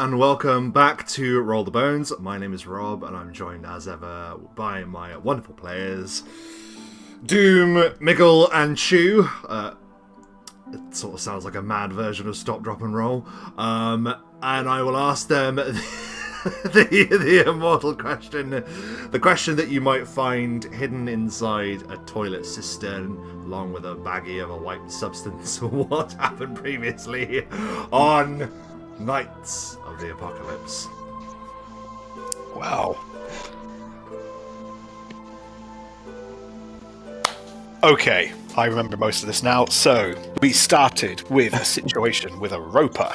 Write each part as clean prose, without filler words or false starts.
and welcome back to Roll the Bones. My name is Rob, and I'm joined as ever by my wonderful players, Doom, Miggle, and Chew. It sort of sounds like a mad version of Stop, Drop, and Roll. And I will ask them the immortal question, the question that you might find hidden inside a toilet cistern, along with a baggie of a white substance. What happened previously on Knights of the Apocalypse? Wow. Okay, I remember most of this now. So, we started with a situation with a roper.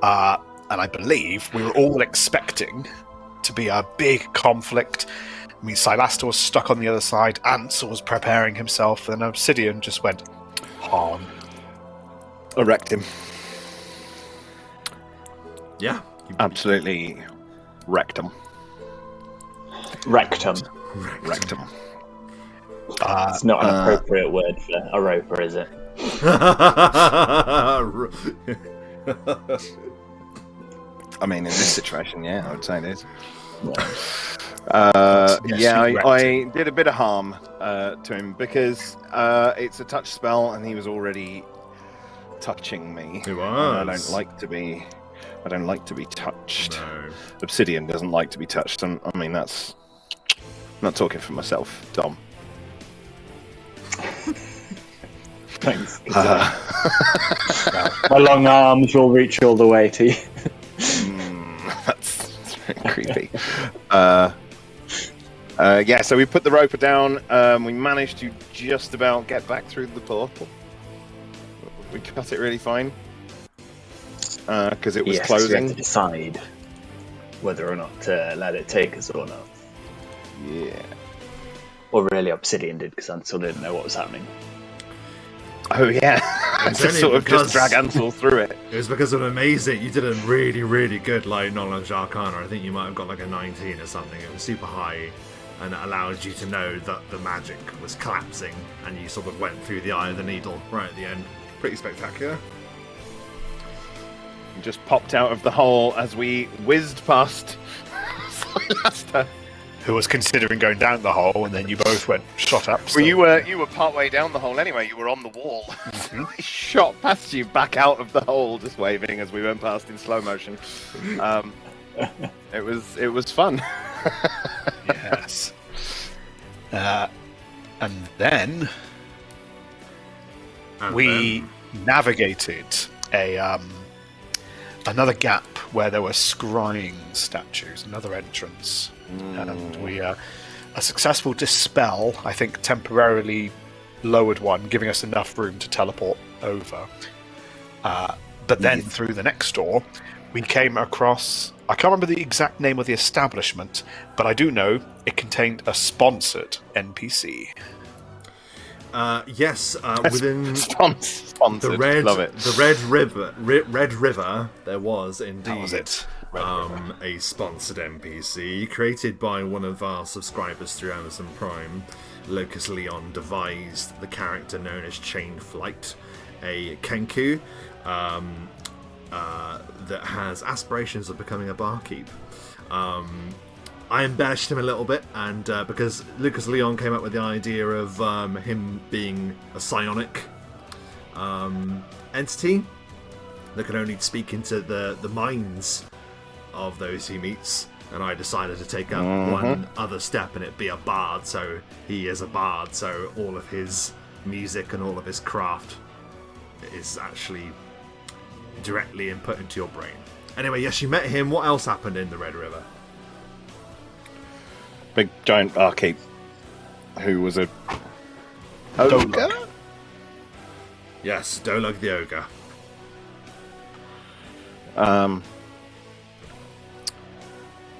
And I believe we were all expecting to be a big conflict. I mean, Silastor was stuck on the other side, Ansel was preparing himself, and Obsidian just went, "Han." I wrecked him. Yeah. Absolutely wrecked him. Rectum. Wrecked him. It's not an appropriate word for a roper, is it? I mean, in this situation, yeah, I would say it is. Yes, I did a bit of harm to him because it's a touch spell, and he was already touching me. He was. And I don't like to be touched. No. Obsidian doesn't like to be touched. And I mean, that's I'm not talking for myself, Dom. Thanks. My long arms will reach all the way to you. That's very creepy. So we put the roper down. We managed to just about get back through the portal. We cut it really fine because it was closing. We have to decide whether or not to let it take us or not. Yeah. Or really, Obsidian did, because Ansel didn't know what was happening. Oh yeah. Just drag Ansel through it. It was because of amazing. You did a really, really good knowledge arcana. I think you might have got a 19 or something. It was super high, and it allowed you to know that the magic was collapsing, and you sort of went through the eye of the needle right at the end. Pretty spectacular. Just popped out of the hole as we whizzed past Silastor. Who was considering going down the hole, and then you both went shot up. Well, you were part way down the hole anyway. You were on the wall. Mm-hmm. I shot past you back out of the hole, just waving as we went past in slow motion. It was fun. Yes. And then we navigated another gap where there were scrying statues, another entrance. And we a successful dispel, I think, temporarily lowered one, giving us enough room to teleport over. But then through the next door, we came across, I can't remember the exact name of the establishment, but I do know it contained a sponsored NPC. Yes, within sponsored. the red, Love it. the Red River, there was indeed That was it. a sponsored NPC created by one of our subscribers through Amazon Prime. Locus Leon devised the character known as Chain Flight, a Kenku that has aspirations of becoming a barkeep. I embellished him a little bit, and because Lucas Leon came up with the idea of him being a psionic entity that can only speak into the minds of those he meets, and I decided to take up one other step and it be a bard. So he is a bard, so all of his music and all of his craft is actually directly input into your brain. Anyway, yes, you met him. What else happened in the Red River? Big giant barkeep who was a ogre? Yes, Dolug the Ogre.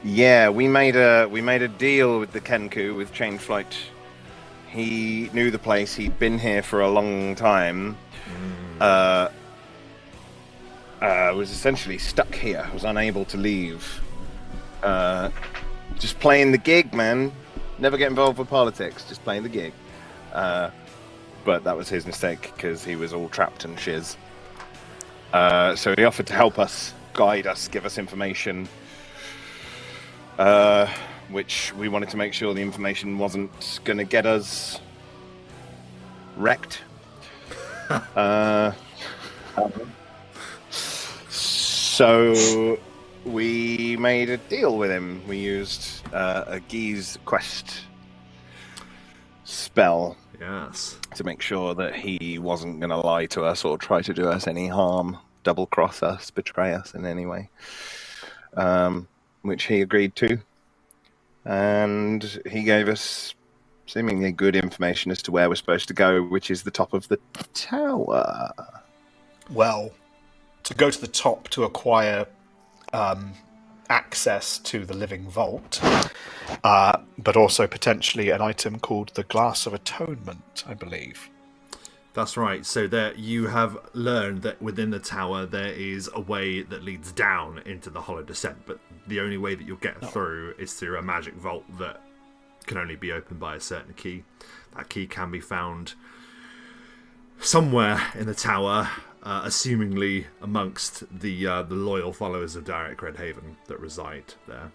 Yeah, we made a deal with the Kenku, with Chain Flight. He knew the place. He'd been here for a long time. Was essentially stuck here. Was unable to leave. Just playing the gig, man. Never get involved with politics. Just playing the gig. But that was his mistake because he was all trapped and shiz. So he offered to help us guide us, give us information, which we wanted to make sure the information wasn't going to get us wrecked. So we made a deal with him. We used a Geese quest spell. Yes. To make sure that he wasn't going to lie to us or try to do us any harm, double-cross us, betray us in any way, which he agreed to. And he gave us seemingly good information as to where we're supposed to go, which is the top of the tower. Well, to go to the top to acquire access to the living vault, but also potentially an item called the Glass of Atonement, I believe. That's right. So there you have learned that within the tower there is a way that leads down into the hollow descent, but the only way that you'll get through is through a magic vault that can only be opened by a certain key. That key can be found somewhere in the tower, assumingly amongst the loyal followers of Derek Redhaven that reside there.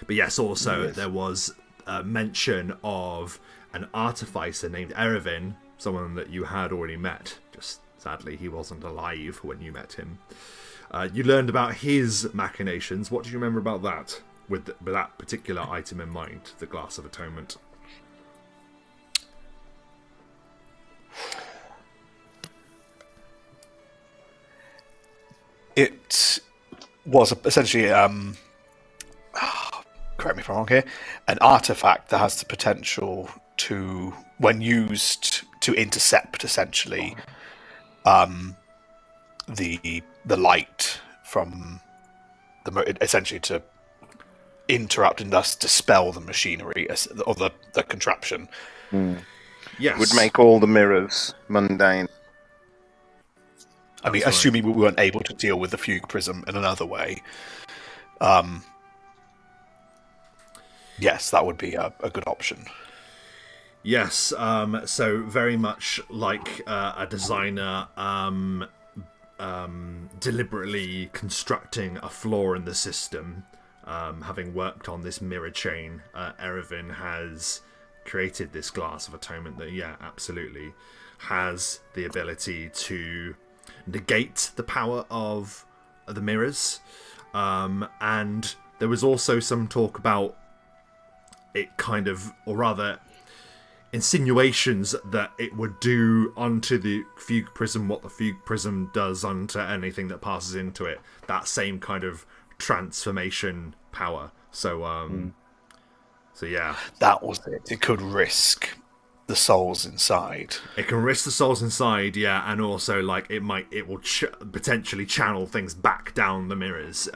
But yes, also there was a mention of an artificer named Erevin, someone that you had already met. Just sadly, he wasn't alive when you met him. You learned about his machinations. What do you remember about that, with that particular item in mind, the Glass of Atonement? It was essentially, correct me if I'm wrong here, an artifact that has the potential to, when used to intercept, essentially, the light from essentially to interrupt and thus dispel the machinery or the contraption. Yes. Would make all the mirrors mundane. I mean, assuming we weren't able to deal with the fugue prism in another way, yes, that would be a good option. Yes, so very much like a designer deliberately constructing a flaw in the system, having worked on this mirror chain, Erevin has created this Glass of Atonement that, absolutely has the ability to negate the power of the mirrors. And there was also some talk about it kind of, or rather insinuations that it would do onto the fugue prism what the fugue prism does onto anything that passes into it. That same kind of transformation power. So yeah. That was it. It could risk the souls inside. It can risk the souls inside, and also like it will potentially channel things back down the mirrors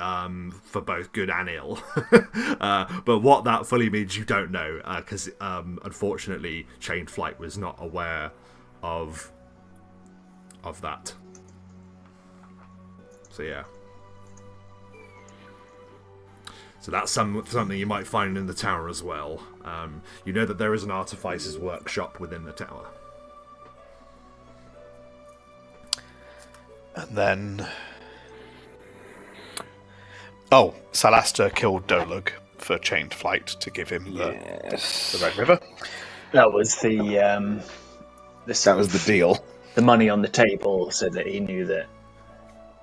for both good and ill. But what that fully means, you don't know, because unfortunately, Chain Flight was not aware of that. So yeah. So that's something you might find in the tower as well. You know that there is an artificer's workshop within the tower. And then... Oh, Salaster killed Dolug for Chained Flight to give him the Red River. That was the deal. The money on the table so that he knew that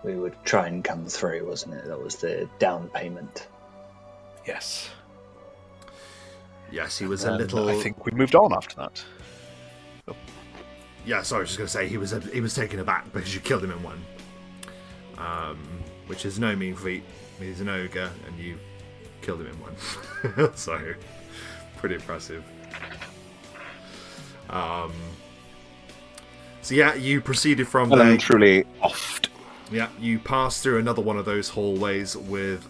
we would try and come through, wasn't it? That was the down payment. Yes. Yes, he was a little... I think we moved on after that. Oh. Yeah, sorry, I was just going to say, he was taken aback because you killed him in one. Which is no mean feat. He's an ogre, and you killed him in one. So, pretty impressive. So yeah, you proceeded from there. I'm truly offed. Yeah, you passed through another one of those hallways with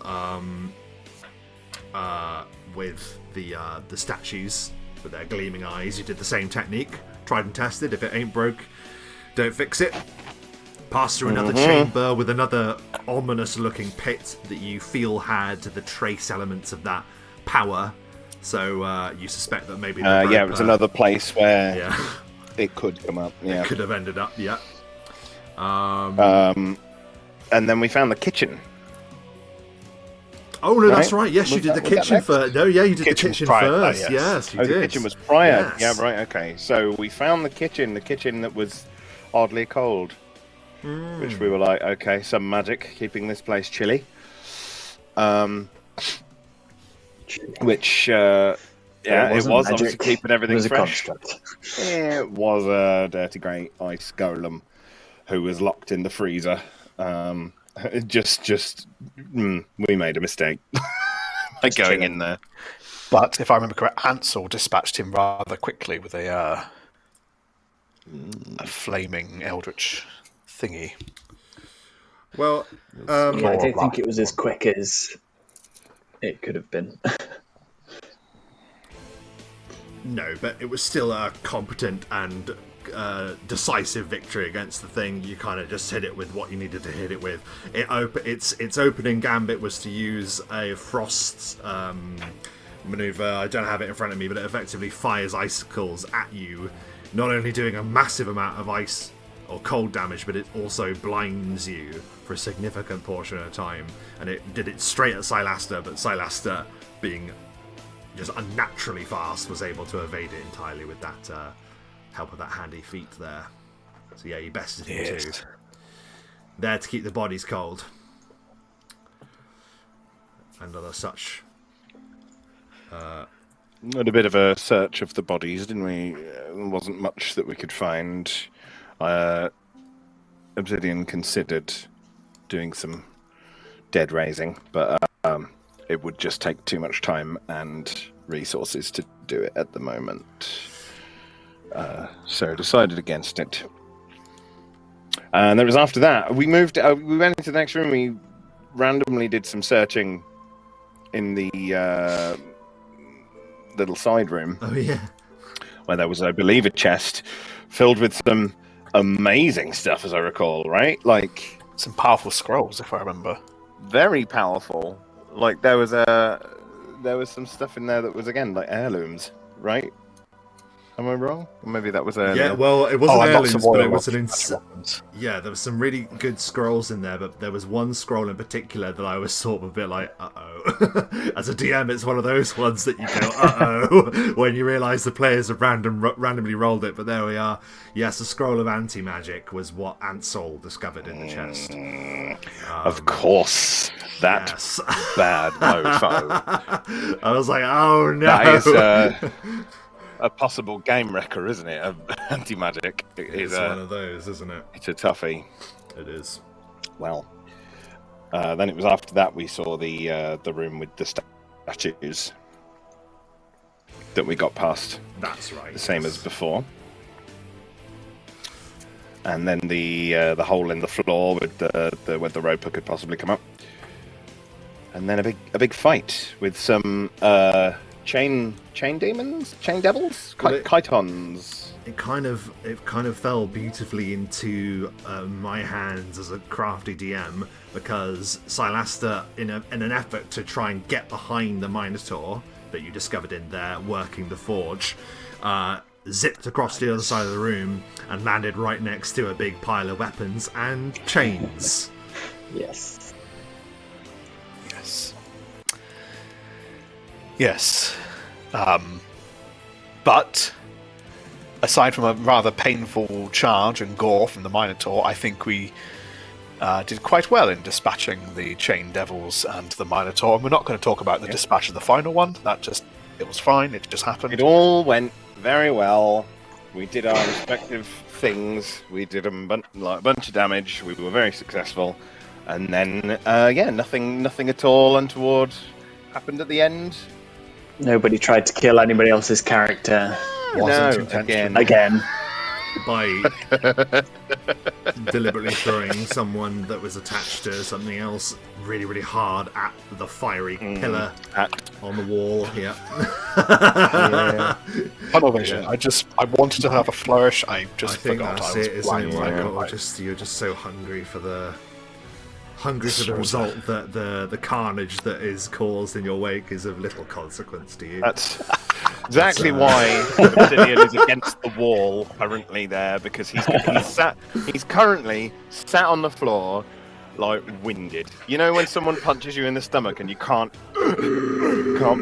the statues with their gleaming eyes. You did the same technique, tried and tested. If it ain't broke, don't fix it. Passed through another chamber with another ominous-looking pit that you feel had the trace elements of that power. So you suspect that maybe it was another place where it could come up. Yeah, it could have ended up. Yeah. and then we found the kitchen. Oh no, Right? that's right. Yes, you Was did that- the was that kitchen next? first. No, yeah, you did Kitchen the kitchen prior. first. Oh, yes. Yes, you Oh, did. the kitchen was prior. Yes. Yeah, right. Okay, so we found the kitchen that was oddly cold, which we were like, okay, some magic keeping this place chilly. Which it wasn't was magic. obviously keeping It everything was a fresh. construct. It was a dirty grey ice golem who was locked in the freezer. We made a mistake by going in there. But if I remember correct, Ansel dispatched him rather quickly with a flaming eldritch thingy. Well, Yeah, I Or don't think black it was as quick as it could have been. no, but it was still a competent and decisive victory against the thing. You kind of just hit it with what you needed to hit it with. Its opening gambit was to use a frost maneuver. I don't have it in front of me, but it effectively fires icicles at you, not only doing a massive amount of ice or cold damage, but it also blinds you for a significant portion of time. And it did it straight at Silaster, but Silaster, being just unnaturally fast, was able to evade it entirely with that help of that handy feat there. So yeah, you bested him too. There to keep the bodies cold. And other such. We had a bit of a search of the bodies, didn't we? There wasn't much that we could find. Obsidian considered doing some dead raising, but it would just take too much time and resources to do it at the moment. So decided against it. And it was after that we moved. We went into the next room. We randomly did some searching in the little side room. Oh yeah. Where there was, I believe, a chest filled with some amazing stuff, as I recall. Right, like some powerful scrolls, if I remember. Very powerful. Like there was some stuff in there that was again like heirlooms, right? Am I wrong? Or maybe that was earlier. Yeah, well, it wasn't lots heirlooms, of but oil it was an weapons. yeah, there was some really good scrolls in there, but there was one scroll in particular that I was sort of a bit like, uh-oh. As a DM, it's one of those ones that you go, uh-oh, when you realise the players have randomly rolled it, but there we are. Yes, the scroll of anti-magic was what Ansel discovered in the chest. Of course, that Yes. bad mofo. I was like, oh no! That is a possible game wrecker, isn't it? Anti-magic. It's one of those, isn't it? It's a toughie. It is. Well, then it was after that we saw the room with the statues that we got past. That's right. The same as before. And then the hole in the floor with the where the roper could possibly come up. And then a big fight with some chain demons, chain devils, chitons. It kind of fell beautifully into my hands as a crafty DM, because Silaster, in an effort to try and get behind the Minotaur that you discovered in there working the forge, zipped across the other side of the room and landed right next to a big pile of weapons and chains. Yes. Yes. But aside from a rather painful charge and gore from the Minotaur, I think we did quite well in dispatching the Chain Devils and the Minotaur. And we're not going to talk about the dispatch of the final one. It was fine. It just happened. It all went very well. We did our respective things. We did a bunch of damage. We were very successful. And then, nothing at all untoward happened at the end. Nobody tried to kill anybody else's character. Wasn't No, intentional. Again. By deliberately throwing someone that was attached to something else really, really hard at the fiery pillar on the wall. Yeah. Tunnel vision. I wanted to have a flourish. I just think forgot. that's I was it, isn't blind. it? Like, Like, you're just so hungry for the result that the carnage that is caused in your wake is of little consequence to you. That's exactly why Obsidian is against the wall currently there, because he's currently sat on the floor like winded. You know when someone punches you in the stomach and you can't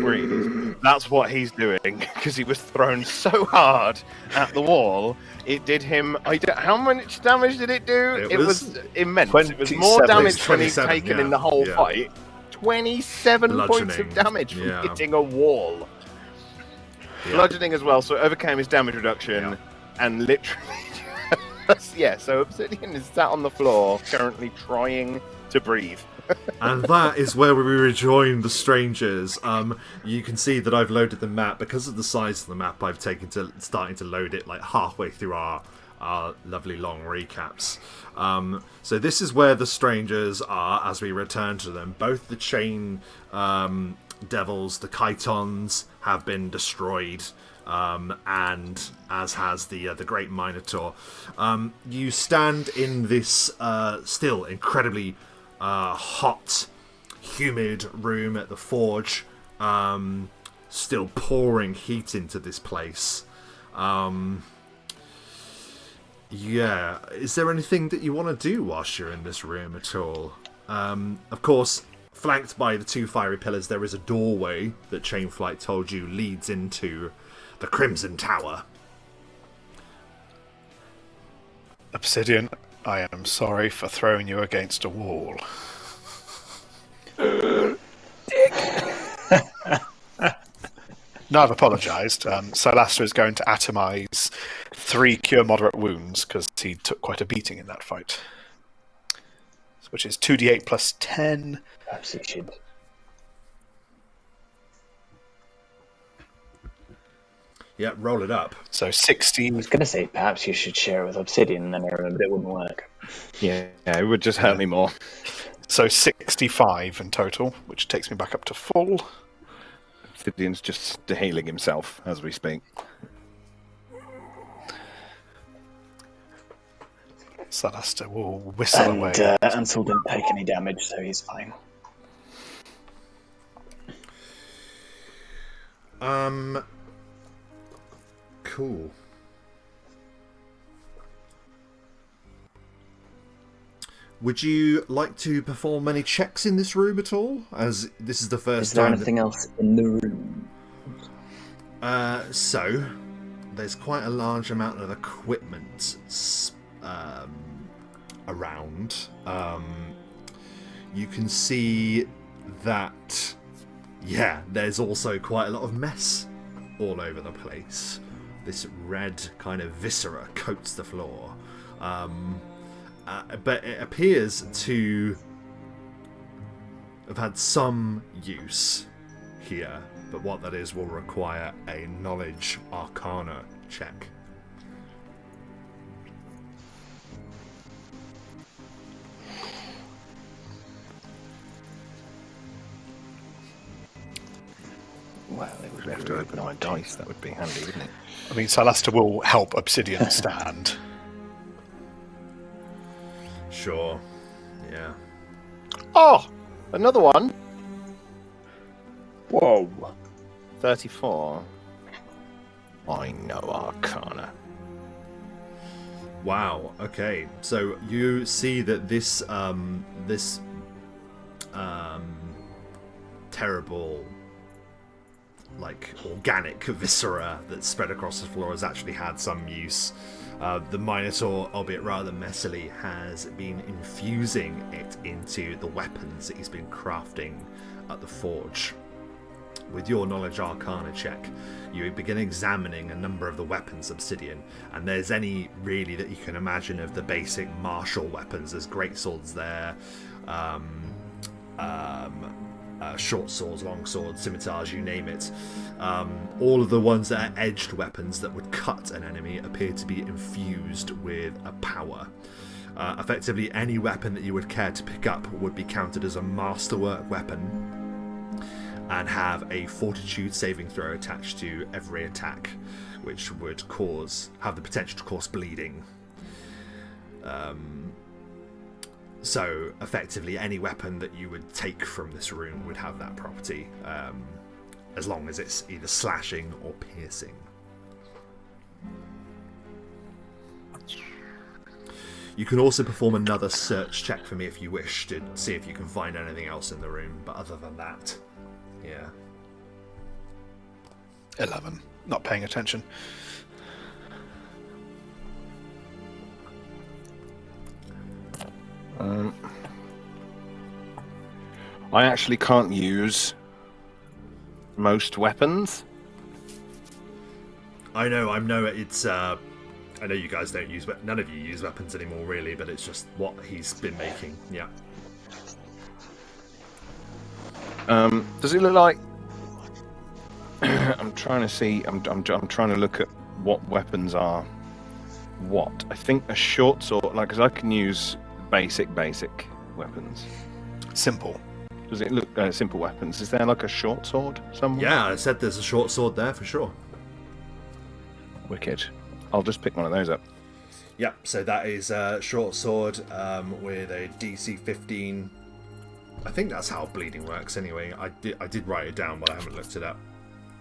breathe? That's what he's doing because he was thrown so hard at the wall. It did him. How much damage did it do? It was immense. It was more 27. damage than he's 27, taken yeah, in the whole yeah. fight. 27 points of Bludgeoning, damage from yeah. hitting a wall. Yeah. Bludgeoning as well, so it overcame his damage reduction and literally. Yeah, so Obsidian is sat on the floor, currently trying to breathe. And that is where we rejoin the strangers. You can see that I've loaded the map. Because of the size of the map, I've starting to load it like halfway through our lovely long recaps. So this is where the strangers are as we return to them. Both the chain devils, the chitons, have been destroyed. And as has the Great Minotaur. You stand in this still incredibly hot, humid room at the forge, still pouring heat into this place. Yeah, is there anything that you want to do whilst you're in this room at all? Of course, flanked by the two fiery pillars, there is a doorway that Chainflight told you leads into the Crimson Tower. Obsidian, I am sorry for throwing you against a wall. No, I've apologised. Silastra is going to atomise 3 cure moderate wounds because he took quite a beating in that fight. Which is 2d8 plus 10. Perhaps he should. Yeah, roll it up. So 16. I was going to say perhaps you should share it with Obsidian, and then I remembered it wouldn't work. Yeah, it would just hurt me more. So 65 in total, which takes me back up to full. Obsidian's just healing himself as we speak. Silastra will whistle away. Ansel didn't take any damage, so he's fine. Cool. Would you like to perform any checks in this room at all? As this is the first Is there time. anything else in the room? So there's quite a large amount of equipment around. You can see that. Yeah, there's also quite a lot of mess all over the place. This red kind of viscera coats the floor. But it appears to have had some use here. But what that is will require a knowledge arcana check. Well, it would have to open my dice. That would be handy, wouldn't it? I mean, Silastra will help Obsidian stand. Sure. Yeah. Oh! Another one! Whoa. 34. I know Arcana. Wow. Okay. So you see that this terrible, like, organic viscera that's spread across the floor has actually had some use. The Minotaur, albeit rather messily, has been infusing it into the weapons that he's been crafting at the forge. With your knowledge arcana check, you begin examining a number of the weapons Obsidian, and there's any really that you can imagine of the basic martial weapons. There's great swords there, short swords, long swords, scimitars, you name it. All of the ones that are edged weapons that would cut an enemy appear to be infused with a power. Effectively, any weapon that you would care to pick up would be counted as a masterwork weapon and have a fortitude saving throw attached to every attack, which would have the potential to cause bleeding. So, effectively, any weapon that you would take from this room would have that property, as long as it's either slashing or piercing. You can also perform another search check for me if you wish to see if you can find anything else in the room. But other than that, yeah. 11. Not paying attention. I actually can't use most weapons. I know. It's. I know you guys don't use, but none of you use weapons anymore, really. But it's just what he's been making. Yeah. Does it look like? I'm trying to see. I'm trying to look at what weapons are what. I think a short sword, like, because I can use basic weapons. Simple. Does it look simple weapons? Is there like a short sword somewhere? Yeah, I said there's a short sword there for sure. Wicked. I'll just pick one of those up. Yeah, so that is a short sword with a DC 15. I think that's how bleeding works anyway. I did write it down, but I haven't looked it up.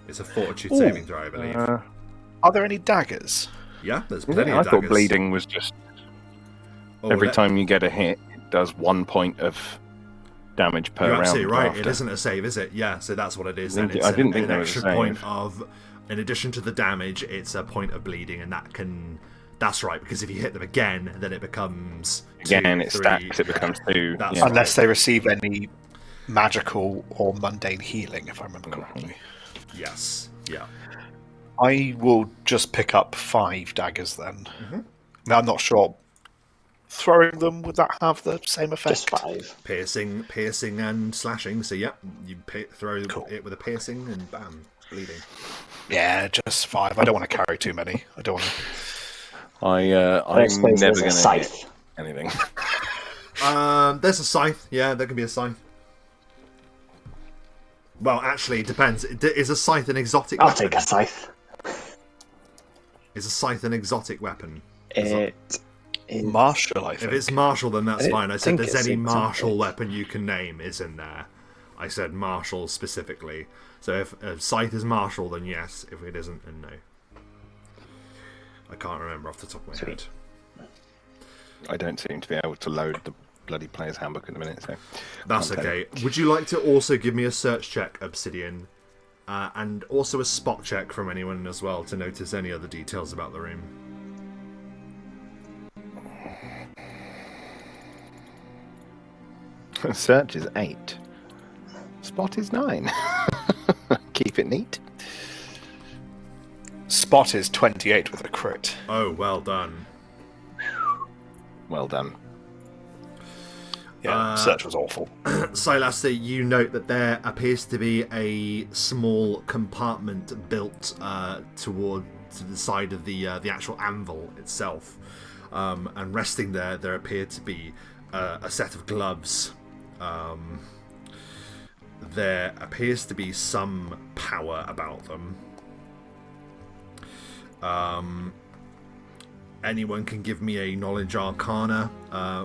It's a fortitude saving throw, I believe. Are there any daggers? Yeah, there's plenty of I daggers. thought bleeding was just every time you get a hit, it does 1 point of damage per round. You're absolutely right. After. It isn't a save, is it? Yeah, so that's what it is. I didn't think there was a extra save. point of, in addition to the damage, it's a point of bleeding, and that can. That's right, because if you hit them again, then it becomes again. 2, It 3. stacks. It becomes 2. That's Yeah. right. Unless they receive any magical or mundane healing, if I remember correctly. Yes. Yeah. I will just pick up 5 daggers then. Mm-hmm. Now, I'm not sure. Throwing them, would that have the same effect? Just 5. Piercing, and slashing. So yeah, you throw Cool. it with a piercing, and bam, bleeding. Yeah, just 5. I don't want to carry too many. I don't want to. I'm suppose never there's a going to scythe. hit anything. There's a scythe. Yeah, there can be a scythe. Well, actually, it depends. Is a scythe an exotic I'll weapon? take a scythe. Is a scythe an exotic weapon? It is Martial, I think. If it's martial, then that's I fine. I said think there's it's any exotic. martial weapon you can name is in there. I said martial specifically. So if a scythe is martial, then yes. If it isn't, then no. I can't remember off the top of my head. I don't seem to be able to load the bloody player's handbook at the minute, so That's can't tell okay. Would you like to also give me a search check, Obsidian? And also a spot check from anyone as well to notice any other details about the room. Search is 8. Spot is 9. Keep it neat. Spot is 28 with a crit. Oh, well done. Well done. Yeah, search was awful. Silasty, you note that there appears to be a small compartment built to the side of the actual anvil itself, and resting there appear to be a set of gloves. There appears to be some power about them. Anyone can give me a knowledge arcana.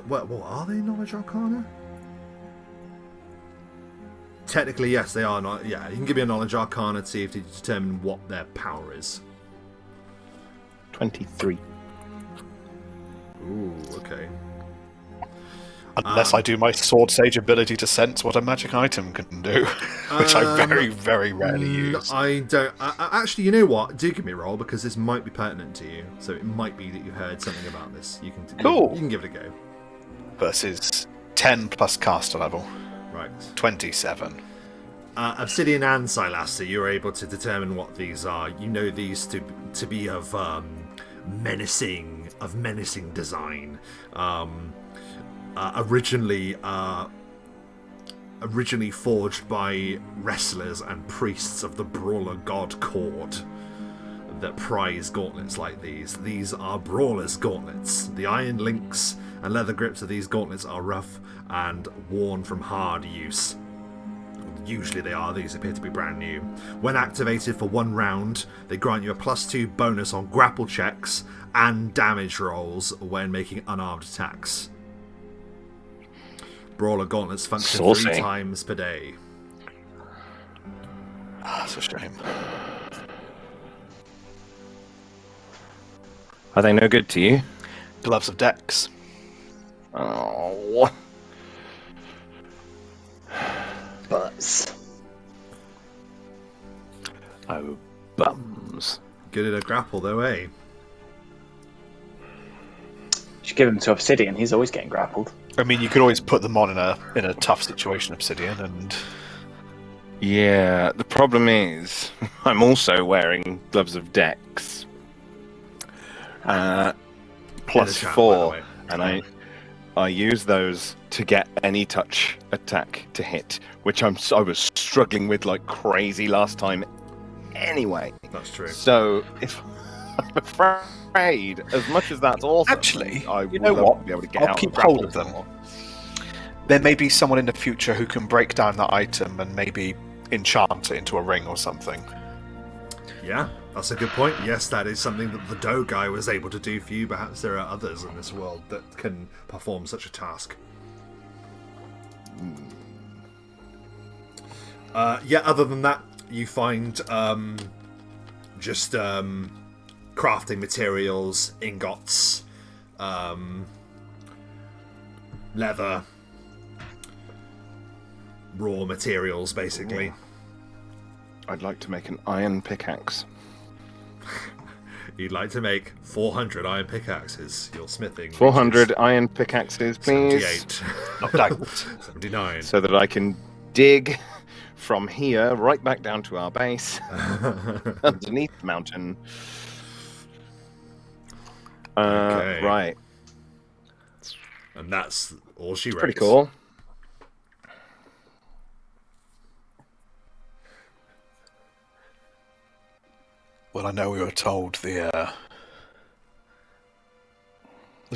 What are they, knowledge arcana? Technically, yes, they are. Not. Yeah, you can give me a knowledge arcana to see if you determine what their power is. 23. Ooh, okay. Unless I do my sword sage ability to sense what a magic item can do, which I very, very rarely use. I don't. Actually, you know what? Do give me a roll because this might be pertinent to you. So it might be that you heard something about this. You can. Cool. You can give it a go. Versus 10 plus caster level. Right. 27. Obsidian and Silasty, you're able to determine what these are. You know these to be of menacing design. Originally forged by wrestlers and priests of the brawler god Cord that prize gauntlets like these. These are brawlers' gauntlets. The iron links and leather grips of these gauntlets are rough and worn from hard use. Usually they are. These appear to be brand new. When activated for 1 round, they grant you a +2 bonus on grapple checks and damage rolls when making unarmed attacks. Brawler gauntlets function Saucy. 3 times per day. That's a shame. Are they no good to you? Gloves of Dex. Oh. Butts. Oh, bums. Good at a grapple, though, eh? Should give him to Obsidian. He's always getting grappled. I mean, you could always put them on in a tough situation, Obsidian, and Yeah, the problem is I'm also wearing gloves of Dex. Plus chat, by the 4, way. and I use those to get any touch attack to hit, which I was struggling with like crazy last time anyway. That's true. So if I'm afraid, as much as that's awesome, Actually, I you know would love what? to be able to get I'll out keep and grapple hold of them. more. there may be someone in the future who can break down that item and maybe enchant it into a ring or something. Yeah, that's a good point. Yes, that is something that the Doe guy was able to do for you. Perhaps there are others in this world that can perform such a task. Yeah, other than that, you find just crafting materials, ingots, leather, raw materials, basically. I'd like to make an iron pickaxe. You'd like to make 400 iron pickaxes. Your smithing. 400 iron pickaxes, please. 78. Not doubt. 79. So that I can dig from here right back down to our base underneath the mountain. Okay. Right. And that's all she wrote. Pretty cool. Well, I know we were told the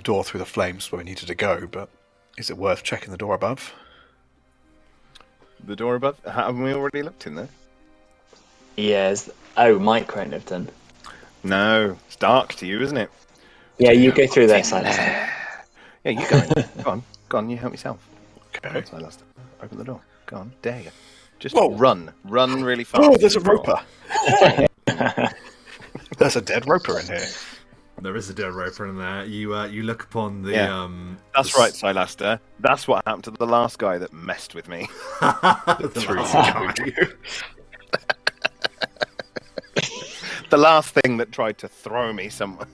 door through the flames where we needed to go, but is it worth checking the door above? The door above? Haven't we already looked in there? Yes. Oh, Mike won't have done. No. It's dark to you, isn't it? Yeah, you go through there, Silas. Yeah, you go in. Go on. Go on, you help yourself. Go Okay. on, Silas. Open the door. Go on. Dare you. Just Whoa. run. Run really fast. Oh, there's a to the door. roper. There's a dead roper in here. There is a dead roper in there. You look upon the Yeah. That's right, Silaster. That's what happened to the last guy that messed with me. the last guy. The last thing that tried to throw me somewhere.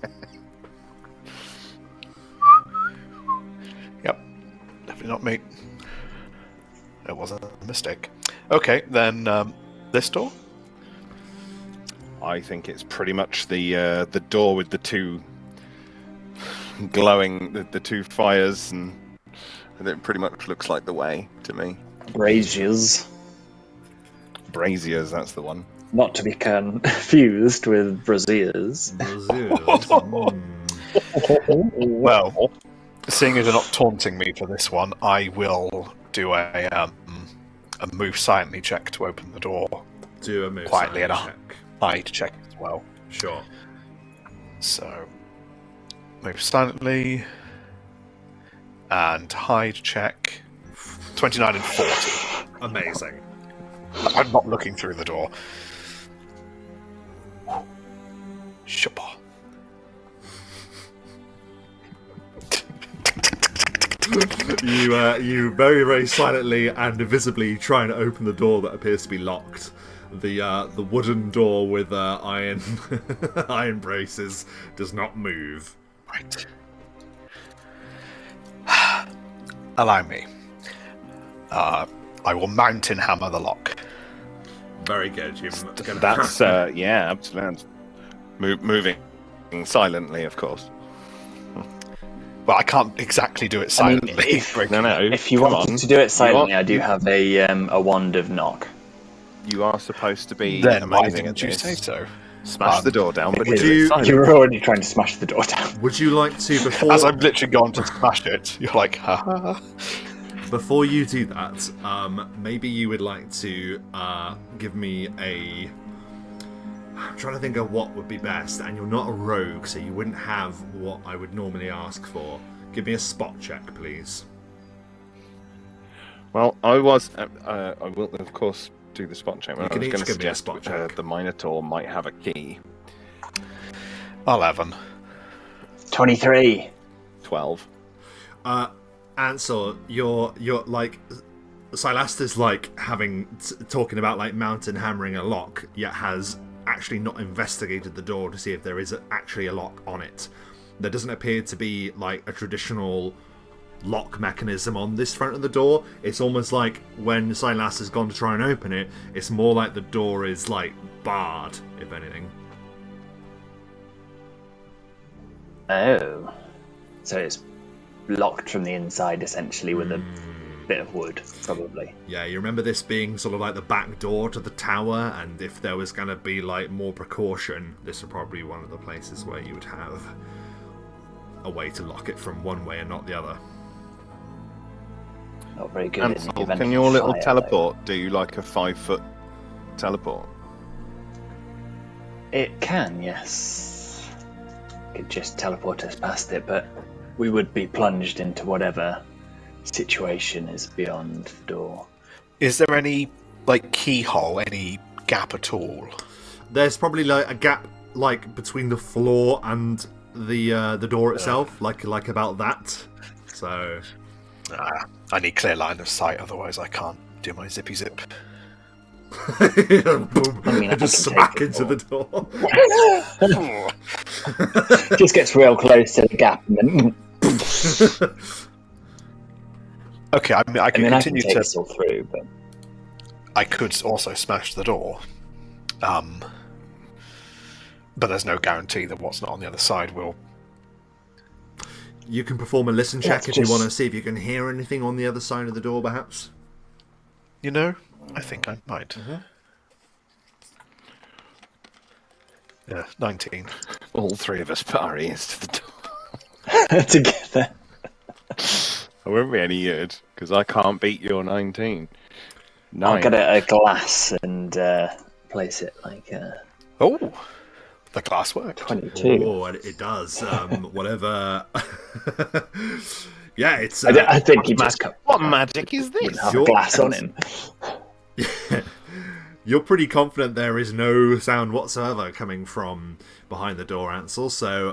Yep. Definitely not me. It wasn't a mistake. Okay, then this door? I think it's pretty much the door with the two glowing, the two fires, and it pretty much looks like the way to me. Braziers. Braziers, that's the one. Not to be confused with braziers. Brazil. Well, seeing as you're not taunting me for this one, I will do a move silently check to open the door. Do a move Quietly silent enough. check. Hide check as well. Sure. So, move silently and hide check. 29 and 40. Amazing. I'm not looking through the door. Shabba. You very, very silently and visibly try and open the door that appears to be locked. The wooden door with iron iron braces does not move. Right. Allow me. I will mountain hammer the lock. Very good. You're gonna That's yeah, absolutely. Moving silently, of course. Well, I can't exactly do it silently. No. If you come want on. to do it silently, You are- I do have a wand of knock. You are supposed to be Then why amazing at didn't you this. say so? Smash the door down, but Would do it you- silently. You were already trying to smash the door down. Would you like to before As I've literally gone to smash it, you're like, ha ha ha. before you do that, maybe you would like to give me a. I'm trying to think of what would be best, and you're not a rogue, so you wouldn't have what I would normally ask for. Give me a spot check, please. Well, I was. I will, of course, do the spot check. You I can was each going to give me a suggest spot check. the Minotaur might have a key. 11. 23. 12. Ansel, you're like, Silasta's like talking about like mountain hammering a lock, yet has actually not investigated the door to see if there is actually a lock on it. There doesn't appear to be like a traditional lock mechanism on this front of the door. It's almost like when Silas has gone to try and open it, it's more like the door is like barred, if anything. Oh, so it's locked from the inside essentially with a bit of wood, probably. Yeah, you remember this being sort of like the back door to the tower, and if there was going to be like more precaution, this would probably be one of the places where you would have a way to lock it from one way and not the other. Not very good. Ansel, can your little teleport do like a 5-foot teleport? It can, yes. Could just teleport us past it, but we would be plunged into whatever situation is beyond the door. Is there any like keyhole, any gap at all? There's probably like a gap like between the floor and the door itself, like about that. So I need clear line of sight, otherwise I can't do my zippy zip. Boom! I mean, I just can smack take it into the door. Just gets real close to the gap and then. Okay, I mean, I can continue take to. us all through, but I could also smash the door, but there's no guarantee that what's not on the other side will. You can perform a listen check if just... you want to see if you can hear anything on the other side of the door, perhaps. You know, I think I might. Mm-hmm. Yeah, 19. All three of us put our ears to the door. together. I won't be any good because I can't beat your 19. I'll get a glass and place it like Oh, the glass worked. 22. Oh, it does. Whatever. Yeah, it's. I think he just What magic is this? have a glass on him. You're pretty confident there is no sound whatsoever coming from behind the door, Ansel. So,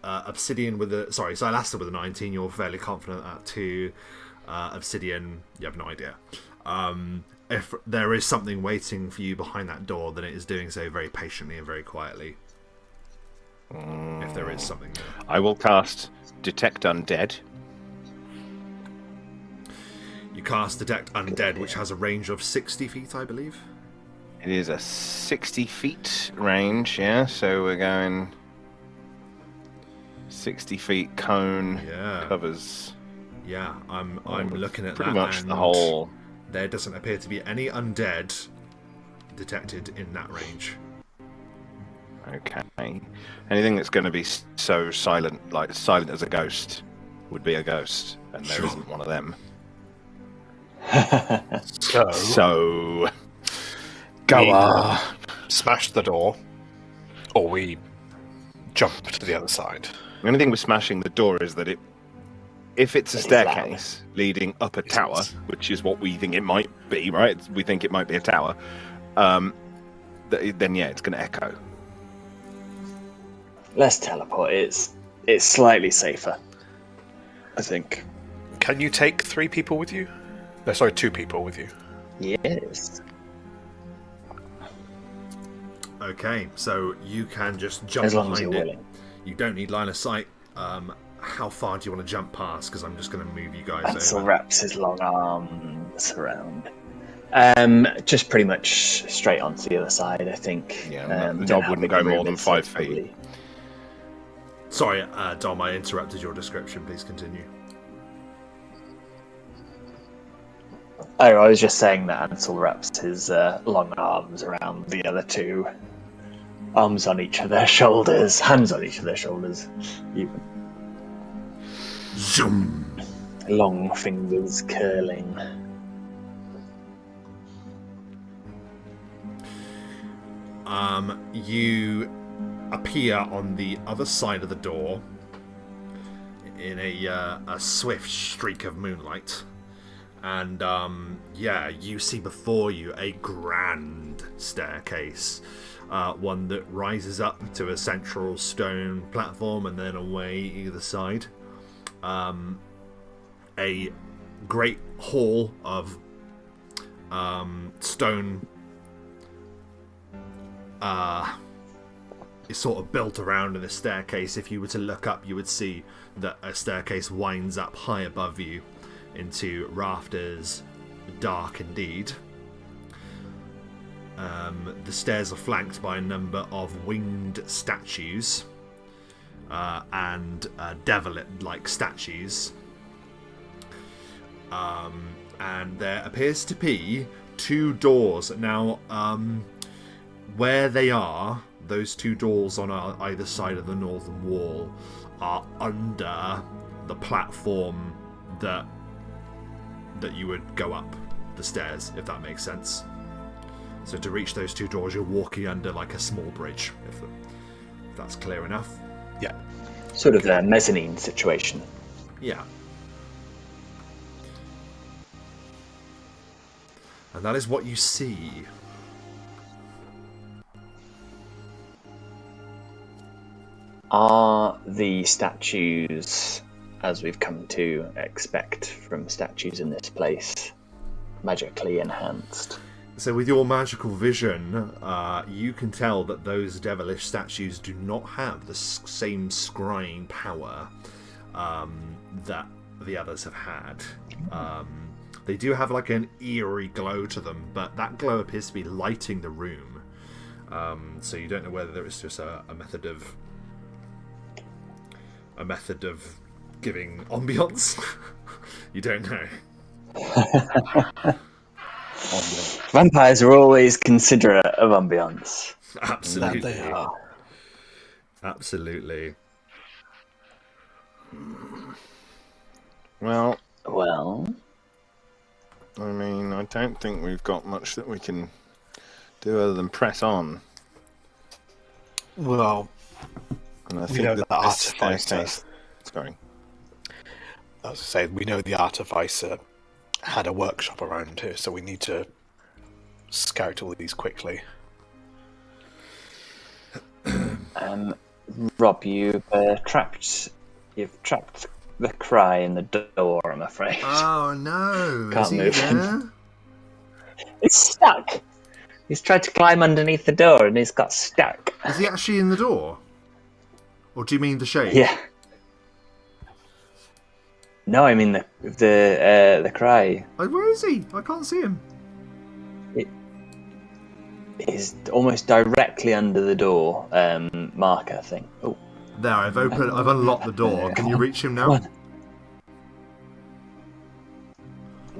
Obsidian with a Silasta with a 19. You're fairly confident at 2. Obsidian, you have no idea. If there is something waiting for you behind that door, then it is doing so very patiently and very quietly. If there is something there. I will cast Detect Undead. You cast Detect Undead, which has a range of 60 feet, I believe. It is a 60 feet range, yeah, so we're going 60 feet cone covers. Yeah, I'm looking at pretty that. much and the whole. There doesn't appear to be any undead detected in that range. Okay. Anything that's going to be so silent, like silent as a ghost, would be a ghost, and there isn't one of them. So Go on. Smash the door, or we jump to the other side. The only thing with smashing the door is that if it's a staircase leading up a tower, which is what we think it might be, right? We think it might be a tower. Then yeah, it's going to echo. Let's teleport. It's slightly safer, I think. Can you take 3 people with you? No, sorry, 2 people with you. Yes. Okay, so you can just jump As long as behind you're it. willing. You don't need line of sight. How far do you want to jump past? Because I'm just going to move you guys Ansel over. wraps his long arms around. Just pretty much straight onto the other side, I think. Yeah, the don't dog have wouldn't big go more room, than it's 5 feet. probably- Sorry, Dom, I interrupted your description. Please continue. Oh, I was just saying that Ansel wraps his long arms around the other 2. Arms on each of their shoulders, hands on each of their shoulders, even. Zoom! Long fingers curling. You appear on the other side of the door in a swift streak of moonlight. And, you see before you a grand staircase. One that rises up to a central stone platform and then away either side. a great hall of stone is sort of built around in a staircase. If you were to look up, you would see that a staircase winds up high above you into rafters, dark indeed. The stairs are flanked by a number of winged statues and devil-like statues. And there appears to be 2 doors. Now, where they are, those 2 doors on either side of the northern wall are under the platform that you would go up the stairs, if that makes sense. So to reach those 2 doors, you're walking under like a small bridge, if that's clear enough. Yeah. Sort of a mezzanine situation. Yeah. And that is what you see. Are the statues, as we've come to expect from statues in this place, magically enhanced? So with your magical vision, you can tell that those devilish statues do not have the same scrying power that the others have had. They do have like an eerie glow to them, but that glow appears to be lighting the room. So you don't know whether it's just a method of giving ambience. You don't know. Vampires are always considerate of ambience. Absolutely. That they are. Absolutely. Well, I mean, I don't think we've got much that we can do other than press on. Well, And I we think know that that this Artificer. Sorry. As I say, we know the Artificer had a workshop around here, so we need to scout all these quickly. Rob, you've trapped the cry in the door, I'm afraid. Oh no! Can't Is he move. there? It's stuck. He's tried to climb underneath the door and he's got stuck. Is he actually in the door? Or do you mean the shape? Yeah. No, I mean the cry. Where is he? I can't see him. Is almost directly under the door marker thing. Oh, There, I've unlocked the door. Can you reach him now?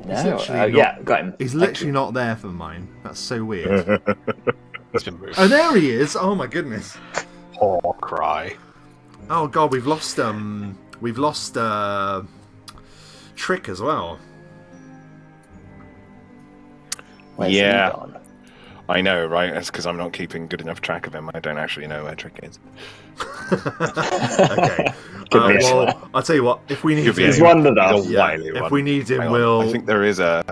no. literally Yeah, got him. He's literally not there for mine. That's so weird. He's been moved. Oh, there he is! Oh my goodness. Poor Cry. Oh god, we've lost Trick as well. Where's he Yeah. gone? I know, right? That's because I'm not keeping good enough track of him. I don't actually know where Trick is. Okay. Could be Well, I'll tell you what. If we need Could be him, He's wandered He's off. a yeah, wily if one. we need him, Hang on. we'll. I think there is a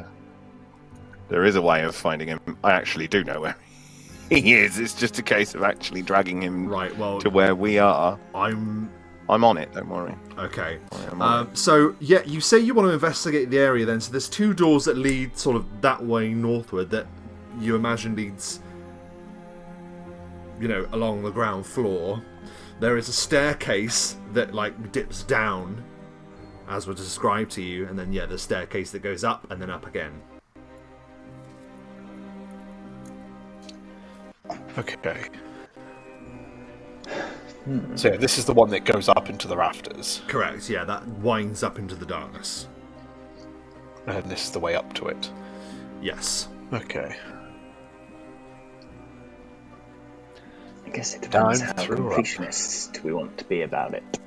way of finding him. I actually do know where he is. It's just a case of actually dragging him Right. Well, to where we are. I'm I'm on it. Don't worry. okay. I'm on it. So yeah, you say you want to investigate the area then. So there's 2 doors that lead sort of that way northward that you imagine leads, along the ground floor. There is a staircase that like dips down, as was described to you, and then the staircase that goes up and then up again. Okay. So yeah, this is the one that goes up into the rafters, Correct. Yeah, that winds up into the darkness. and this is the way up to it. Yes. Okay. I guess it depends Down how through up. completionist we want to be about it.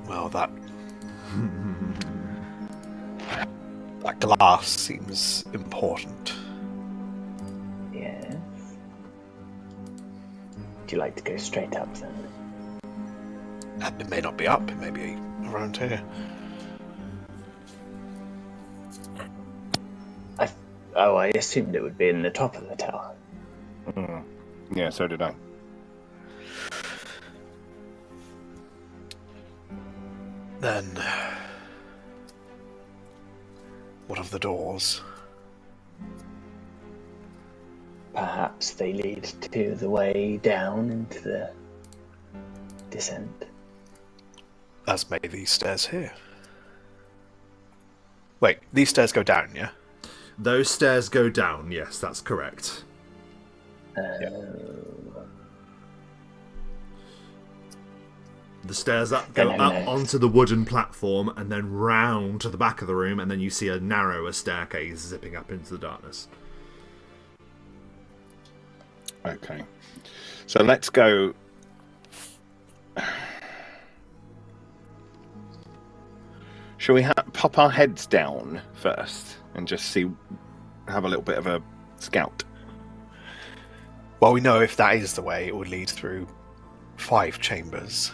Well, that glass seems important. Yes. Would you like to go straight up then? It may not be up. It may be around here. I assumed it would be in the top of the tower. Yeah, so did I. Then, what of the doors? Perhaps they lead to the way down into the descent. As may these stairs here. Wait, these stairs go down, yeah? Those stairs go down, yes, that's correct. The stairs go up onto the wooden platform and then round to the back of the room, and then you see a narrower staircase zipping up into the darkness. Okay. So let's go. Shall we pop our heads down first and just have a little bit of a scout? Well, we know if that is the way, it would lead through 5 chambers.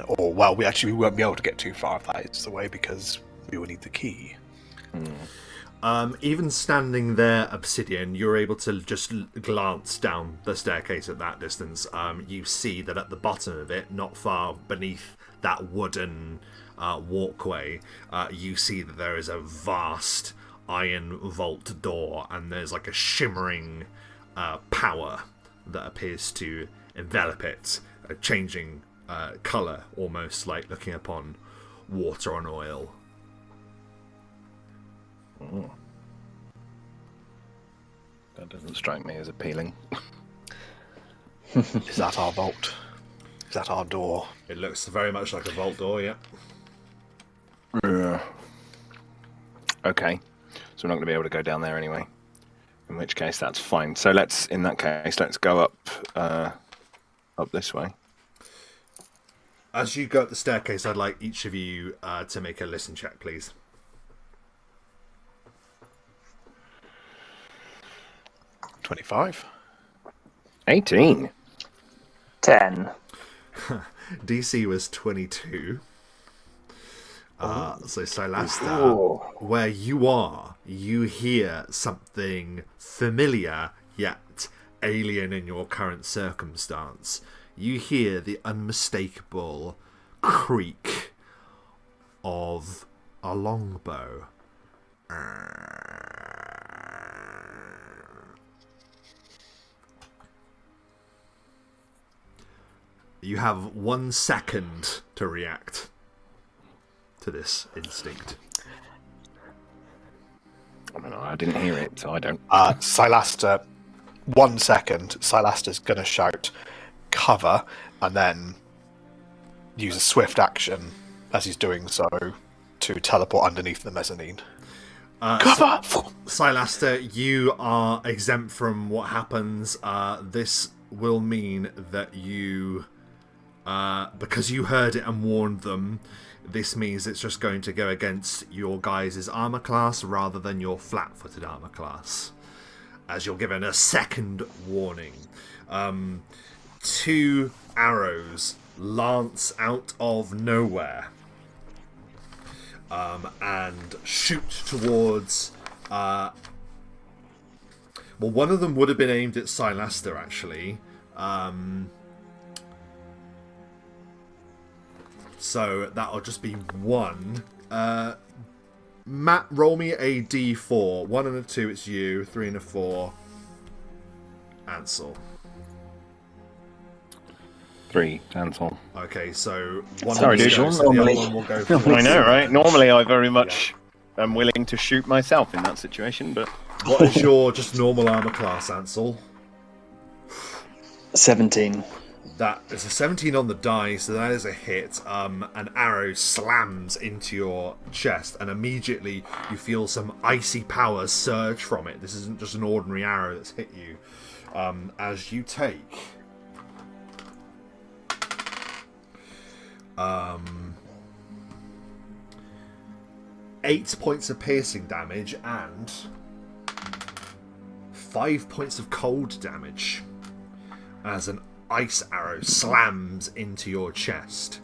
Or, well, we won't be able to get too far if that is the way, because we will need the key. Even standing there, Obsidian, you're able to just glance down the staircase at that distance. You see that at the bottom of it, not far beneath that wooden walkway, you see that there is a vast iron vault door, and there's like a shimmering power that appears to envelop it, changing colour, almost like looking upon water on oil. That doesn't strike me as appealing. Is that our vault? Is that our door? It looks very much like a vault door, yeah. Okay, so we're not going to be able to go down there anyway. In which case, that's fine. So in that case, let's go up this way. As you go up the staircase, I'd like each of you to make a listen check, please. 25. 18. 10. DC was 22. So Silastar, where you are, you hear something familiar yet alien in your current circumstance. You hear the unmistakable creak of a longbow. You have 1 second to react to this instinct. I don't know, I didn't hear it, so I don't. Silastar, 1 second, Silastar's going to shout, cover, and then use a swift action as he's doing so to teleport underneath the mezzanine. Cover! Silastar, you are exempt from what happens. This will mean that you, because you heard it and warned them, this means it's just going to go against your guys' armor class rather than your flat-footed armor class, as you're given a second warning. 2 arrows lance out of nowhere and shoot towards... well, one of them would have been aimed at Silastar, actually. So that'll just be 1. Matt, roll me a d4. 1 and a 2, it's you. 3 and a 4, Ansel. 3, Ansel. Okay, so one Sorry, of these dude. goes, so the other one will go for I know, right? Normally I very much am willing to shoot myself in that situation, but... What is your just normal armor class, Ansel? 17. That is a 17 on the die, so that is a hit. An arrow slams into your chest, and immediately you feel some icy power surge from it. This isn't just an ordinary arrow that's hit you. As you take... 8 points of piercing damage and 5 points of cold damage as an ice arrow slams into your chest.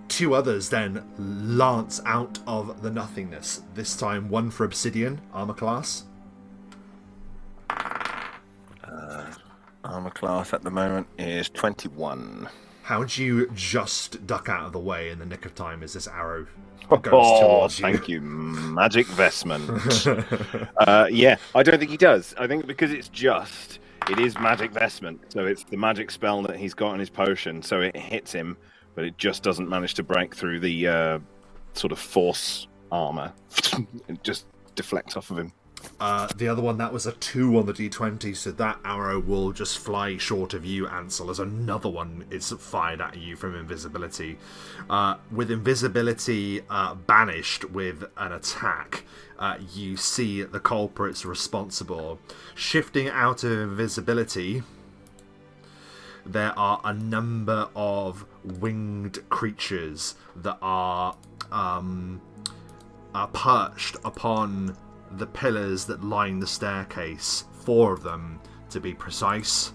2 others then lance out of the nothingness. This time 1 for Obsidian, armor class. Armor class at the moment is 21. How do you just duck out of the way in the nick of time as this arrow goes towards you? Thank you, magic vestment. Yeah, I don't think he does. I think because it is magic vestment, so it's the magic spell that he's got in his potion, so it hits him, but it just doesn't manage to break through the sort of force armor. It just deflects off of him. The other one, that was a 2 on the d20, so that arrow will just fly short of you, Ansel, as another one is fired at you from invisibility. With invisibility banished with an attack, you see the culprits responsible. Shifting out of invisibility, there are a number of winged creatures that are perched upon the pillars that line the staircase, 4 of them to be precise.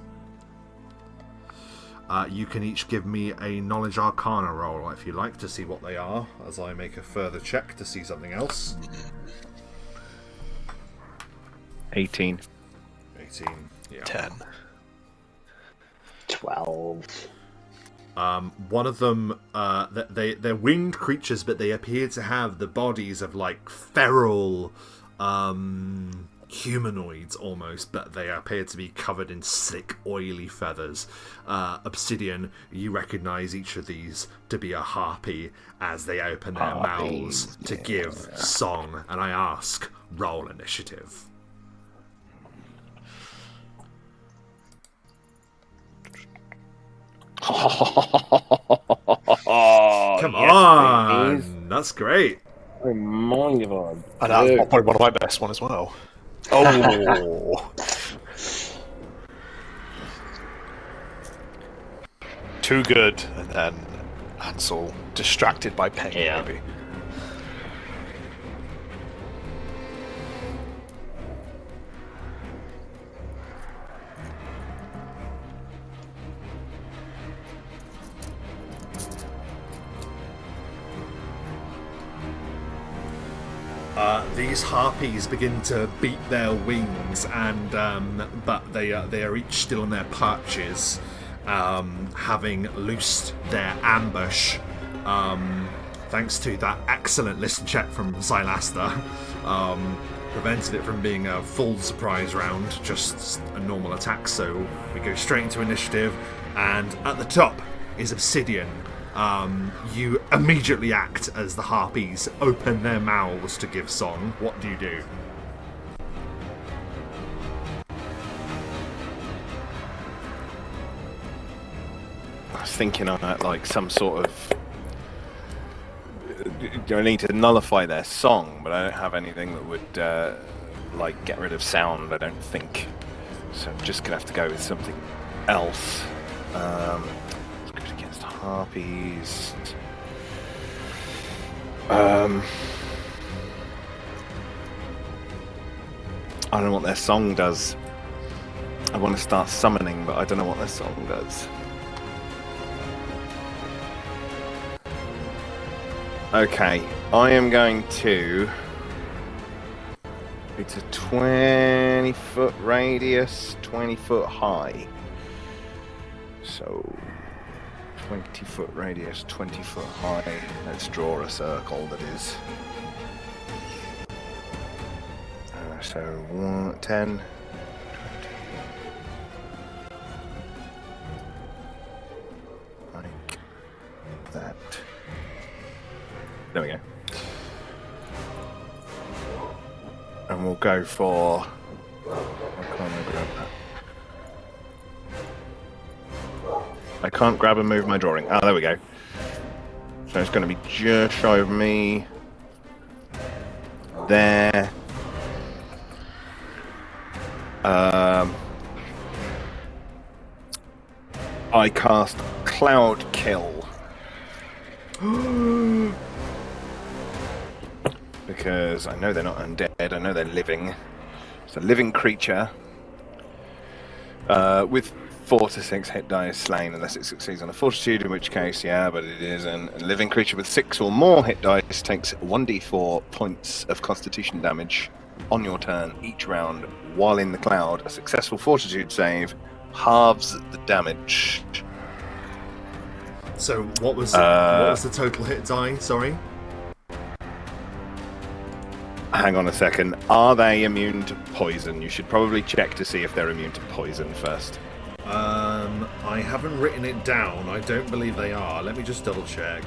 You can each give me a Knowledge Arcana roll if you like to see what they are, as I make a further check to see something else. 18. 18. Yeah. 10. 12. One of them, they're winged creatures, but they appear to have the bodies of like feral humanoids almost, but they appear to be covered in sick, oily feathers. Obsidian, you recognize each of these to be a harpy as they open their mouths to give song, and I ask, roll initiative. Come on! Please. That's great. Oh my god. And that's probably one of my best one as well. Oh! Too good. And then Ansel, distracted by pain, Yeah. maybe. These harpies begin to beat their wings, and but they are each still on their perches, having loosed their ambush. Thanks to that excellent listen check from Xylasta, prevented it from being a full surprise round, just a normal attack. So we go straight into initiative, and at the top is Obsidian. You immediately act as the harpies open their mouths to give song. What do you do? I was thinking on that, like some sort of. I need to nullify their song, but I don't have anything that would like get rid of sound. I don't think. So I'm just gonna have to go with something else. Good against harpies. I don't know what their song does. I want to start summoning, but I don't know what their song does. Okay, I am going to... It's a 20-foot radius, 20-foot high. So, 20-foot radius, 20-foot high. Let's draw a circle that is... so, 1, 10... 20. Like that. There we go. And we'll go for... I can't grab and move my drawing. Ah, there we go. So it's going to be just shy of me. There. I cast Cloud Kill. Because I know they're not undead, I know they're living. It's a living creature with 4 to 6 hit die is slain unless it succeeds on a fortitude, in which case, yeah, but it isn't. A living creature with 6 or more hit dice takes 1d4 points of constitution damage on your turn each round while in the cloud. A successful fortitude save halves the damage. So what was the total hit die? Sorry. Hang on a second. Are they immune to poison? You should probably check to see if they're immune to poison first. I haven't written it down. I don't believe they are. Let me just double check.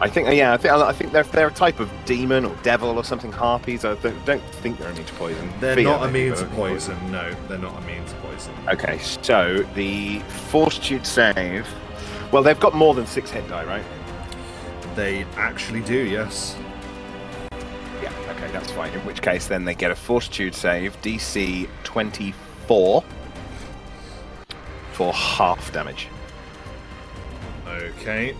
I think they're a type of demon or devil or something. Harpies. I don't think they're immune to poison. They're not immune to poison. No, they're not immune to poison. Okay, so the fortitude save. Well, they've got more than 6 hit die, right? They actually do, yes. Yeah, okay, that's fine. In which case, then they get a fortitude save, DC 24, for half damage. Okay.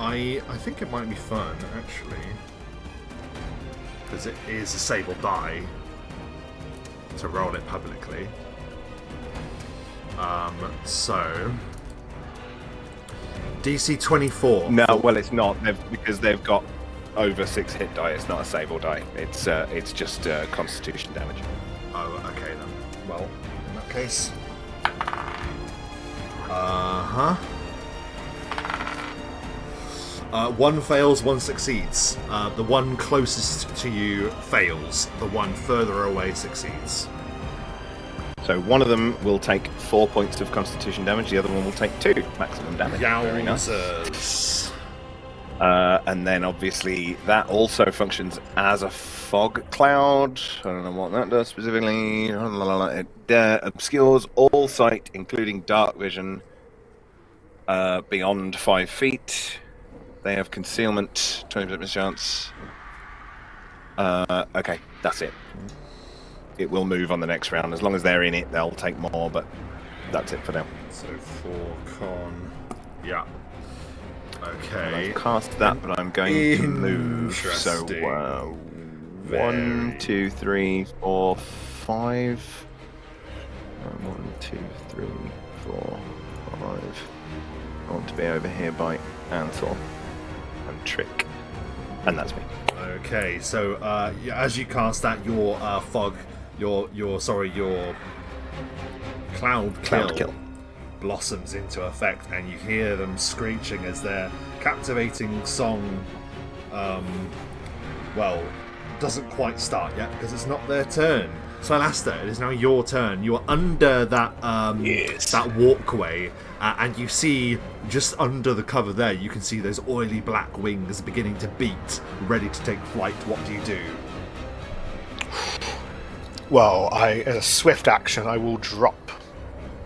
I think it might be fun, actually. Because it is a save or die to roll it publicly. So... DC 24. No, well, it's not because they've got over 6 hit die. It's not a save or die. It's just Constitution damage. Oh, okay then. Well, in that case, one fails, one succeeds. The one closest to you fails. The one further away succeeds. So one of them will take 4 points of Constitution damage. The other one will take 2 maximum damage. Very nice. Yowzers. And then obviously that also functions as a fog cloud. I don't know what that does specifically. It obscures all sight, including dark vision, beyond 5 feet. They have concealment, 20% chance. Okay, that's it. It will move on the next round. As long as they're in it, they'll take more, but that's it for now. So 4 con. Yeah. Okay. I've cast that, but I'm going to move. So 1, 2, 3, 4, 5. 1, 2, 3, 4, 5. I want to be over here by Ansel and Trick, and that's me. Okay. So as you cast that, your fog. Your cloud kill blossoms into effect, and you hear them screeching as their captivating song, doesn't quite start yet because it's not their turn. So Alastair, it is now your turn. You are under that that walkway, and you see just under the cover there, you can see those oily black wings beginning to beat, ready to take flight. What do you do? Well, as a swift action, I will drop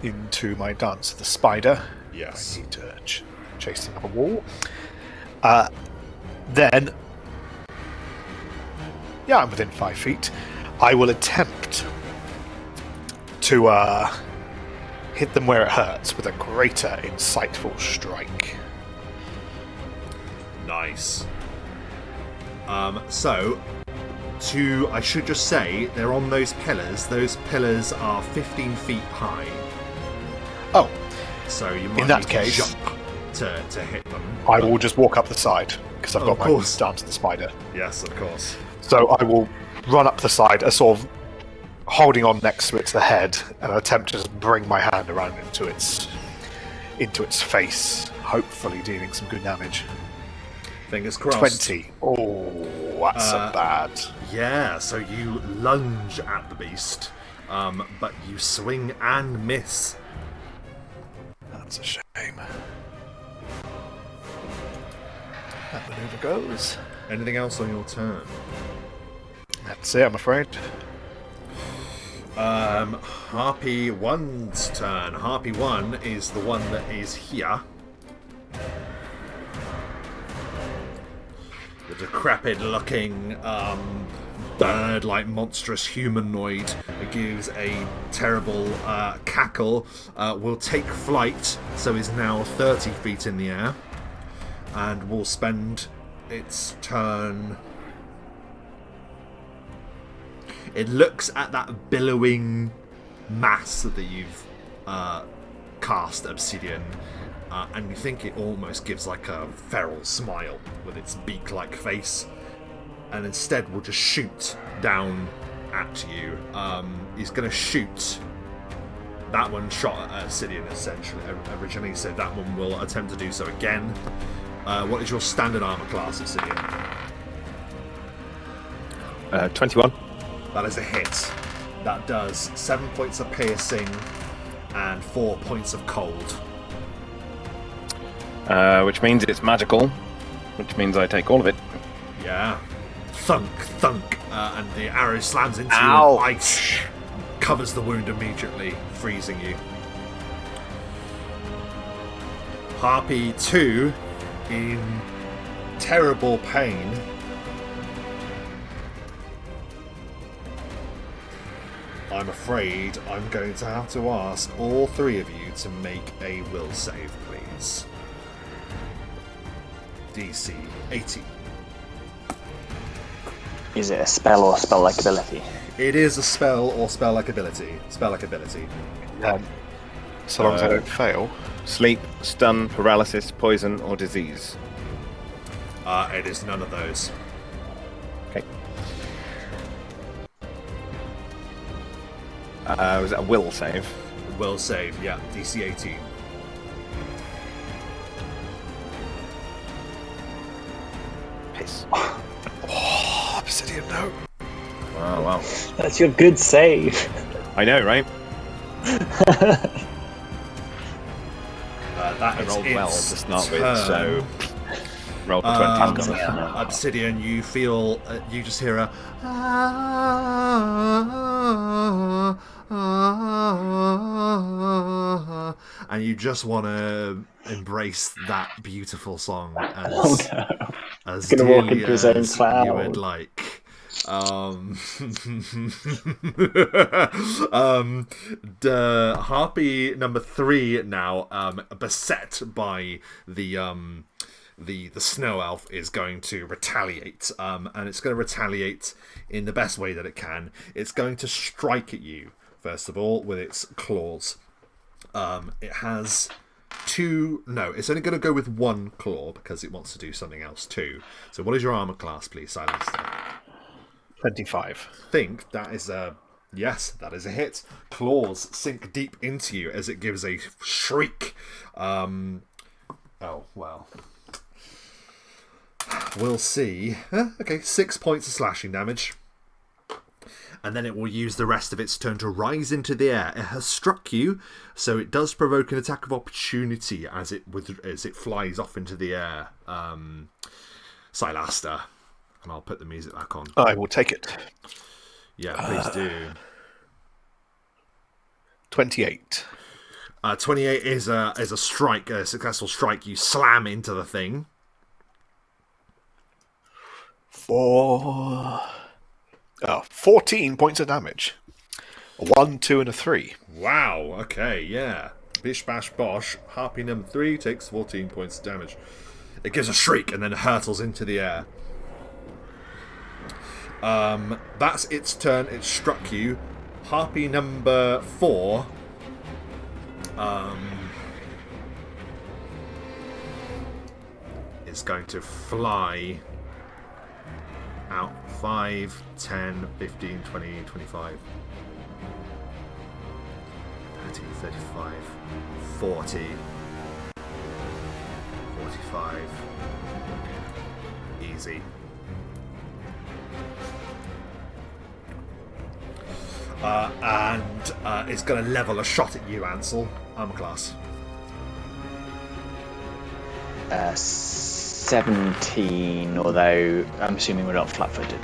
into my dance of the spider. Yes. I need to chase him up a wall. Then, I'm within 5 feet. I will attempt to hit them where it hurts with a greater insightful strike. Nice. I should just say, they're on those pillars. Those pillars are 15 feet high. Oh. So you might in that need case, to jump to hit them. I will just walk up the side, because I've got my dance of the spider. Yes, of course. So I will run up the side, sort of holding on next to its head, and attempt to just bring my hand around into its face, hopefully dealing some good damage. Fingers crossed. 20. Oh, that's a bad. Yeah, so you lunge at the beast, but you swing and miss. That's a shame. That maneuver goes. Anything else on your turn? That's it, I'm afraid. Harpy 1's turn. Harpy 1 is the one that is here. The decrepit-looking, bird-like monstrous humanoid that gives a terrible cackle. Will take flight, so is now 30 feet in the air, and will spend its turn. It looks at that billowing mass that you've cast Obsidian, and you think it almost gives like a feral smile with its beak-like face, and instead will just shoot down at you. He's going to shoot. That one shot at Sidian essentially originally, so that one will attempt to do so again. What is your standard armor class at Sidian? 21. That is a hit. That does 7 points of piercing and 4 points of cold. Which means it's magical, which means I take all of it. Yeah. Thunk, thunk, and the arrow slams into Ow. you, and ice covers the wound immediately, freezing you. Harpy 2, in terrible pain, I'm afraid I'm going to have to ask all three of you to make a will save, please. DC 18. Is it a spell or spell-like ability? It is a spell or spell-like ability. Spell-like ability. So long as I don't fail. Sleep, stun, paralysis, poison, or disease. It is none of those. Okay. Was that a will save? Will save, yeah. DC 18. Piss. Oh, Obsidian, no. Wow. That's your good save. I know, right? That I is rolled its well to start with, turn. so rolled a 20. Obsidian, you feel, you just hear a and you just want to embrace that beautiful song as, as He's gonna walk dearly into his own as cloud. you would like. The harpy number 3 now, beset by the snow elf, is going to retaliate, and it's going to retaliate in the best way that it can. It's going to strike at you first of all with its claws. It has it's only going to go with 1 claw because it wants to do something else too. So what is your armor class, please, Silencer? 25. Think that is a yes, that is a hit. Claws sink deep into you as it gives a shriek. Oh well, we'll see. Okay, 6 points of slashing damage, and then it will use the rest of its turn to rise into the air. It has struck you, so it does provoke an attack of opportunity as it flies off into the air. Silaster. And I'll put the music back on. I will take it. Yeah, please do. 28. 28 is a strike, a successful strike. You slam into the thing. 14 points of damage. A 1, 2, and a 3. Wow, okay, yeah. Bish bash bosh. Harpy number 3 takes 14 points of damage. It gives a shriek and then hurtles into the air. That's its turn. It struck you. Harpy number 4 is going to fly out 5, 10, 15, 20, 25, 30, 35, 40, 45. Easy. And it's going to level a shot at you, Ansel. Armor class. 17, although I'm assuming we're not flat-footed.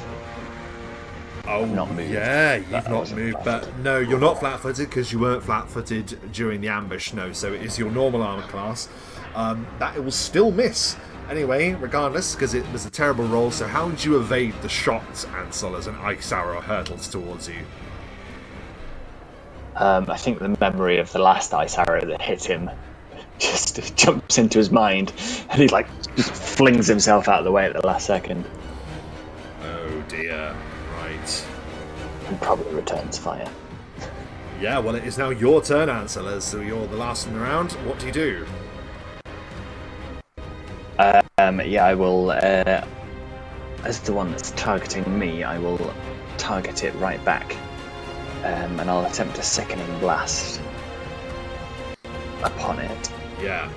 Oh, not moved. Yeah, you've That not wasn't moved, flat-footed. but no, you're not flat-footed because you weren't flat-footed during the ambush. No, so it is your normal armor class. That it will still miss. Anyway, regardless, because it was a terrible roll. So how did you evade the shot, Ansel, as an ice arrow hurtles towards you? I think the memory of the last ice arrow that hit him just jumps into his mind, and he just flings himself out of the way at the last second, Oh dear. Right. and probably returns fire. Yeah, well, it is now your turn, Ansel, as so you're the last in the round. What do you do? Yeah, I will as the one that's targeting me, I will target it right back, and I'll attempt a sickening blast upon it. Yeah.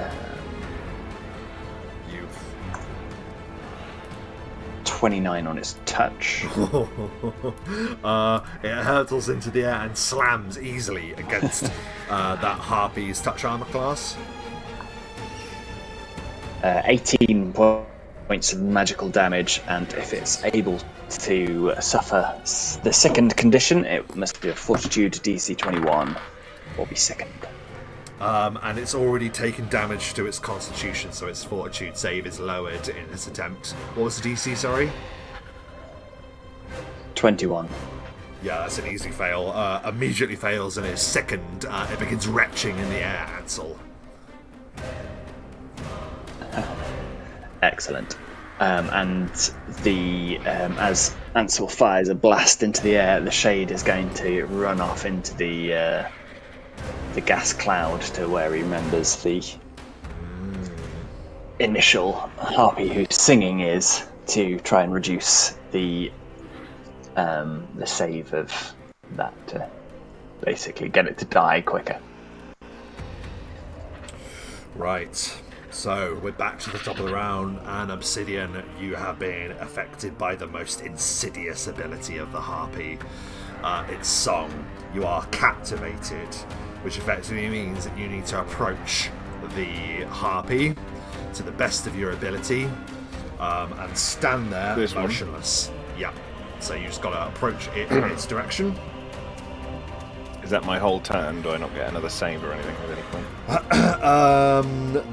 29 on its touch. It hurtles into the air and slams easily against that harpy's touch armor class. 18 points of magical damage, and if it's able to suffer the second condition, it must be a Fortitude DC 21 or be sickened. And it's already taken damage to its constitution, so its fortitude save is lowered in this attempt. What was the DC, sorry? 21. Yeah, that's an easy fail. Immediately fails and is sickened. It begins retching in the air, Ansel. Excellent. And as Ansel fires a blast into the air, the shade is going to run off into the gas cloud to where he remembers the initial harpy whose singing is, to try and reduce the save of that to basically get it to die quicker. Right. So, we're back to the top of the round, and Obsidian, you have been affected by the most insidious ability of the harpy, its song. You are captivated, which effectively means that you need to approach the harpy to the best of your ability, and stand there This one? motionless. Yeah. So you just got to approach it in its direction. Is that my whole turn? Do I not get another save or anything at any point?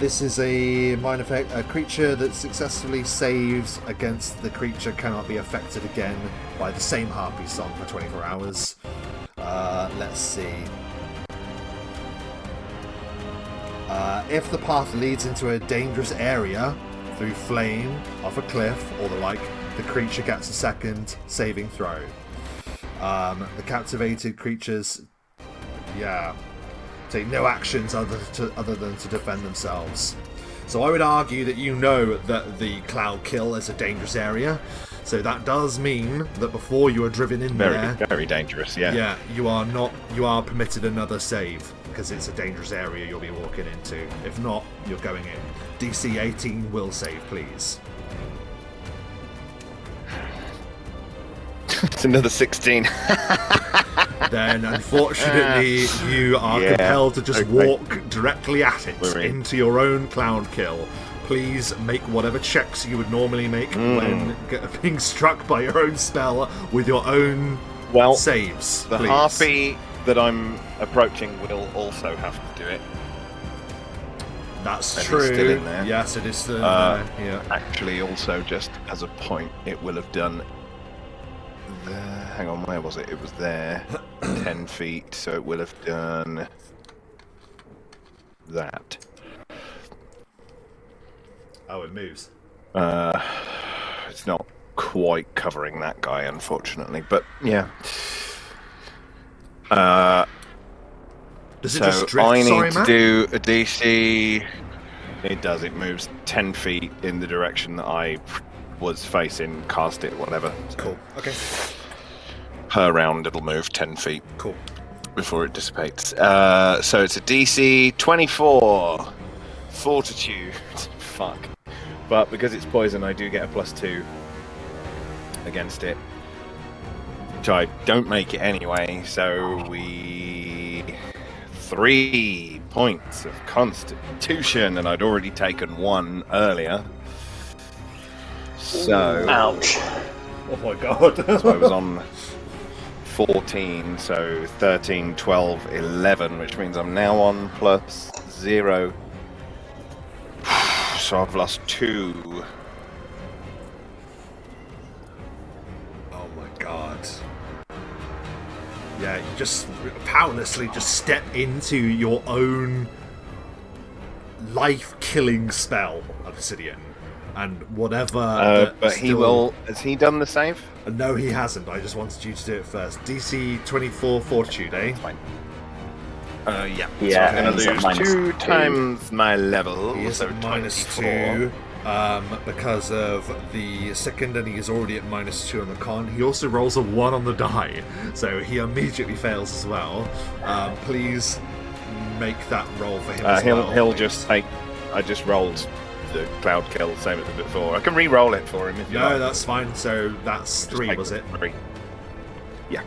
This is a minor effect. A creature that successfully saves against the creature cannot be affected again by the same harpy song for 24 hours. Let's see. If the path leads into a dangerous area through flame, off a cliff, or the like, the creature gets a second saving throw. The captivated creatures, take no actions other than to defend themselves. So I would argue that you know that the cloud kill is a dangerous area. So that does mean that before you are driven in there, Very dangerous, yeah. yeah, you are permitted another save because it's a dangerous area you'll be walking into. If not, you're going in. DC 18 will save, please. It's another 16. Then, unfortunately, you are compelled to just walk directly at it We're in. into your own cloud kill. Please make whatever checks you would normally make when being struck by your own spell with your own saves. The please. harpy that I'm approaching will also have to do it. That's And true. it's still in there. Yes, it is still in there. Yeah. Actually, also, just as a point, it will have done... hang on, where was it? It was there. 10 feet, so it will have done... that. Oh, it moves. It's not quite covering that guy, unfortunately, but yeah. Does it So just drift? I need Sorry, to Matt? do a DC. It does. It moves 10 feet in the direction that I was facing, cast it, whatever. So Cool. Okay. per round, it'll move 10 feet Cool. before it dissipates. So it's a DC 24 Fortitude. Fuck. But because it's poison, I do get a +2 against it, which I don't make it anyway. So 3 points of Constitution, and I'd already taken 1 earlier. So Ouch. Oh my god. So I was on 14, so 13, 12, 11, which means I'm now on +0. So I've lost 2. Oh my god. Yeah, you just powerlessly just step into your own life-killing spell, Obsidian. And whatever... But he will... Has he done the save? No, he hasn't. I just wanted you to do it first. DC 24 Fortitude, eh? Fine. Yeah. Yeah, So I'm he's going at to lose -2. 2 times my level, He is so at -24. -2. because of the second, and he is already at -2 on the con. He also rolls a 1 on the die, so he immediately fails as well. Please make that roll for him as well. He'll just take... I just rolled the cloud kill, same as before. I can re-roll it for him if you like. No, that's fine. So that's 3, was it? 3. Yeah.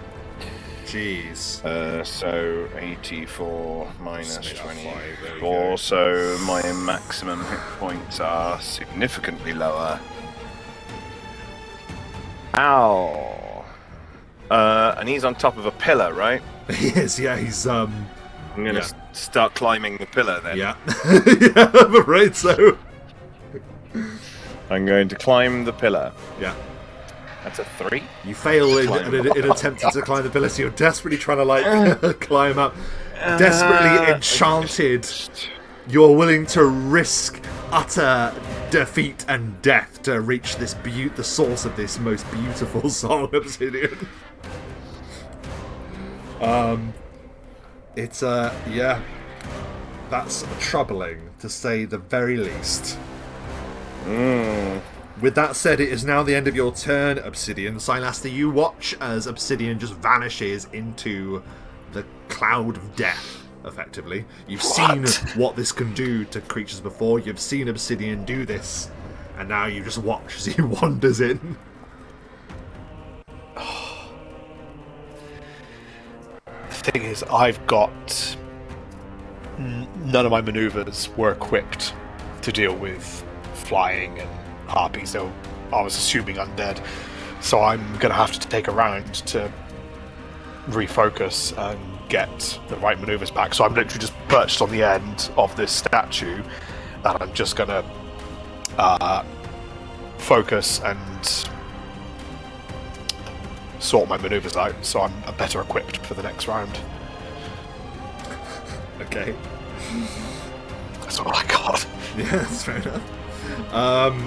Jeez. So 84 minus Split up 5, there we 24, go. so my maximum hit points are significantly lower. Ow! And he's on top of a pillar, right? He is, yeah, he's I'm gonna start climbing the pillar then. yeah. Yeah, I'm afraid so. I'm going to climb the pillar. Yeah. That's a 3. You fail in attempting to climb the pillar, so you're desperately trying to like climb up. Desperately enchanted. You're willing to risk utter defeat and death to reach this the source of this most beautiful song, Obsidian. It's yeah, that's troubling to say the very least. With that said, it is now the end of your turn, Obsidian. Silaster, you watch as Obsidian just vanishes into the cloud of death, effectively. You've seen what this can do to creatures before. You've seen Obsidian do this, and now you just watch as he wanders in. The thing is, I've got... None of my maneuvers were equipped to deal with flying and harpies, though I was assuming undead. So I'm going to have to take a round to refocus and get the right maneuvers back. So I'm literally just perched on the end of this statue, and I'm just going to focus and sort my maneuvers out, so I'm better equipped for the next round. Okay. That's all I got. Yeah, that's fair enough.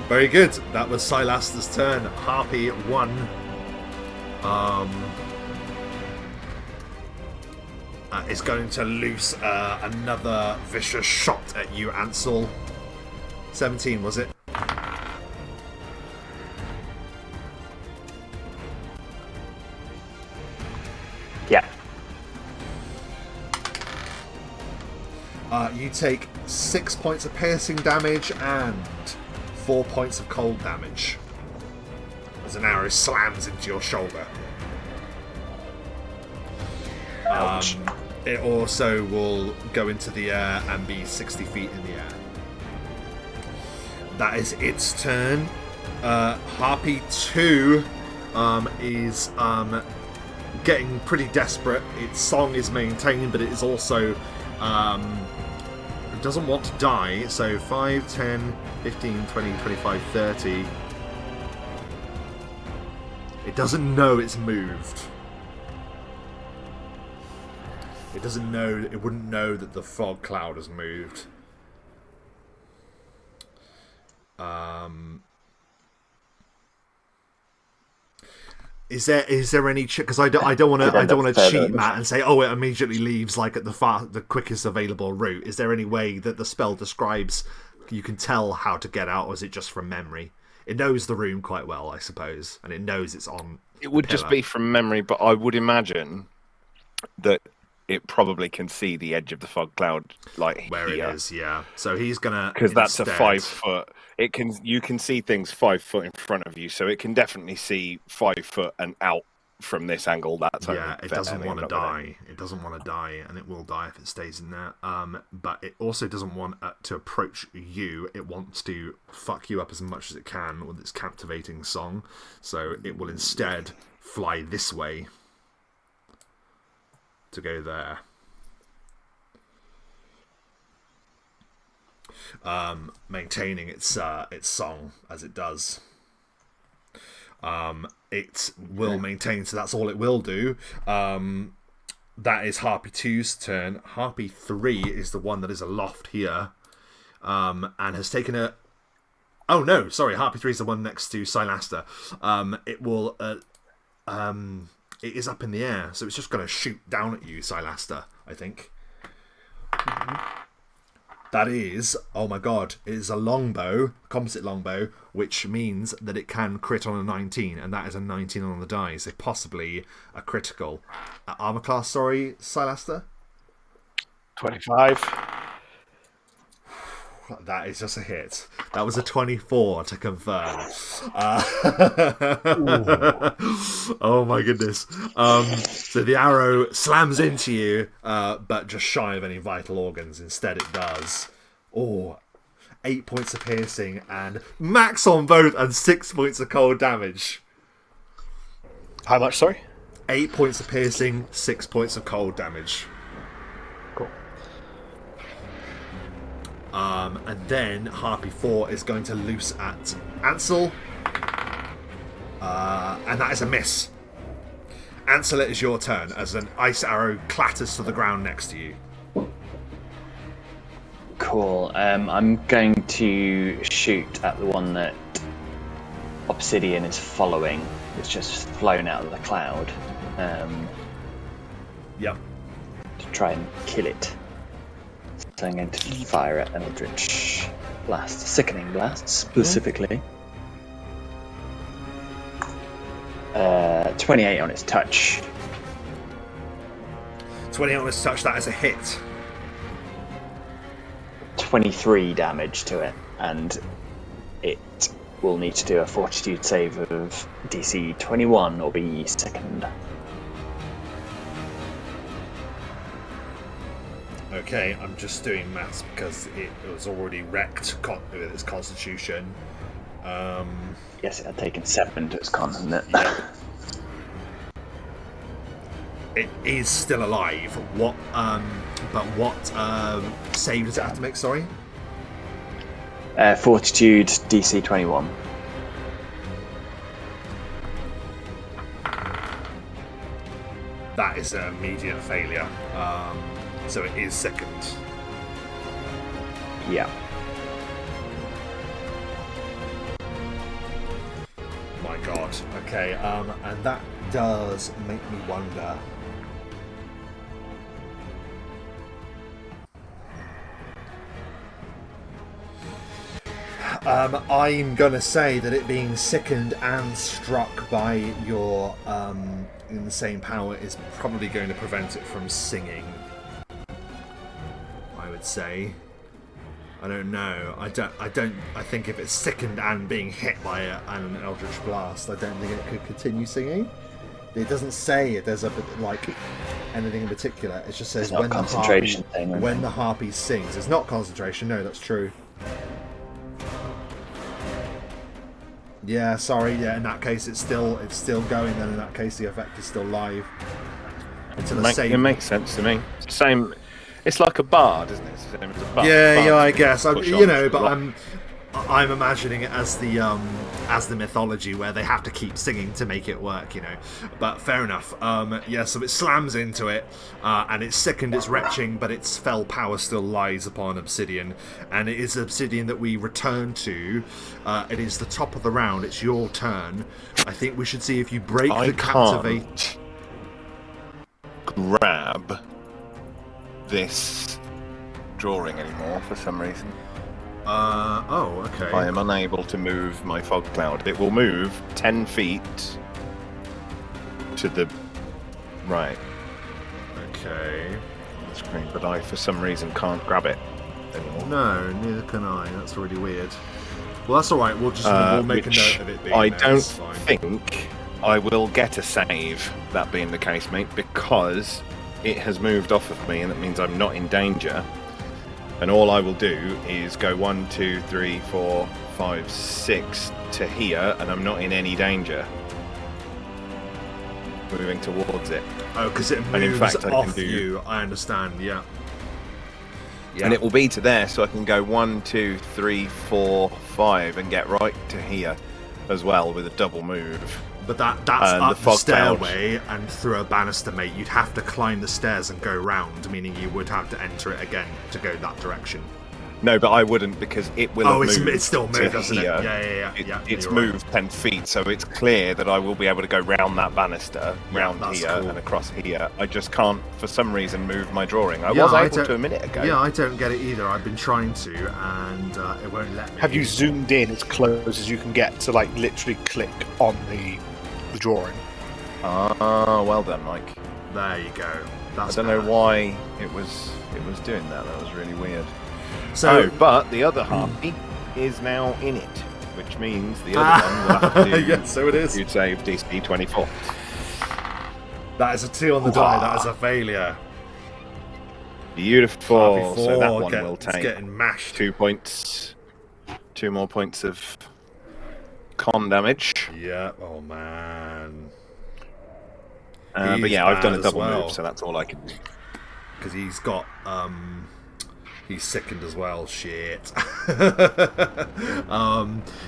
Very good. That was Silaster's turn. Harpy 1. Is going to loose another vicious shot at you, Ansel. 17, was it? Yeah. You take 6 points of piercing damage and 4 points of cold damage as an arrow slams into your shoulder. It also will go into the air and be 60 feet in the air. That is its turn. Harpy 2 is getting pretty desperate. Its song is maintained, but it is also it doesn't want to die. So 5, 10, 15, 20, 25, 30. It doesn't know it's moved. It doesn't know. It wouldn't know that the fog cloud has moved. Is there any because I don't want to cheat Matt and say it immediately leaves like at the quickest available route. Is there any way that the spell describes you can tell how to get out, or is it just from memory? It knows the room quite well, I suppose, and it knows it's on. It would just be from memory, but I would imagine that it probably can see the edge of the fog cloud, like where here. It is. Yeah, so he's gonna because that's a 5 foot. You can see things 5 foot in front of you, so it can definitely see 5 foot and out from this angle. That's it doesn't want to die. It doesn't want to die, and it will die if it stays in there. But it also doesn't want to approach you. It wants to fuck you up as much as it can with its captivating song. So it will instead fly this way to go there. Maintaining its song as it does. It will maintain, so that's all it will do. That is Harpy 2's turn. Harpy 3 is the one that is aloft here, and has taken a... Oh no, sorry, Harpy 3 is the one next to Silaster. It will... it is up in the air, so it's just going to shoot down at you, Silaster, I think. That is, oh my god, it is a longbow, composite longbow, which means that it can crit on a 19, and that is a 19 on the die, so possibly a critical. Armor class, sorry, Silaster? 25. That is just a hit. That was a 24 to confirm. Oh my goodness. So the arrow slams into you, but just shy of any vital organs. Instead it does. 8 points of piercing and max on both and 6 points of cold damage. How much, sorry? 8 points of piercing, 6 points of cold damage. Cool. And then Harpy 4 is going to loose at Ansel. And that is a miss. Ansel, it is your turn as an ice arrow clatters to the ground next to you. Cool. I'm going to shoot at the one that Obsidian is following. It's just flown out of the cloud. Yep. To try and kill it. So I'm going to fire at Eldritch Blast, Sickening Blast specifically. 28 on its touch. 28 on its touch, that is a hit. 23 damage to it, and it will need to do a fortitude save of DC 21 or be sickened. Okay, I'm just doing maths because it was already wrecked with its constitution. Yes, it had taken 7 to its con, hadn't it? It is still alive. What save does it have to make, sorry? Fortitude DC 21. That is an immediate failure. So it is second. Yeah. My god. Okay, and that does make me wonder. I'm gonna say that it being sickened and struck by your insane power is probably going to prevent it from singing. I would say. I don't know. I think if it's sickened and being hit by an Eldritch Blast, I don't think it could continue singing. It doesn't say if there's anything in particular. It just says when the harpy sings. It's not concentration. No, that's true. Yeah, sorry. Yeah, in that case, it's still going. Then in that case, the effect is still live. It makes sense to me. Same. It's like a bard, isn't it? It's the same as a bard. Yeah, I guess. But I'm imagining it as the mythology where they have to keep singing to make it work, But fair enough. So it slams into it, and it's sickened, it's retching, but its fell power still lies upon Obsidian, and it is Obsidian that we return to. It is the top of the round. It's your turn. I think we should see if you break the captivate. Grab this drawing anymore for some reason. Okay. I am unable to move my fog cloud. It will move 10 feet to the right. Okay. On the screen, but I, for some reason, can't grab it anymore. No, neither can I. That's really weird. Well, that's alright. We'll make a note of it being I there. don't think I will get a save, that being the case, mate, because it has moved off of me, and that means I'm not in danger. And all I will do is go 1, 2, 3, 4, 5, 6 to here, and I'm not in any danger. Moving towards it. Oh, because it moves and in fact, off you. I understand. Yeah. And it will be to there, so I can go 1, 2, 3, 4, 5, and get right to here as well with a double move. But that's up the stairway and through a banister, mate. You'd have to climb the stairs and go round, meaning you would have to enter it again to go that direction. No, but I wouldn't because it will Oh, have moved it's still moved, to doesn't it? here. Yeah. It's you're right. moved 10 feet, so it's clear that I will be able to go round that banister, round that's here, cool. and across here. I just can't, for some reason, move my drawing. I Yeah, was I able don't- to a minute ago. Yeah, I don't get it either. I've been trying to, and it won't let me. Have you zoomed in as close as you can get to like literally click on the drawing? Ah, well done, Mike. There you go. That's I don't know better. why it was doing that. That was really weird. So, But the other harpy is now in it, which means the other one will have to do. yes, so it is. You'd save DC 24. That is a 2 on the die. That is a failure. Beautiful. Harpy So that 4 one will it's take getting mashed. 2 points. 2 more points of con damage. Yeah. Oh man. But He's yeah, I've done bad a as double well. move, so that's all I can do. Because he's got he's sickened as well. Shit.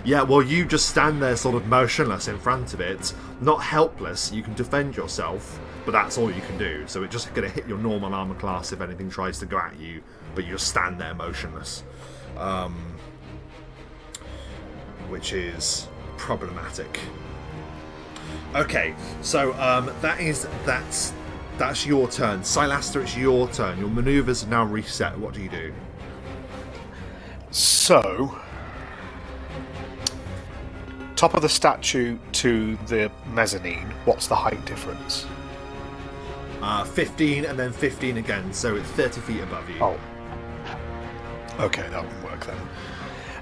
Yeah, well, you just stand there sort of motionless in front of it, not helpless. You can defend yourself, but that's all you can do. So it's just going to hit your normal armor class if anything tries to go at you, but you just stand there motionless, which is problematic. Okay, so that's your turn. Silaster, it's your turn. Your maneuvers are now reset. What do you do? So, top of the statue to the mezzanine, what's the height difference? 15 and then 15 again, so it's 30 feet above you. Oh. Okay, that wouldn't work then.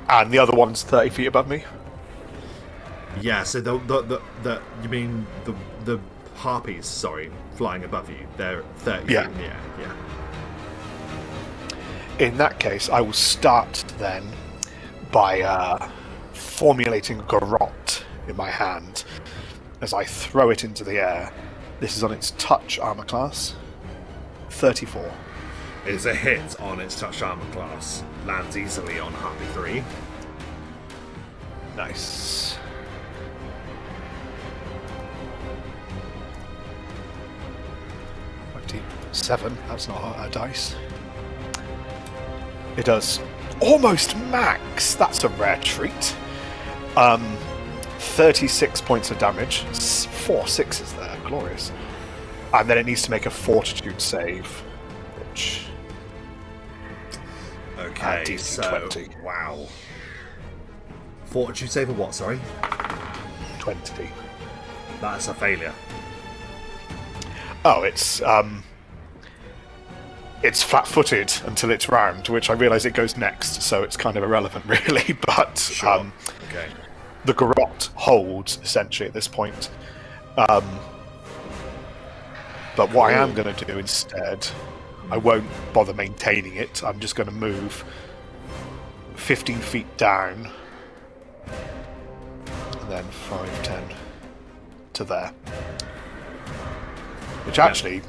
And the other one's 30 feet above me? Yeah, so the you mean the harpies, sorry, flying above you. They're 30 Yeah. feet in the air. Yeah. In that case, I will start then by formulating a garrote in my hand as I throw it into the air. This is on its touch armor class. 34. It's a hit on its touch armor class. Lands easily on Harpy 3. Nice. Seven. That's not a dice. It does almost max. That's a rare treat. 36 points of damage. 4 sixes there. Glorious. And then it needs to make a fortitude save, which Okay, DC so 20. wow. Fortitude save of what? Sorry, 20. that's a failure. Oh, it's flat-footed until it's round, which I realise it goes next, so it's kind of irrelevant, really. But Sure. Okay. the garrote holds essentially at this point. But what I am going to do instead, I won't bother maintaining it. I'm just going to move 15 feet down, and then 5, 10 to there. Which actually,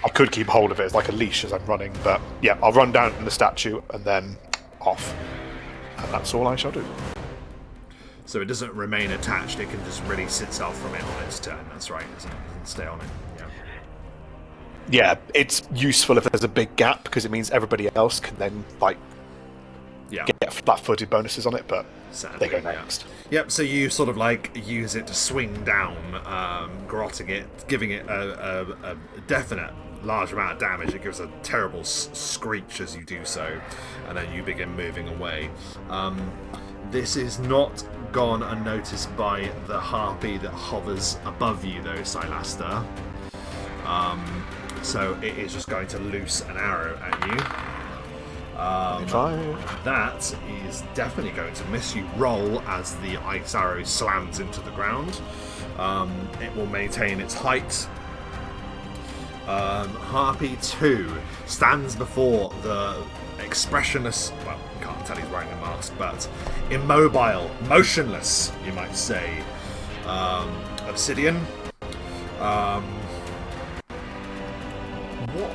I could keep hold of it as like a leash as I'm running, but yeah, I'll run down the statue and then off. And that's all I shall do. So it doesn't remain attached, it can just release itself from it on its turn. That's right, isn't it? It doesn't stay on it. Yeah. Yeah, it's useful if there's a big gap, because it means everybody else can then like Yeah. get flat-footed bonuses on it, but Sadly, they go yeah. next. Yep, so you sort of like use it to swing down, garroting it, giving it a definite large amount of damage. It gives a terrible screech as you do so, and then you begin moving away. This is not gone unnoticed by the harpy that hovers above you, though, Silaster. So it is just going to loose an arrow at you. That is definitely going to miss you. Roll as the ice arrow slams into the ground. It will maintain its height. Harpy 2 stands before the expressionless, well, you can't tell he's wearing a mask, but immobile, motionless, you might say, Obsidian. What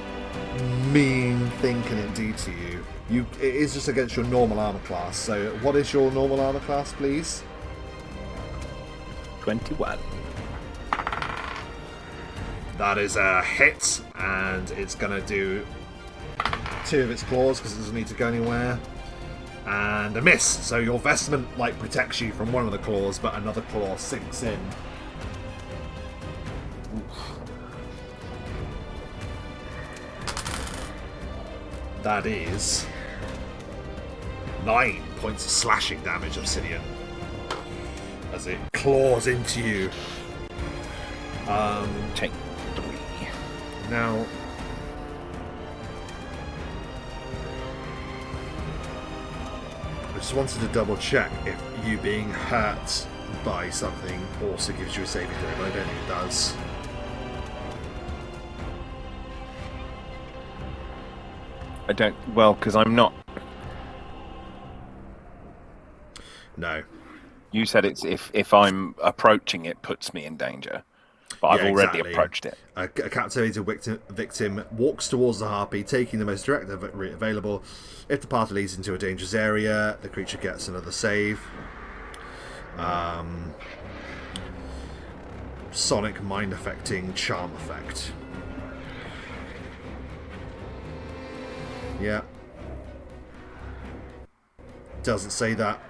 mean thing can it do to you? It is just against your normal armor class. So, what is your normal armor class, please? 21. That is a hit, and it's going to do 2 of its claws because it doesn't need to go anywhere. And a miss. So your vestment protects you from one of the claws, but another claw sinks in. That is 9 points of slashing damage, Obsidian, as it claws into you. Take 3. Now, I just wanted to double check if you being hurt by something also gives you a saving throw, but I don't think it does. I don't. Well, because I'm not. No. You said it's if I'm approaching it puts me in danger, but I've already exactly. approached it. A captivated victim walks towards the harpy, taking the most direct route available. If the path leads into a dangerous area, the creature gets another save. Sonic mind affecting charm effect. Yeah. Doesn't say that.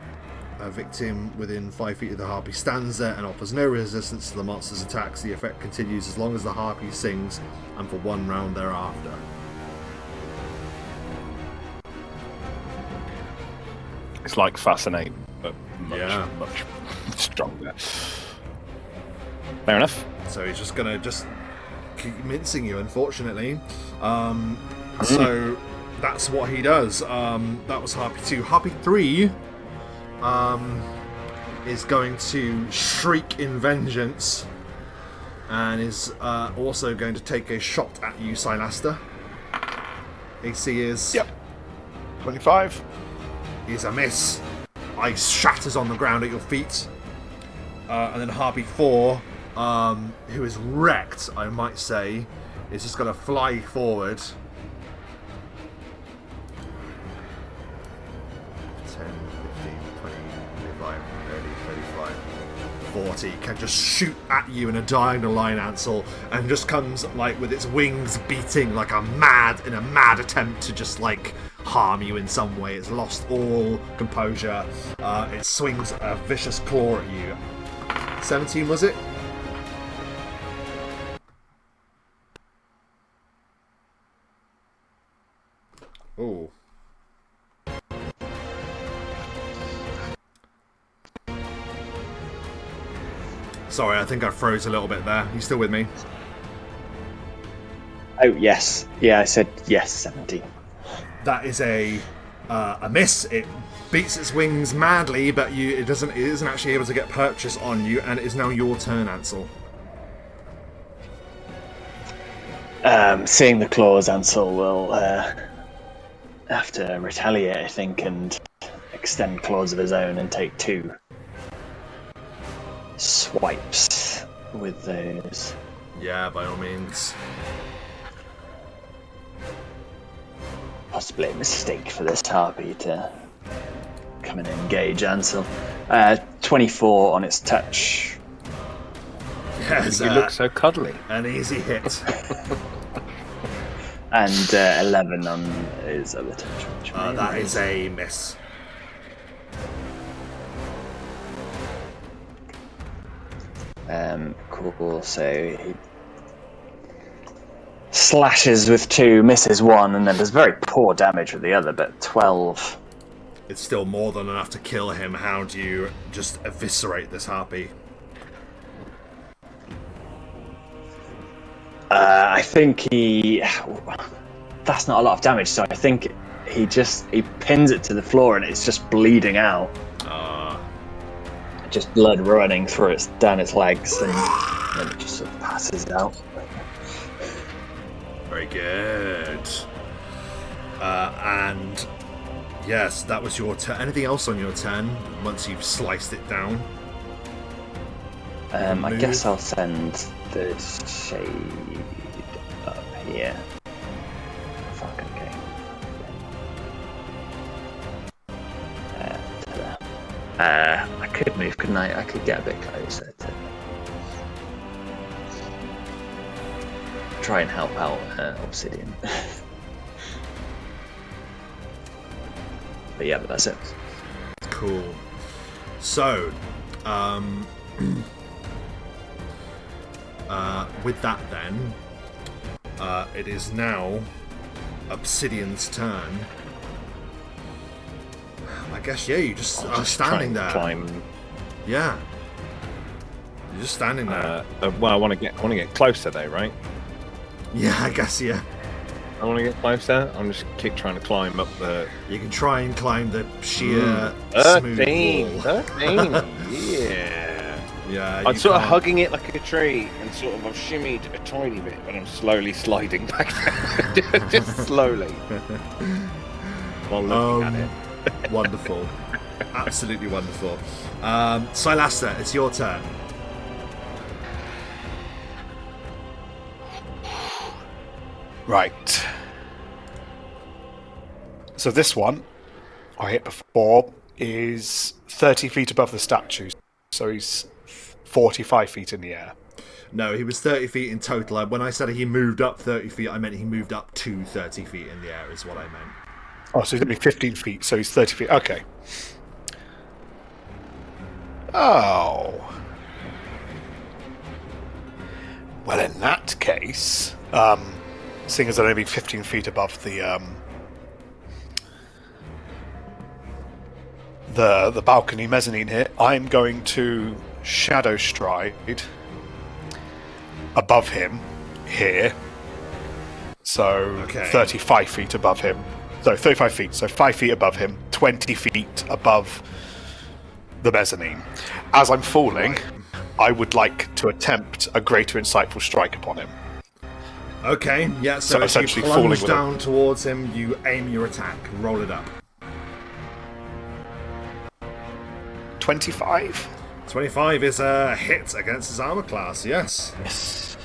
A victim within 5 feet of the harpy stands there and offers no resistance to the monster's attacks. The effect continues as long as the harpy sings and for 1 round thereafter. It's like Fascinate, but much stronger. Fair enough. So he's just gonna keep mincing you, unfortunately. So that's what he does. That was Harpy 2. Harpy 3 is going to shriek in vengeance and is also going to take a shot at you, Silaster. AC is... Yep. 25. Is a miss. Ice shatters on the ground at your feet. And then Harpy 4, who is wrecked, I might say, is just going to fly forward. 10, 15, 20, 25, 30, 35, 40. Can just shoot at you in a diagonal line, Ansel, and just comes with its wings beating in a mad attempt to just harm you in some way. It's lost all composure. It swings a vicious claw at you. 17, was it? Oh. Sorry, I think I froze a little bit there. You still with me? Oh, yes. Yeah, I said yes, 17. That is a miss. It beats its wings madly, but it isn't actually able to get purchase on you, and it is now your turn, Ansel. Seeing the claws, Ansel will have to retaliate, I think, and extend claws of his own and take 2 swipes with those. Yeah, by all means. Possibly a mistake for this harpy to come and engage Ansel. 24 on its touch. Yes, You look so cuddly. an easy hit. And 11 on his other touch. Which That is a miss. Cool, so he slashes with 2, misses 1, and then does very poor damage with the other, but 12. It's still more than enough to kill him. How do you just eviscerate this harpy? I think that's not a lot of damage, so I think he pins it to the floor and it's just bleeding out. Just blood running down its legs, and then it just sort of passes out. Very good. And yes, that was your turn. Anything else on your turn once you've sliced it down? I guess I'll send the shade up here. Fucking okay. I could move, couldn't I? I could get a bit closer to try and help out Obsidian. But yeah, that's it. Cool. So, with that then, it is now Obsidian's turn. I guess, yeah, you just are standing there. Climb. Yeah. You're just standing there. Well, I want to get closer though, right? Yeah, I guess, yeah. I want to get closer. I'm just keep trying to climb up the. You can try and climb the sheer 13, smooth wall. 13. Yeah. Yeah, I'm you sort of can't- hugging it like a tree, and sort of I've shimmied a tiny bit, but I'm slowly sliding back down, just slowly, while looking at it. Wonderful. Absolutely wonderful. Silasta, it's your turn. Right. So this one, I hit before, is 30 feet above the statue. So he's 45 feet in the air. No, he was 30 feet in total. When I said he moved up 30 feet, I meant he moved up to 30 feet in the air, is what I meant. Oh, so he's going to be 15 feet, so he's 30 feet. Okay. Oh. Well, in that case, seeing as I'm only 15 feet above the balcony mezzanine here, I'm going to shadow stride above him here. So Okay. 35 feet above him. So 35 feet, so 5 feet above him, 20 feet above the mezzanine. As I'm falling, I would like to attempt a greater insightful strike upon him. Okay, yeah, so So if you essentially plunge falling with down towards him, you aim your attack. Roll it up. 25? 25 is a hit against his armor class, yes. Yes.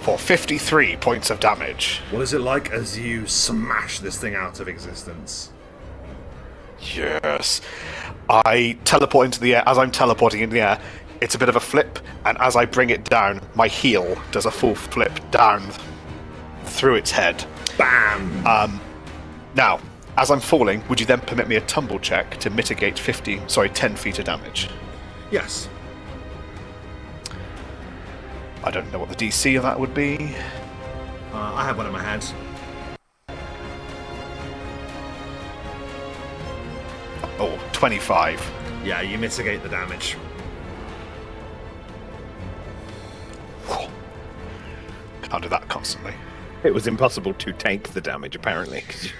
For 53 points of damage. What is it like as you smash this thing out of existence? Yes. I teleport into the air. As I'm teleporting in the air, it's a bit of a flip, and as I bring it down, my heel does a full flip down through its head. Bam! Now, as I'm falling, would you then permit me a tumble check to mitigate 10 feet of damage? Yes. I don't know what the DC of that would be. I have one in my head. Oh, 25. Yeah, you mitigate the damage. Can't do that constantly. It was impossible to take the damage, apparently, because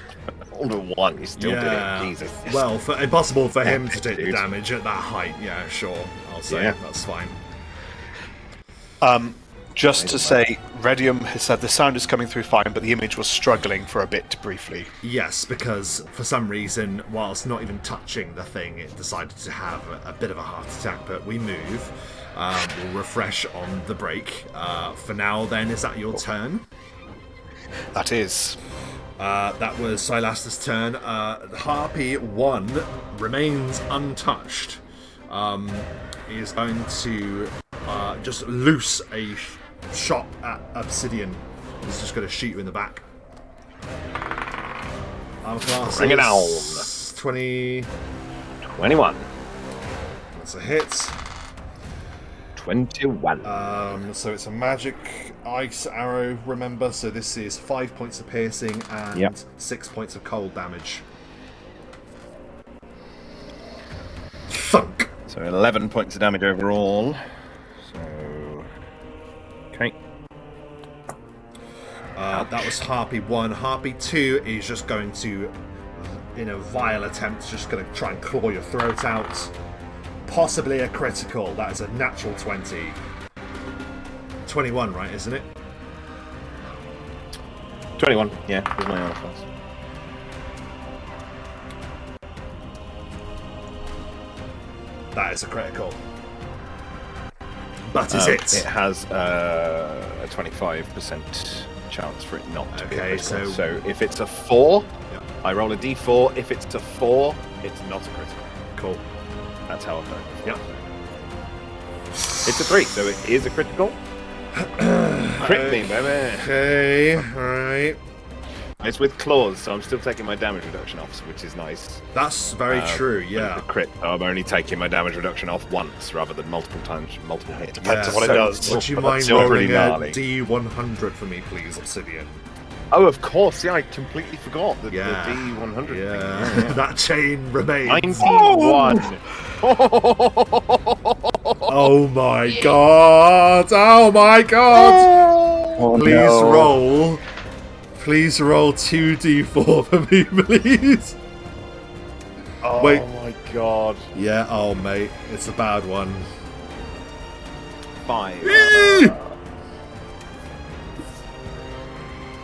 all in one, you still did it. Jesus. Well, impossible for him to take the dude. damage at that height. Yeah, sure. I'll say Yeah. that's fine. Just to say, Redium has said the sound is coming through fine, but the image was struggling for a bit briefly. Yes, because for some reason, whilst not even touching the thing, it decided to have a bit of a heart attack. But we move. We'll refresh on the break. For now, then, is that your turn? That is. That was Silas's turn. Harpy 1 remains untouched. He is going to just loose a shot at Obsidian. He's just going to shoot you in the back. Armor class Bring it is 20. 21. That's a hit. 21. So it's a magic ice arrow, remember? So this is 5 points of piercing and Yep. 6 points of cold damage. Thunk! So 11 points of damage overall. So. Okay. That was Harpy 1. Harpy 2 is just going to, in a vile attempt, just going to try and claw your throat out. Possibly a critical. That is a natural 20. 21, right, isn't it? 21, yeah, was my armor class. That is a critical. But is it? It has a 25% chance for it not to be a Okay, critical. so- So if it's a 4, Yep. I roll a d4. If it's a 4, it's not a critical. Cool. That's how I've done it before. Yep. It's a 3, so it is a critical. Crit me, baby. Okay, alright. It's with claws, so I'm still taking my damage reduction off, which is nice. That's very true, But yeah. the crit, I'm only taking my damage reduction off once rather than multiple times, multiple hits. Depends Yeah, on what it so does. Would you but mind that's still rolling pretty a gnarly. D100 for me, please, Obsidian? Oh, of course, yeah, I completely forgot the Yeah. D100 thing. Yeah, that chain remains. 91! Oh my god! Oh my god! Oh, Please no. roll. Please roll 2d4 for me, please. Oh Wait. my god. Yeah, oh mate, it's a bad one. 5.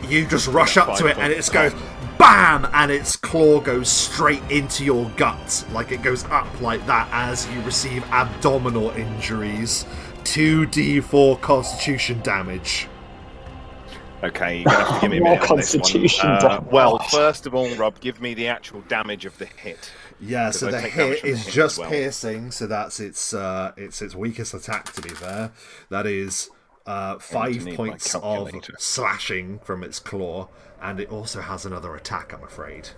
You just rush up to it and it goes BAM! And its claw goes straight into your gut. Like it goes up like that as you receive abdominal injuries. 2d4 constitution damage. Okay, you're gonna have to give me a More minute on this one. constitution damage. Well, first of all, Rob, give me the actual damage of the hit. Yeah, so I the take damage hit from the is hit as just well. piercing, so that's its weakest attack, to be fair. That is 5 need my points of calculator. slashing from its claw, and it also has another attack, I'm afraid.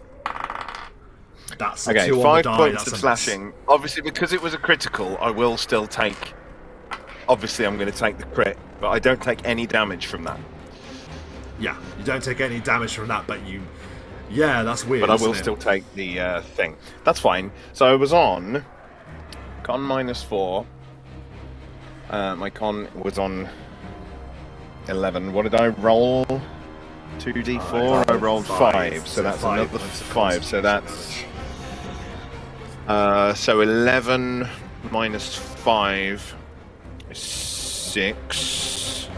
That's a Okay, 2 on the 5 die, points that's of a miss. slashing. Obviously, because it was a critical, I will still take... Obviously, I'm going to take the crit, but I don't take any damage from that. Yeah, you don't take any damage from that, but you... Yeah, that's weird, But I isn't will it? still take the thing. That's fine. So I was on... Con -4. My con was on 11. What did I roll? 2d4? I rolled 5. So that's five another points of 5. So constitution that's... so 11 minus 5 is 6.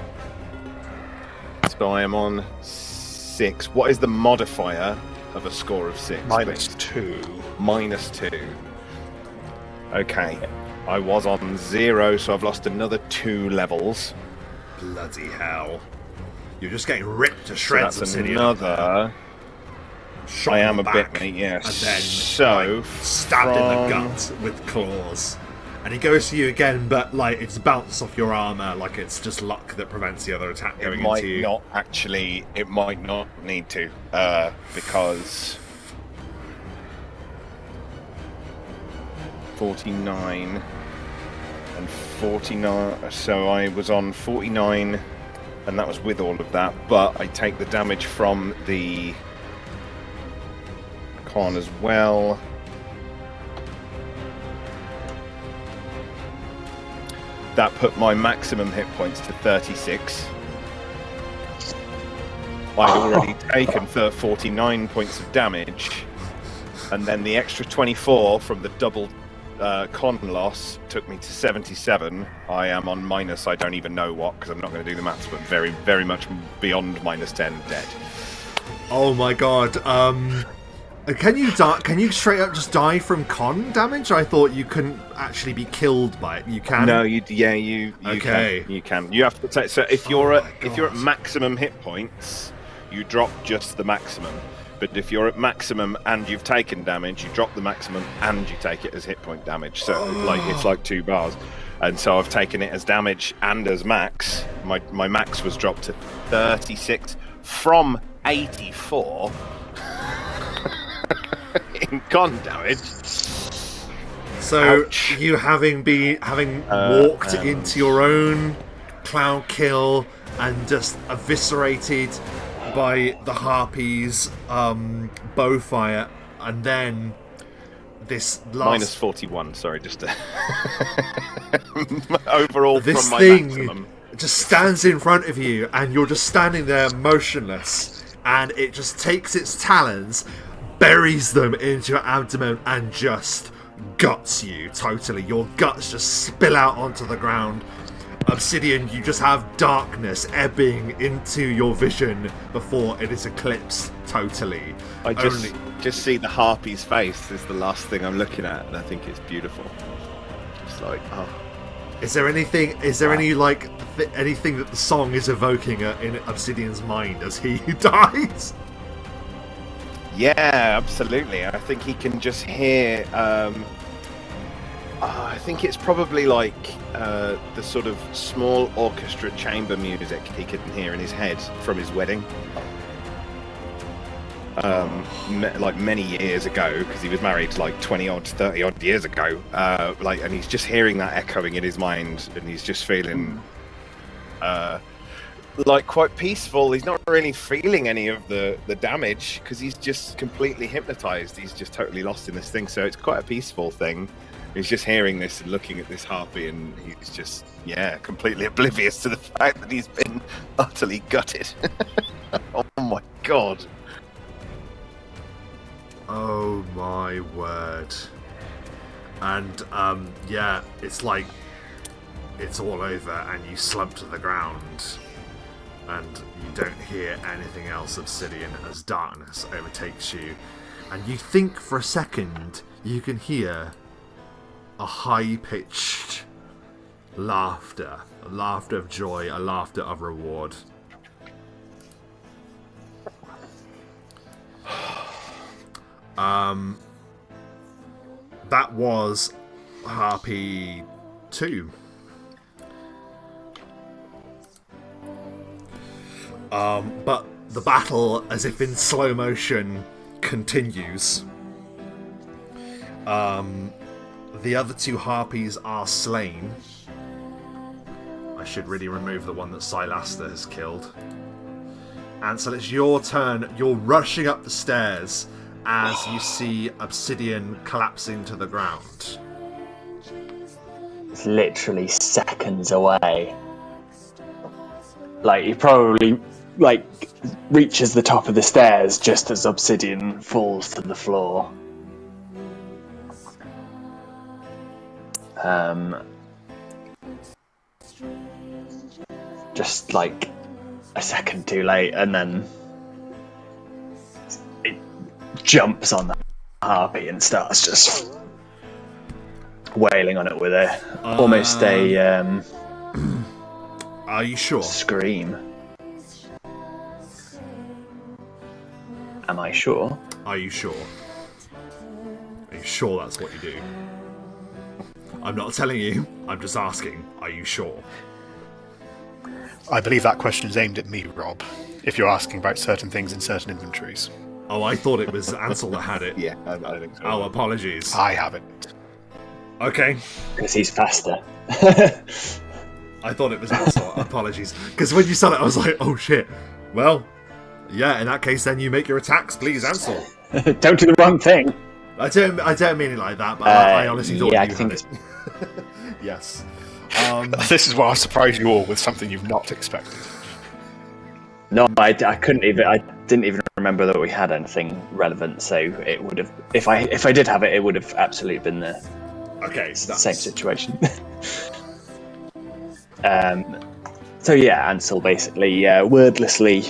So I am on 6. What is the modifier of a score of 6? Minus please? 2. Minus 2. Okay. I was on 0, so I've lost another 2 levels. Bloody hell. You're just getting ripped to So shreds, that's Obsidian. another... Shot I in am the a bit, back, mate, yes. And then So, stabbed in the from- gut with claws. And he goes to you again, but like it's bounced off your armor, like it's just luck that prevents the other attack It going might into you. not actually. It might not need to, because 49 and 49. So I was on 49, and that was with all of that. But I take the damage from the con as well. That put my maximum hit points to 36. I'd already taken 49 points of damage, and then the extra 24 from the double con loss took me to 77. I am on minus, I don't even know what, because I'm not going to do the maths, but very, very much beyond minus 10 dead. Oh my god. Can you die? Can you straight up just die from con damage? I thought you couldn't actually be killed by it. You can. No, you Okay. can. You can. You have to take. So if Oh you're my if you're at God. maximum hit points, you drop just the maximum. But if you're at maximum and you've taken damage, you drop the maximum and you take it as hit point damage. So it's like 2 bars. And so I've taken it as damage and as max. My max was dropped to 36 from 84 in con damage. So Ouch. you having walked and- into your own cloud kill and just eviscerated by the harpies bow fire, and then this last Minus 41, sorry, just to... overall this from my thing maximum. just stands in front of you, and you're just standing there motionless, and it just takes its talons, buries them into your abdomen, and just guts you totally. Your guts just spill out onto the ground. Obsidian, you just have darkness ebbing into your vision before it is eclipsed totally. I just see the harpy's face is the last thing I'm looking at, and I think it's beautiful. Just like, oh. Is there anything? Is there any like anything that the song is evoking in Obsidian's mind as he dies? Yeah, absolutely. I think he can just hear I think it's probably like the sort of small orchestra chamber music he can hear in his head from his wedding. Like many years ago, because he was married like 30 odd years ago. And he's just hearing that echoing in his mind, and he's just feeling like quite peaceful. He's not really feeling any of the damage because he's just completely hypnotized. He's just totally lost in this thing. So it's quite a peaceful thing. He's just hearing this and looking at this harpy, and he's just, completely oblivious to the fact that he's been utterly gutted. Oh my god. Oh my word. And, it's like it's all over and you slump to the ground and you don't hear anything else Obsidian as darkness overtakes you. And you think for a second you can hear a high-pitched laughter. A laughter of joy, a laughter of reward. That was Harpy 2. But the battle, as if in slow motion, continues. The other two Harpies are slain. I should really remove the one that Silasta has killed. Ansel, it's your turn. You're rushing up the stairs as you see Obsidian collapsing to the ground. It's literally seconds away. Like, he probably, reaches the top of the stairs just as Obsidian falls to the floor. Just, a second too late, and then it jumps on the harpy and starts just wailing on it with almost a Are you sure? scream. Am I sure? Are you sure? Are you sure that's what you do? I'm not telling you, I'm just asking, are you sure? I believe that question is aimed at me, Rob, if you're asking about certain things in certain inventories. Oh, I thought it was Ansel that had it. Yeah, I think so. Oh, apologies. I haven't. Okay. Because he's faster. I thought it was Ansel. Apologies. Because when you said it, I was like, oh shit. Well, yeah, in that case, then you make your attacks, please, Ansel. Don't do the wrong thing. I don't mean it like that, but I honestly thought you had think it. Yes. This is why I surprised you all with something you've not expected. No, I couldn't even. I didn't even remember that we had anything relevant. So it would have. If I did have it, it would have absolutely been the same situation. So yeah, Ansel basically wordlessly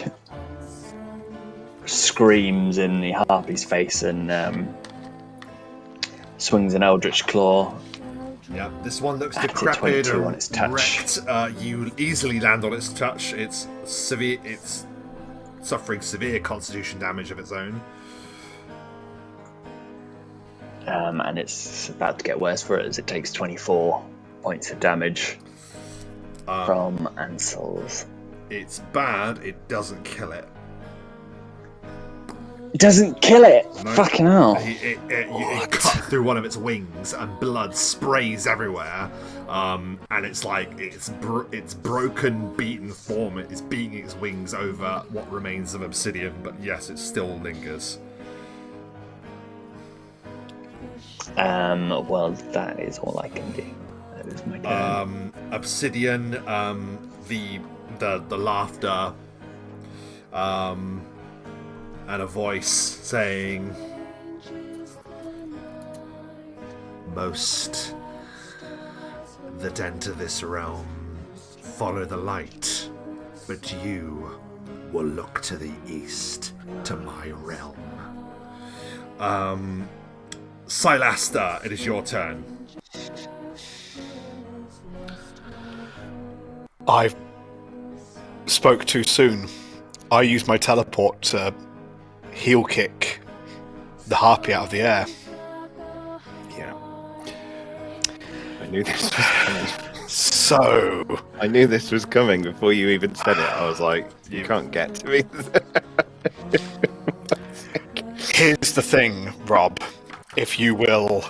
screams in the harpy's face and swings an eldritch claw. Yeah, this one looks At decrepit 22 on and its touch. wrecked. You easily land on its touch. It's severe. It's suffering severe constitution damage of its own. And it's about to get worse for it as it takes 24 points of damage from Ansel's. It's bad. It doesn't kill it. It doesn't kill it! No. Fucking hell. It cut through one of its wings and blood sprays everywhere. And it's like its broken, beaten form. It's beating its wings over what remains of obsidian. But yes, it still lingers. Well, that is all I can do. That is my turn. Obsidian, the laughter, and a voice saying, "Most that enter this realm follow the light, but you will look to the east, to my realm." Silasta, it is your turn. I spoke too soon. I used my teleport to heel kick the harpy out of the air. Yeah. I knew this was coming. So, I knew this was coming before you even said it. I was like, you can't get to me. here's the thing, Rob. If you will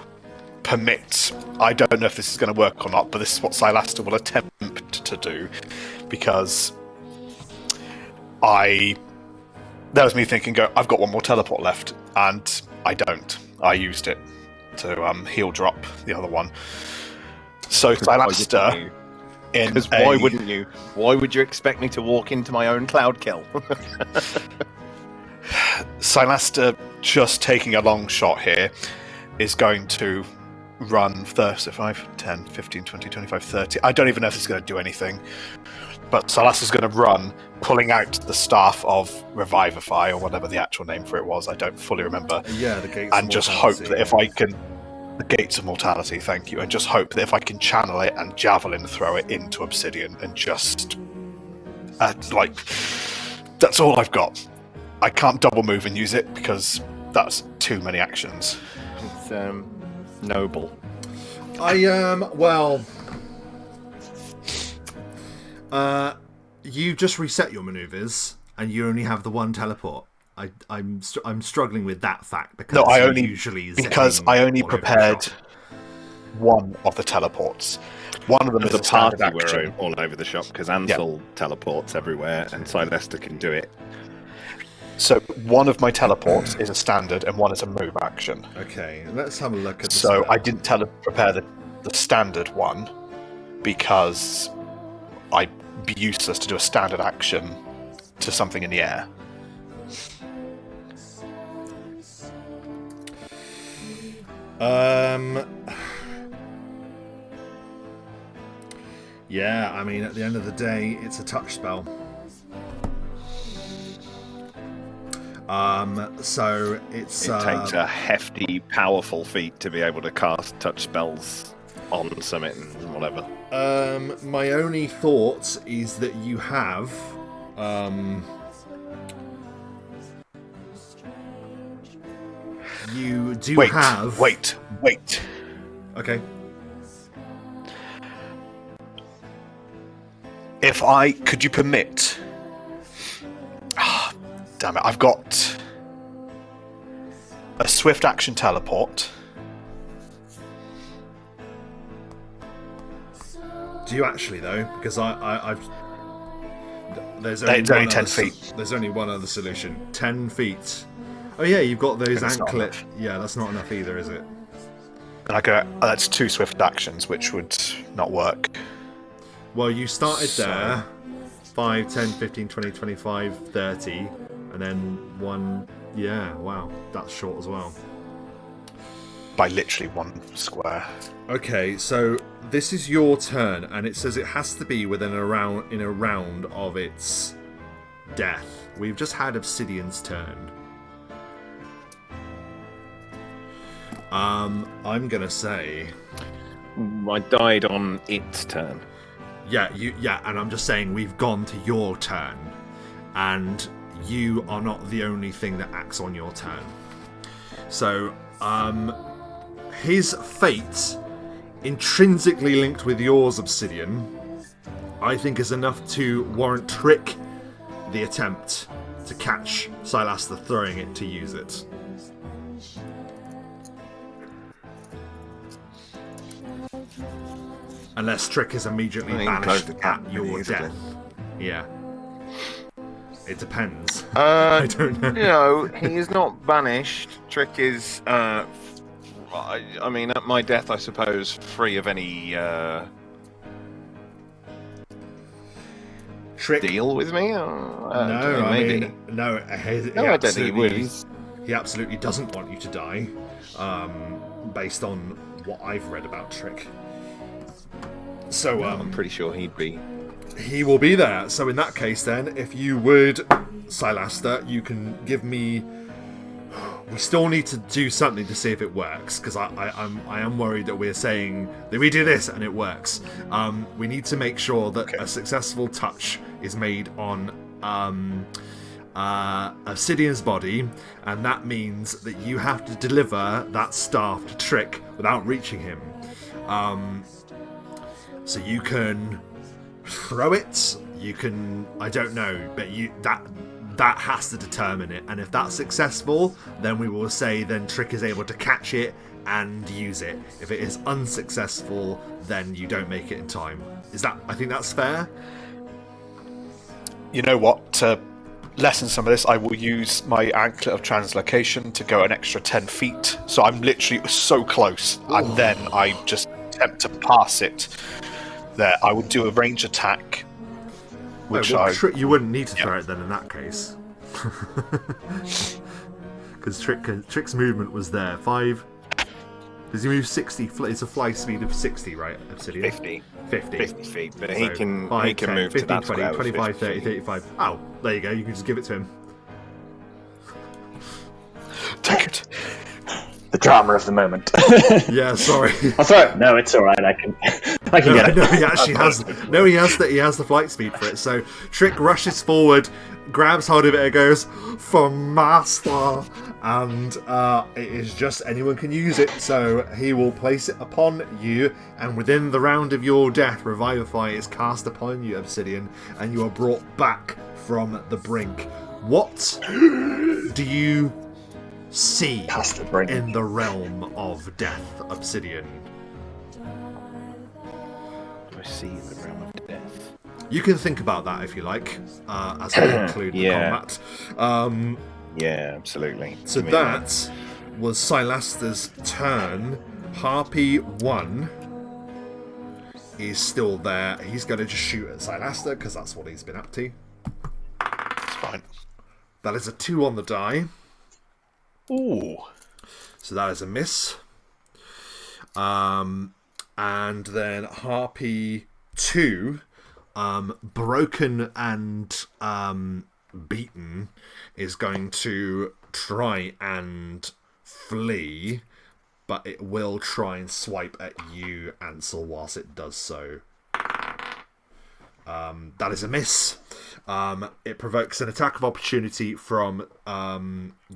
permit, I don't know if this is going to work or not, but this is what Silaster will attempt to do, because that was me thinking, I've got one more teleport left, and I don't. I used it to heal drop the other one. So Silaster, Because why wouldn't you? Why would you expect me to walk into my own cloud kill? Silaster, just taking a long shot here, is going to run 35, 10, 15, 20, 25, 30. I don't even know if it's going to do anything. But Silaster's going to run, pulling out the Staff of Revivify, or whatever the actual name for it was. I don't fully remember. Yeah, the gates. And just hope that if I can... The Gates of Mortality, thank you. And just hope that if I can channel it and javelin throw it into Obsidian and just... that's all I've got. I can't double move and use it because that's too many actions. It's noble. You just reset your maneuvers, and you only have the one teleport. I'm struggling with that fact because I only prepared one of the teleports. One of them As is a a standard party, action. we're all over the shop because Ansel teleports everywhere, and Silaster can do it. So one of my teleports is a standard, and one is a move action. Okay, let's have a look at. So I didn't prepare the standard one because I'd be useless to do a standard action to something in the air. Yeah, I mean, at the end of the day, it's a touch spell. So it's... It takes a hefty, powerful feat to be able to cast touch spells on Summit and whatever. My only thought is that you have... you do have... Wait. Okay. Could you permit... damn it, I've got a swift action teleport. Do you actually, though? Because I've... It's only 10 feet. There's only one other solution. 10 feet. Oh yeah, you've got those anklet... Yeah, that's not enough either, is it? And I go, that's 2 swift actions, which would not work. Well, you started there. 5, 10, 15, 20, 25, 30. And then 1... Yeah, wow. That's short as well. By literally 1 square. Okay, so this is your turn, and it says it has to be in a round of its death. We've just had Obsidian's turn. I'm gonna say... I died on its turn. Yeah, and I'm just saying we've gone to your turn, and you are not the only thing that acts on your turn. So, his fate, intrinsically linked with yours, Obsidian, I think is enough to warrant Trick the attempt to catch Silaster throwing it to use it. Unless Trick is immediately banished at your death. Yeah. It depends. I don't know. No, he is not banished. Trick is, I mean, at my death, I suppose, free of any Trick deal with me? I don't think he would. He absolutely doesn't want you to die, based on what I've read about Trick. So I'm pretty sure he'd be. He will be there. So in that case, then, if you would, Silaster, you can give me. We still need to do something to see if it works, because I am worried that we're saying that we do this and it works. We need to make sure that a successful touch is made on Obsidian's body, and that means that you have to deliver that staff to Trick without reaching him. So you can throw it. You can, I don't know, but that has to determine it. And if that's successful, then we will say then Trick is able to catch it and use it. If it is unsuccessful, then you don't make it in time. I think that's fair? You know what? To lessen some of this, I will use my Anklet of Translocation to go an extra 10 feet. So I'm literally so close. And then I just attempt to pass it there. I will do a range attack. Which you wouldn't need to throw it then in that case. Because Trick's movement was there. 5. Does he move 60? It's a fly speed of 60, right, Obsidian? 50. 50 feet, but so he can 10, move 15, to that 20, square 25, 30, 50. 35. Oh, there you go. You can just give it to him. Take it. The drama of the moment. Yeah, sorry. I'm sorry. No, it's all right. I can get it. No, he actually has. No, he has the flight speed for it. So Trick rushes forward, grabs hold of it, and goes for master. And it is just anyone can use it. So he will place it upon you, and within the round of your death, Revivify is cast upon you, Obsidian, and you are brought back from the brink. What do you see Past the brink. in the realm of death, Obsidian? I see the realm of death. You can think about that if you like, as we conclude the combat. Yeah, absolutely. So that was Silaster's turn. Harpy 1 is still there. He's going to just shoot at Silaster because that's what he's been up to. It's fine. That is a 2 on the die. Ooh. So that is a miss. And then Harpy 2, broken and beaten, is going to try and flee, but it will try and swipe at you, Ansel, whilst it does so. That is a miss. It provokes an attack of opportunity from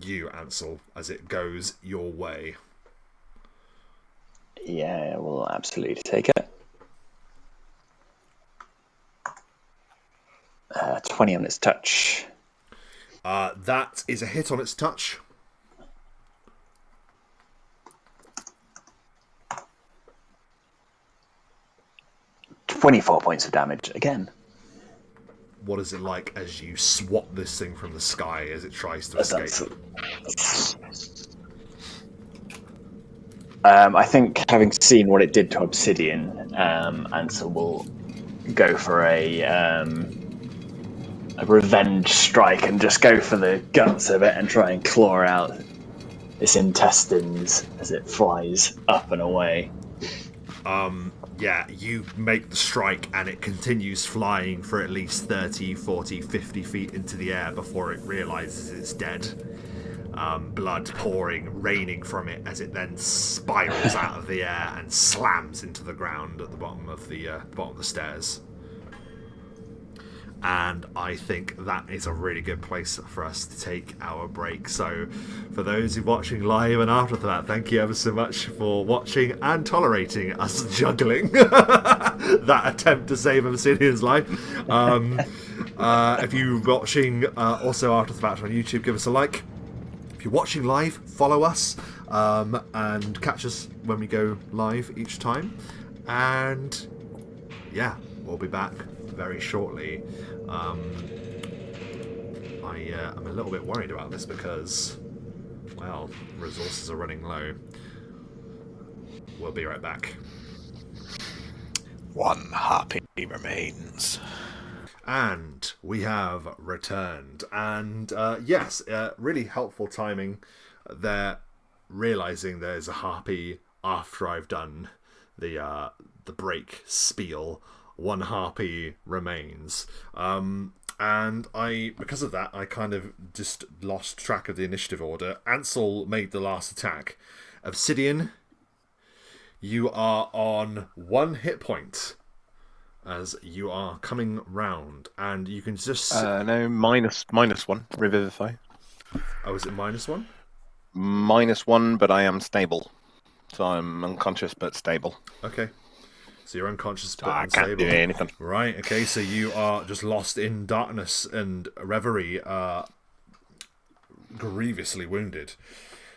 you, Ansel, as it goes your way. Yeah, we'll absolutely take it. 20 on its touch. That is a hit on its touch. $24 points of damage again. What is it like as you swat this thing from the sky as it tries to escape? I think, having seen what it did to Obsidian, Ansel will go for a revenge strike and just go for the guts of it and try and claw out its intestines as it flies up and away. Yeah, you make the strike and it continues flying for at least 30, 40, 50 feet into the air before it realises it's dead. Blood pouring, raining from it as it then spirals out of the air and slams into the ground at the bottom of the stairs. And I think that is a really good place for us to take our break. So for those who are watching live and after that, thank you ever so much for watching and tolerating us juggling that attempt to save Obsidian's life. If you're watching also after the fact on YouTube, give us a like. If you're watching live, follow us and catch us when we go live each time. And yeah, we'll be back very shortly. I'm a little bit worried about this because, well, resources are running low. We'll be right back. 1 harpy remains. And we have returned. And yes, really helpful timing there, realising there's a harpy after I've done the break spiel. 1 harpy remains. And because of that, I kind of just lost track of the initiative order. Ansel made the last attack. Obsidian, you are on 1 hit point as you are coming round, and you can just... No, minus 1, Revivify. Oh, is it -1? -1, but I am stable. So I'm unconscious but stable. Okay. So you're unconscious but I can't do unstable. anything. Right, okay, so you are just lost in darkness and reverie, grievously wounded.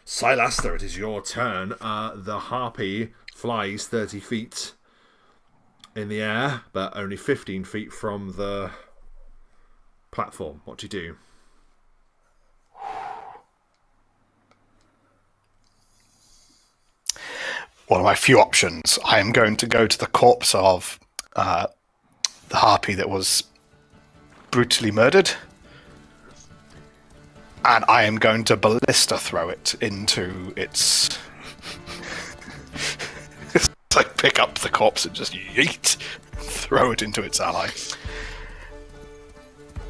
Silaster, it is your turn. The harpy flies 30 feet in the air, but only 15 feet from the platform. What do you do? One of my few options. I am going to go to the corpse of the harpy that was brutally murdered, and I am going to ballista throw it into its. Like pick up the corpse and just yeet, throw it into its ally.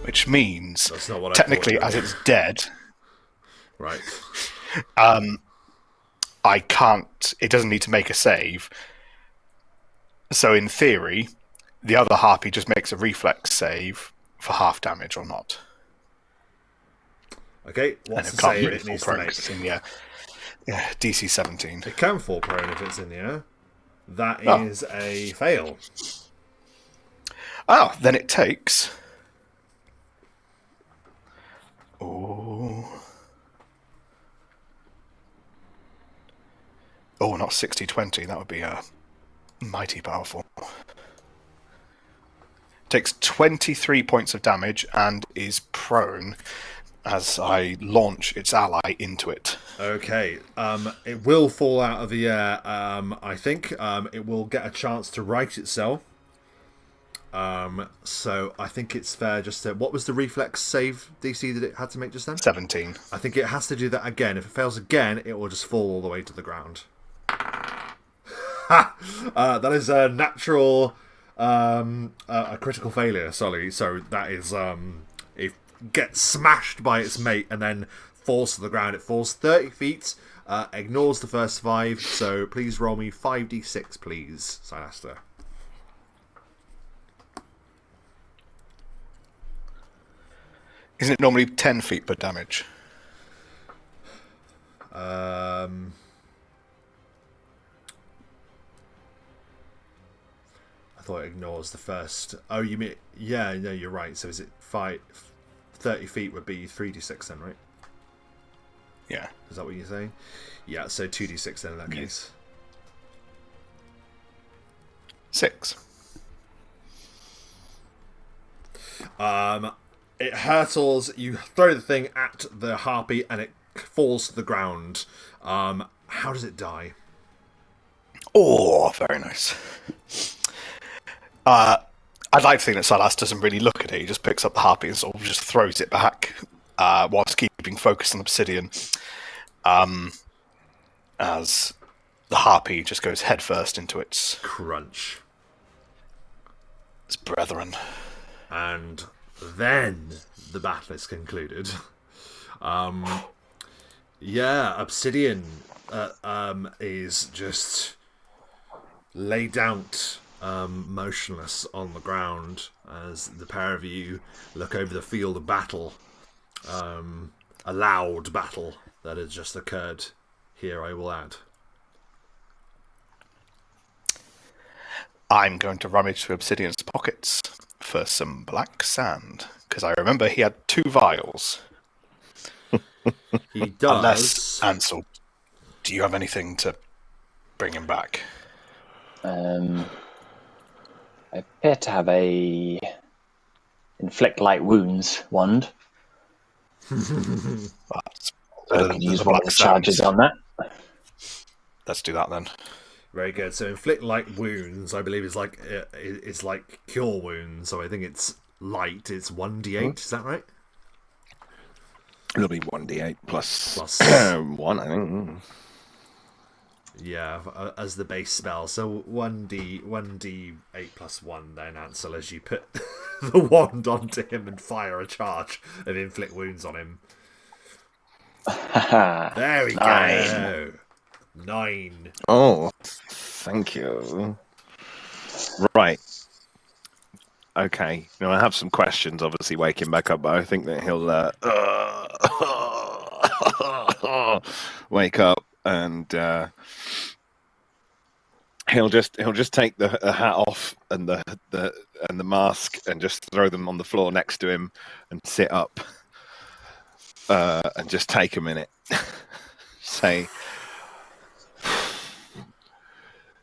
Which means, That's not what technically, I as it's dead, right. I can't. It doesn't need to make a save. So, in theory, the other harpy just makes a reflex save for half damage or not. Okay, what's And the it can't save really it fall needs to prone make? 'cause it's in the air. Yeah, DC 17. It can fall prone if it's in the air. That Oh. is a fail. Oh, then it takes. Oh, not 60-20. That would be mighty powerful. Takes 23 points of damage and is prone as I launch its ally into it. Okay, it will fall out of the air. I think it will get a chance to right itself. So I think it's fair just to... What was the reflex save DC that it had to make just then? 17. I think it has to do that again. If it fails again, it will just fall all the way to the ground. That is a natural... a critical failure, sorry. So that is... it gets smashed by its mate and then falls to the ground. It falls 30 feet, ignores the first 5. So please roll me 5d6, please, Silaster. Isn't it normally 10 feet per damage? I thought it ignores the first... Oh, you mean... Yeah, no, you're right. So is it 30 feet would be 3d6 then, right? Yeah. Is that what you're saying? Yeah, so 2d6 then in that case. 6. It hurtles, you throw the thing at the harpy and it falls to the ground. How does it die? Oh, very nice. I'd like to think that Silas doesn't really look at it. He just picks up the harpy and sort of just throws it back whilst keeping focus on Obsidian. As the harpy just goes headfirst into its Crunch. brethren. And then the battle is concluded. Yeah, Obsidian is just laid out motionless on the ground as the pair of you look over the field of battle. A loud battle that has just occurred here, I will add. I'm going to rummage through Obsidian's pockets for some black sand, because I remember he had 2 vials. He does. Unless, Ansel, do you have anything to bring him back? I appear to have a inflict light wounds wand. I can use one of the charges on that. Let's do that then. Very good. So inflict light wounds, I believe, is like it's like cure wounds. So I think it's light. It's 1d8. Is that right? It'll be 1d8 plus 1, I think. Yeah, as the base spell. So 1d8 plus 1 then, Ansel, as you put the wand onto him and fire a charge of inflict wounds on him. There we go. 9. Oh, thank you. Right. Okay. Now I have some questions, obviously, wake him back up, but I think that he'll wake up and he'll just take the hat off and the mask and just throw them on the floor next to him and sit up and just take a minute. Say,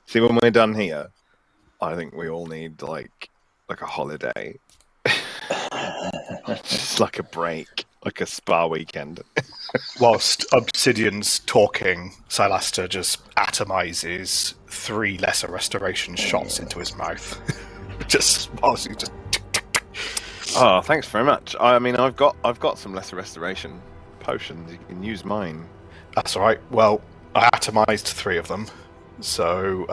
see, when we're done here, I think we all need like a holiday, just like a break, like a spa weekend. Whilst Obsidian's talking, Silaster just atomizes 3 lesser restoration shots into his mouth. Just whilst he just. Oh, thanks very much. I mean, I've got some lesser restoration potions. You can use mine. That's all right. Well, I atomized 3 of them, so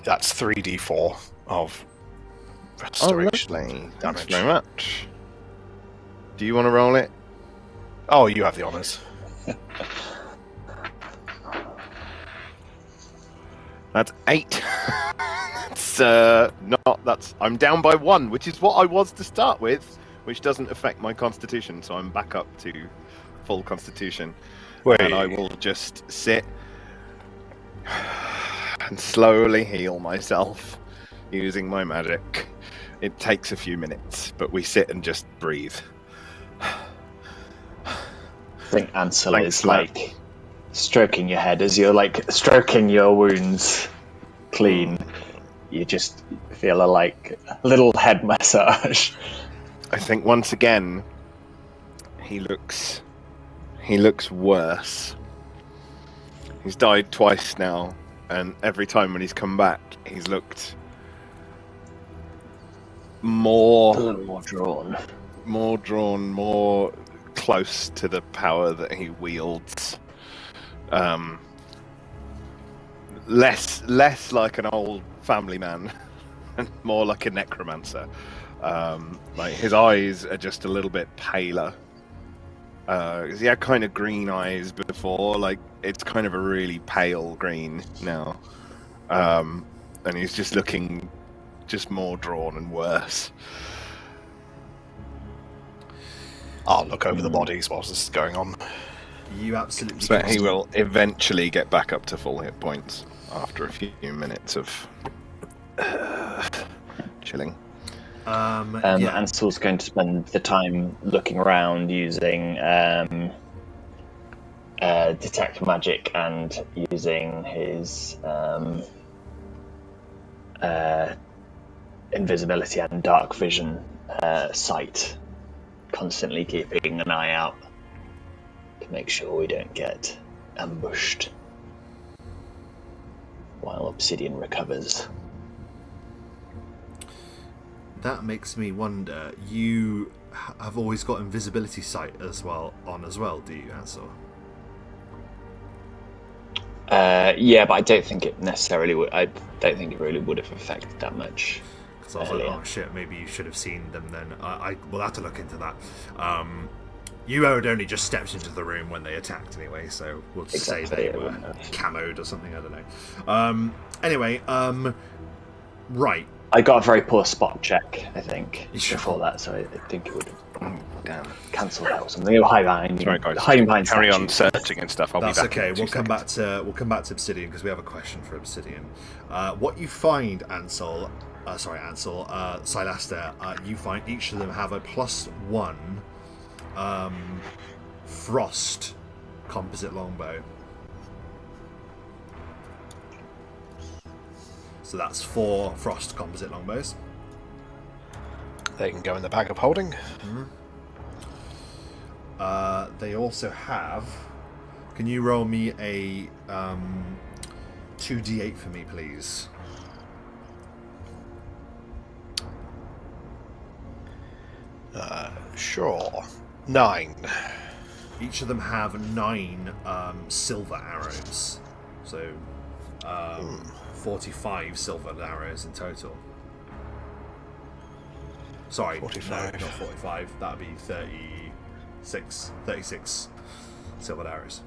that's 3d4 of restoration Lovely. Thanks damage. very much. Do you want to roll it? Oh, you have the honors. That's 8. I'm down by 1, which is what I was to start with, which doesn't affect my constitution, so I'm back up to full constitution. Wait. And I will just sit and slowly heal myself using my magic. It takes a few minutes, but we sit and just breathe. I think Ansel Thanks is for that. like stroking your head as you're like stroking your wounds clean. You just feel a little head massage. I think once again he looks worse. He's died twice now, and every time when he's come back, he's looked A more little more drawn. more close to the power that he wields. Less like an old family man, and more like a necromancer. Like his eyes are just a little bit paler. 'Cause he had kind of green eyes before, like it's kind of a really pale green now. And he's just looking just more drawn and worse. I'll look over the bodies whilst this is going on. You absolutely. But he will eventually get back up to full hit points after a few minutes of chilling. Yeah. Ansel's going to spend the time looking around using detect magic and using his invisibility and dark vision sight, constantly keeping an eye out to make sure we don't get ambushed while Obsidian recovers. That makes me wonder. You have always got invisibility sight as well, do you, Ansel? Yeah, but I don't think it necessarily would. I don't think it really would have affected that much. Because I was like, oh shit, maybe you should have seen them then. I will have to look into that. You had only just stepped into the room when they attacked anyway, so we'll just say they were camoed or something, I don't know. Anyway, right. I got a very poor spot check, I think, before that, so I think it would Damn. cancel that or something. Hide behind, Sorry, guys. hiding behind Carry on statues. searching and stuff. I'll That's be back. okay. In 2 We'll come seconds. back to Obsidian because we have a question for Obsidian. What you find, Ansel, Silaster, you find each of them have a +1 frost composite longbow. So that's 4 frost composite longbows. They can go in the bag of holding. They also have. Can you roll me a 2d8 for me, please? Sure. 9. Each of them have 9 silver arrows. So 45 silver arrows in total. Sorry, 45. No, not 45. That'd be 36 silver arrows.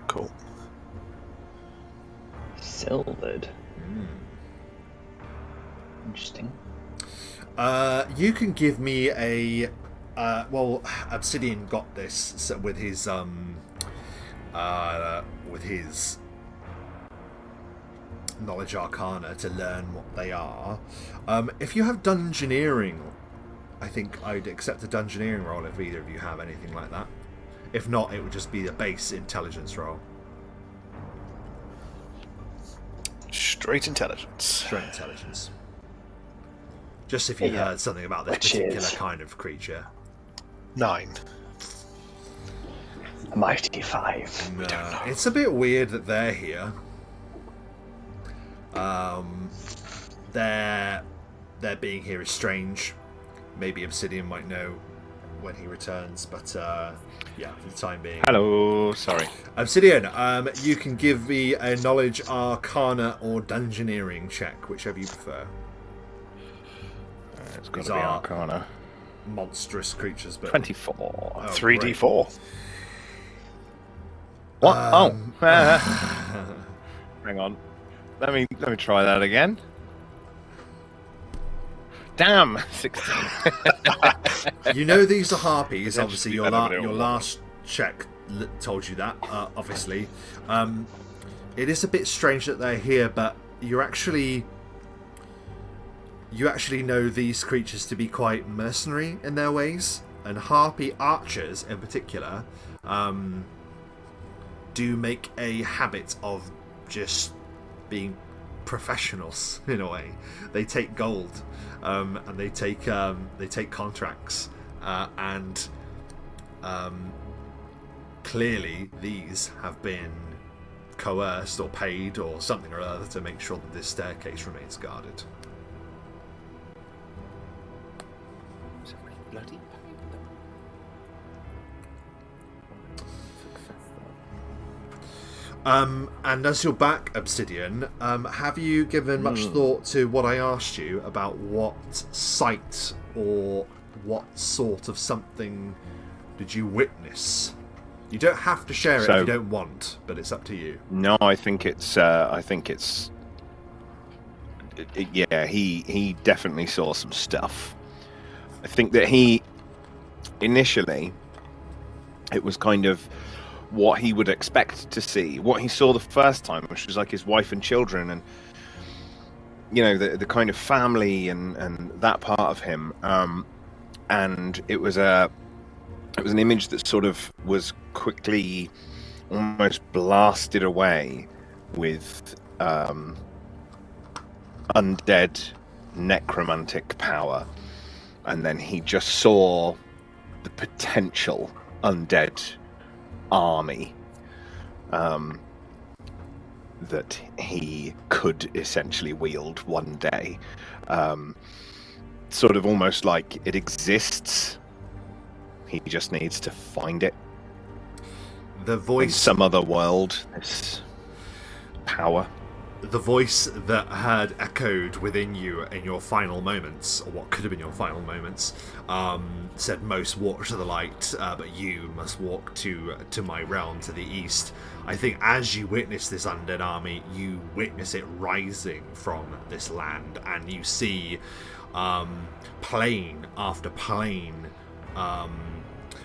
Cool. Silvered. Interesting. You can give me a Obsidian got this with his with his knowledge arcana to learn what they are. If you have dungeoneering, I think I'd accept a dungeoneering roll if either of you have anything like that. If not, it would just be a base intelligence roll. Straight intelligence. Straight intelligence. Just if you heard something about this particular kind of creature. 9. A mighty 5. No, it's a bit weird that they're here. Their being here is strange. Maybe Obsidian might know when he returns, but yeah, for the time being. Hello, sorry. Obsidian, you can give me a knowledge arcana or dungeoneering check, whichever you prefer. It's got to be arcana. Monstrous creatures, but 24. 3d4. What? Hang on. Let me try that again. Damn, 16. You know these are harpies. Obviously, your Potentially last check told you that. Obviously, it is a bit strange that they're here, but you actually know these creatures to be quite mercenary in their ways, and harpy archers in particular do make a habit of just being professionals in a way. They take gold, and they take contracts, and clearly these have been coerced or paid or something or other to make sure that this staircase remains guarded. And as you're back, Obsidian, have you given much thought to what I asked you about what sight or what sort of something did you witness? You don't have to share it if you don't want, but it's up to you. No, I think it's. Yeah, he definitely saw some stuff. I think that initially, it was kind of what he would expect to see, what he saw the first time, which was like his wife and children, and the kind of family and that part of him. And it was an image that sort of was quickly almost blasted away with undead necromantic power, and then he just saw the potential undead army that he could essentially wield one day. Sort of almost like it exists. He just needs to find it. The voice... in some other world, this power. The voice that had echoed within you in your final moments, or what could have been your final moments, said, "Most walk to the light, but you must walk to my realm to the east." I think as you witness this undead army, you witness it rising from this land, and you see plane after plane,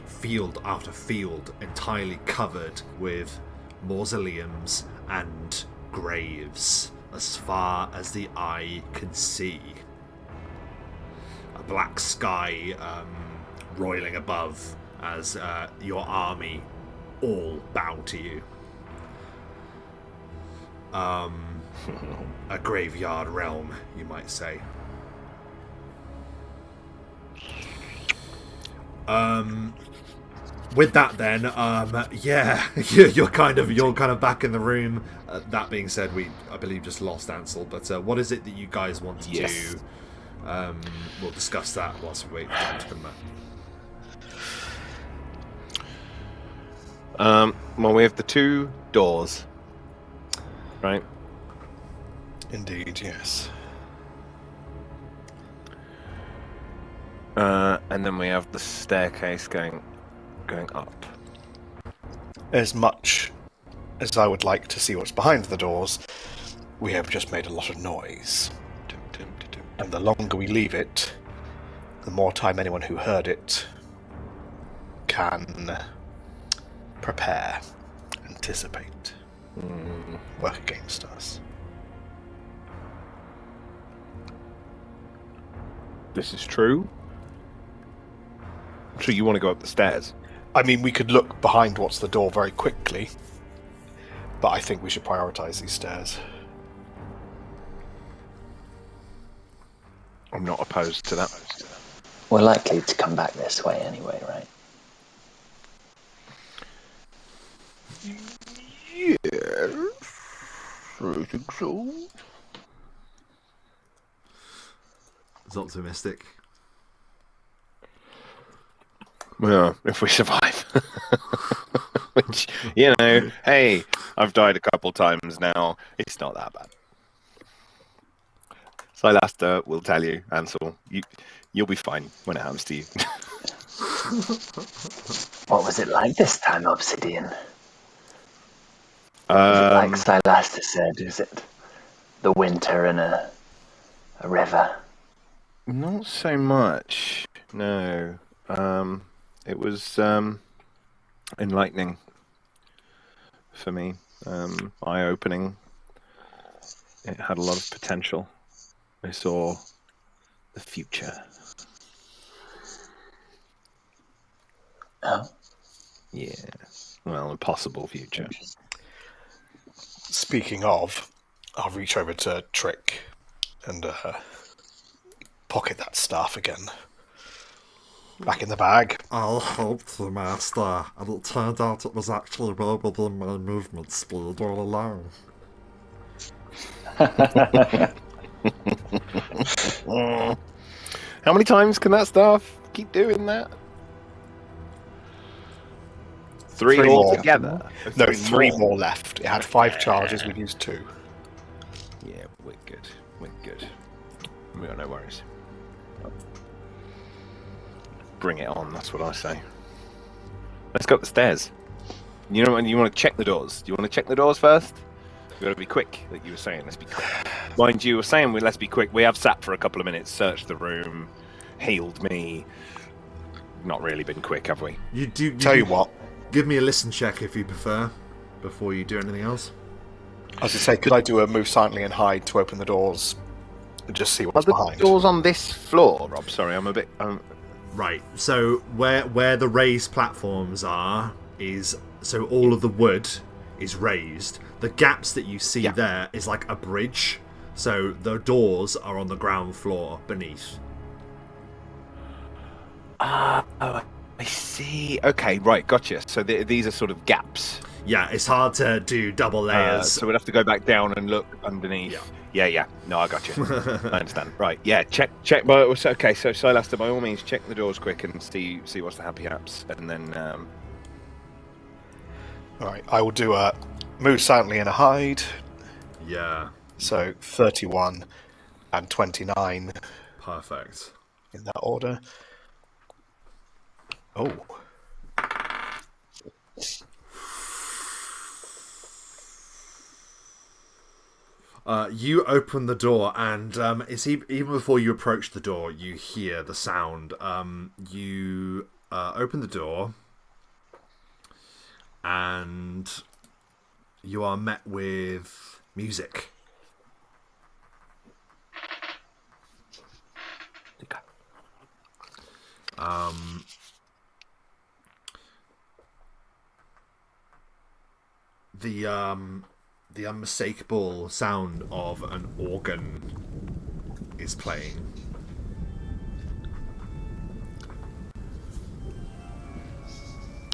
field after field, entirely covered with mausoleums and graves as far as the eye can see. A black sky roiling above as your army all bow to you. A graveyard realm, you might say. With that, then, yeah, you're kind of back in the room. That being said, I believe just lost Ansel. But what is it that you guys want to do? We'll discuss that whilst we wait for them to come back. Well, we have the two doors, right? Indeed, yes. And then we have the staircase going up. As much as I would like to see what's behind the doors, we have just made a lot of noise. And the longer we leave it, the more time anyone who heard it can prepare anticipate work against us. This is true. So you want to go up the stairs? I mean, we could look behind what's the door very quickly, but I think we should prioritize these stairs. I'm not opposed to that. We're likely to come back this way anyway, right? Yes, I think so. It's optimistic. Well, if we survive. Which, hey, I've died a couple times now. It's not that bad. Silaster will tell you, Ansel, you'll be fine when it happens to you. What was it like this time, Obsidian? Was it like Silaster said? Is it the winter in a river? Not so much, no. It was enlightening for me, eye-opening. It had a lot of potential. I saw the future. Oh. Yeah, well, a possible future. Speaking of, I'll reach over to Trick and pocket that staff again. Back in the bag. I'll help the master, and it turned out it was actually well within my movement speed all along. How many times can that staff keep doing that? Three more. altogether? No, three more left. It had 5 charges, we've used 2. Yeah, we're good. We're good. We got no worries. Bring it on, that's what I say. Let's go up the stairs. You know, and you want to check the doors. Do you want to check the doors first? We've got to be quick, like you were saying. Let's be quick. Mind you, were saying let's be quick. We have sat for a couple of minutes, searched the room, healed me. Not really been quick, have we? Tell you what. Give me a listen check if you prefer, before you do anything else. I was going to say, could I do a move silently and hide to open the doors and just see what's Are the behind? doors on this floor, Rob? Sorry, I'm a bit... Right, so where the raised platforms are is... So all of the wood is raised. The gaps that you see there is like a bridge. So the doors are on the ground floor beneath. Oh, I see. Okay, right, gotcha. So these are sort of gaps. Yeah, it's hard to do double layers. So we'd have to go back down and look underneath. Yeah. No, I got you. I understand. Right, yeah, check. But okay, so Silaster, by all means, check the doors quick and see what's the happy haps, and then. All right, I will do a move silently and a hide. Yeah. So 31 and 29. Perfect. In that order. Oh. You open the door, and it's even before you approach the door, you hear the sound. You open the door, and you are met with music. The unmistakable sound of an organ is playing.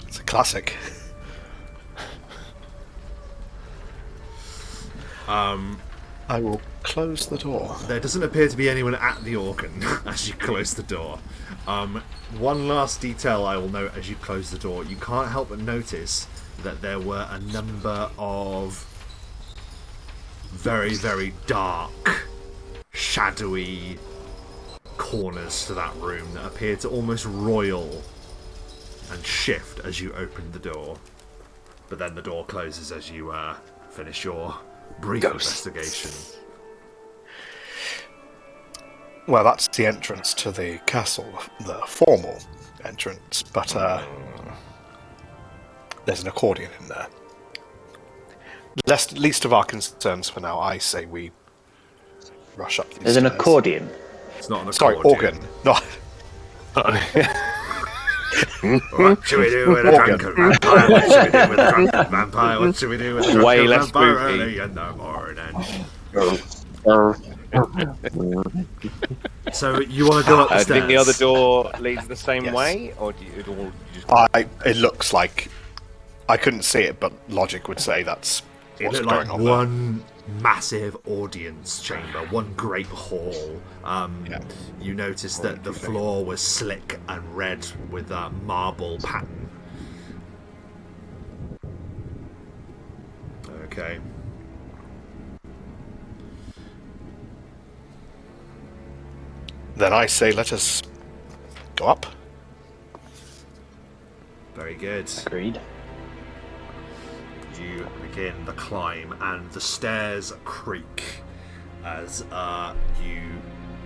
It's a classic. I will close the door. There doesn't appear to be anyone at the organ as you close the door. One last detail I will note as you close the door. You can't help but notice that there were a number of very, very dark, shadowy corners to that room that appear to almost roil and shift as you open the door. But then the door closes as you finish your brief investigation. Well, that's the entrance to the castle, the formal entrance, but there's an accordion in there. least of our concerns for now. I say we rush up these There's an stairs. accordion. It's not an Sorry, accordion. organ. No. What should we do with a drunken vampire? What should we do with a drunken vampire? What should we do with a drunken Way less vampire? spooky. Early in the morning. So you want to go up the Do you stairs? think the other door leads the same way, or do you just... It looks like I couldn't see it, but logic would say that's It what's looked going like on there. one massive audience chamber, one great hall. You noticed that the floor was slick and red with a marble pattern. Okay. Then I say let us go up. Very good. Agreed. You begin the climb, and the stairs creak as you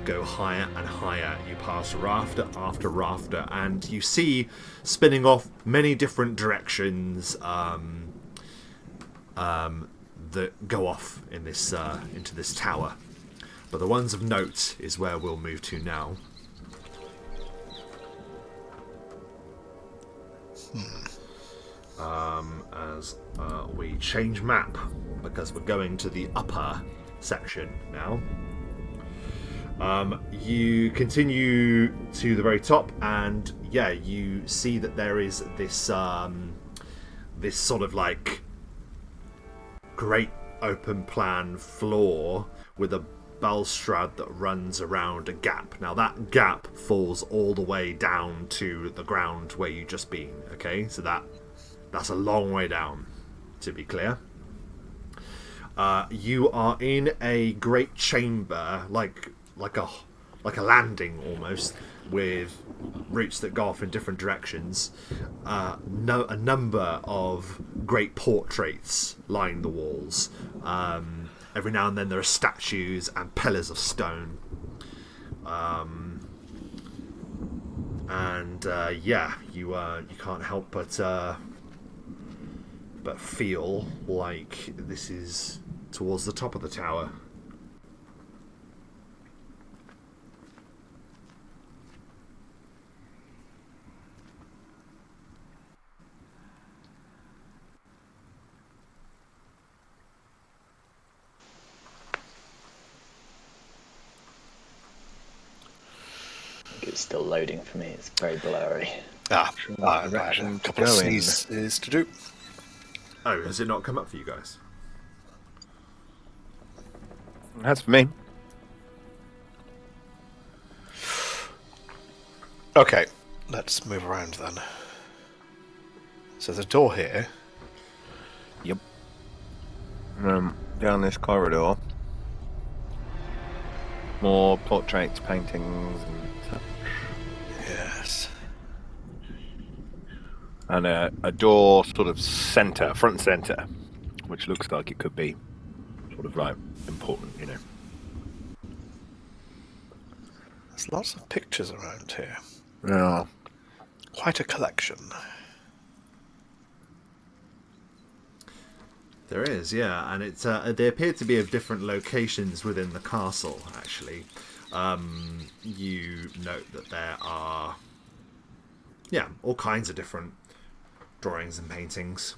go higher and higher. You pass rafter after rafter, and you see, spinning off many different directions, that go off in this into this tower. But the ones of note is where we'll move to now. As we change map, because we're going to the upper section now. You continue to the very top, and yeah, you see that there is this this sort of like great open plan floor with a balustrade that runs around a gap. Now that gap falls all the way down to the ground where you just been. Okay, so that's a long way down, to be clear. You are in a great chamber, like a landing almost, with routes that go off in different directions. A number of great portraits line the walls. Every now and then there are statues and pillars of stone. You can't help but feel like this is towards the top of the tower. It's still loading for me. It's very blurry. A direction to couple of go in. C's is to do. Oh, has it not come up for you guys? That's for me. Okay, let's move around then. So there's a door here. Yep. Down this corridor. More portraits, paintings, and such. Yes. And a door sort of center, front center, which looks like it could be sort of like important, you know. There's lots of pictures around here. Yeah. Quite a collection. There is, yeah, and it's they appear to be of different locations within the castle. Actually, you note that there are, yeah, all kinds of different drawings and paintings.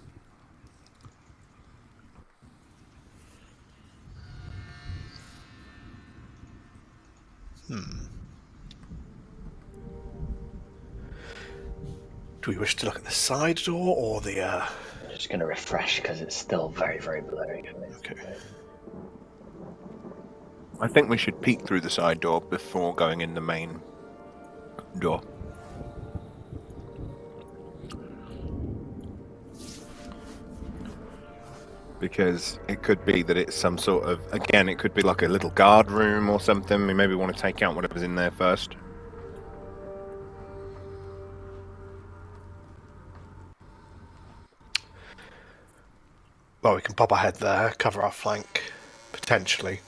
Do we wish to look at the side door or the... I'm just going to refresh because it's still very, very blurry. Okay. I think we should peek through the side door before going in the main door. Because it could be that it's some sort of, again, it could be like a little guard room or something. We maybe want to take out whatever's in there first. Well, we can pop our head there, cover our flank, potentially.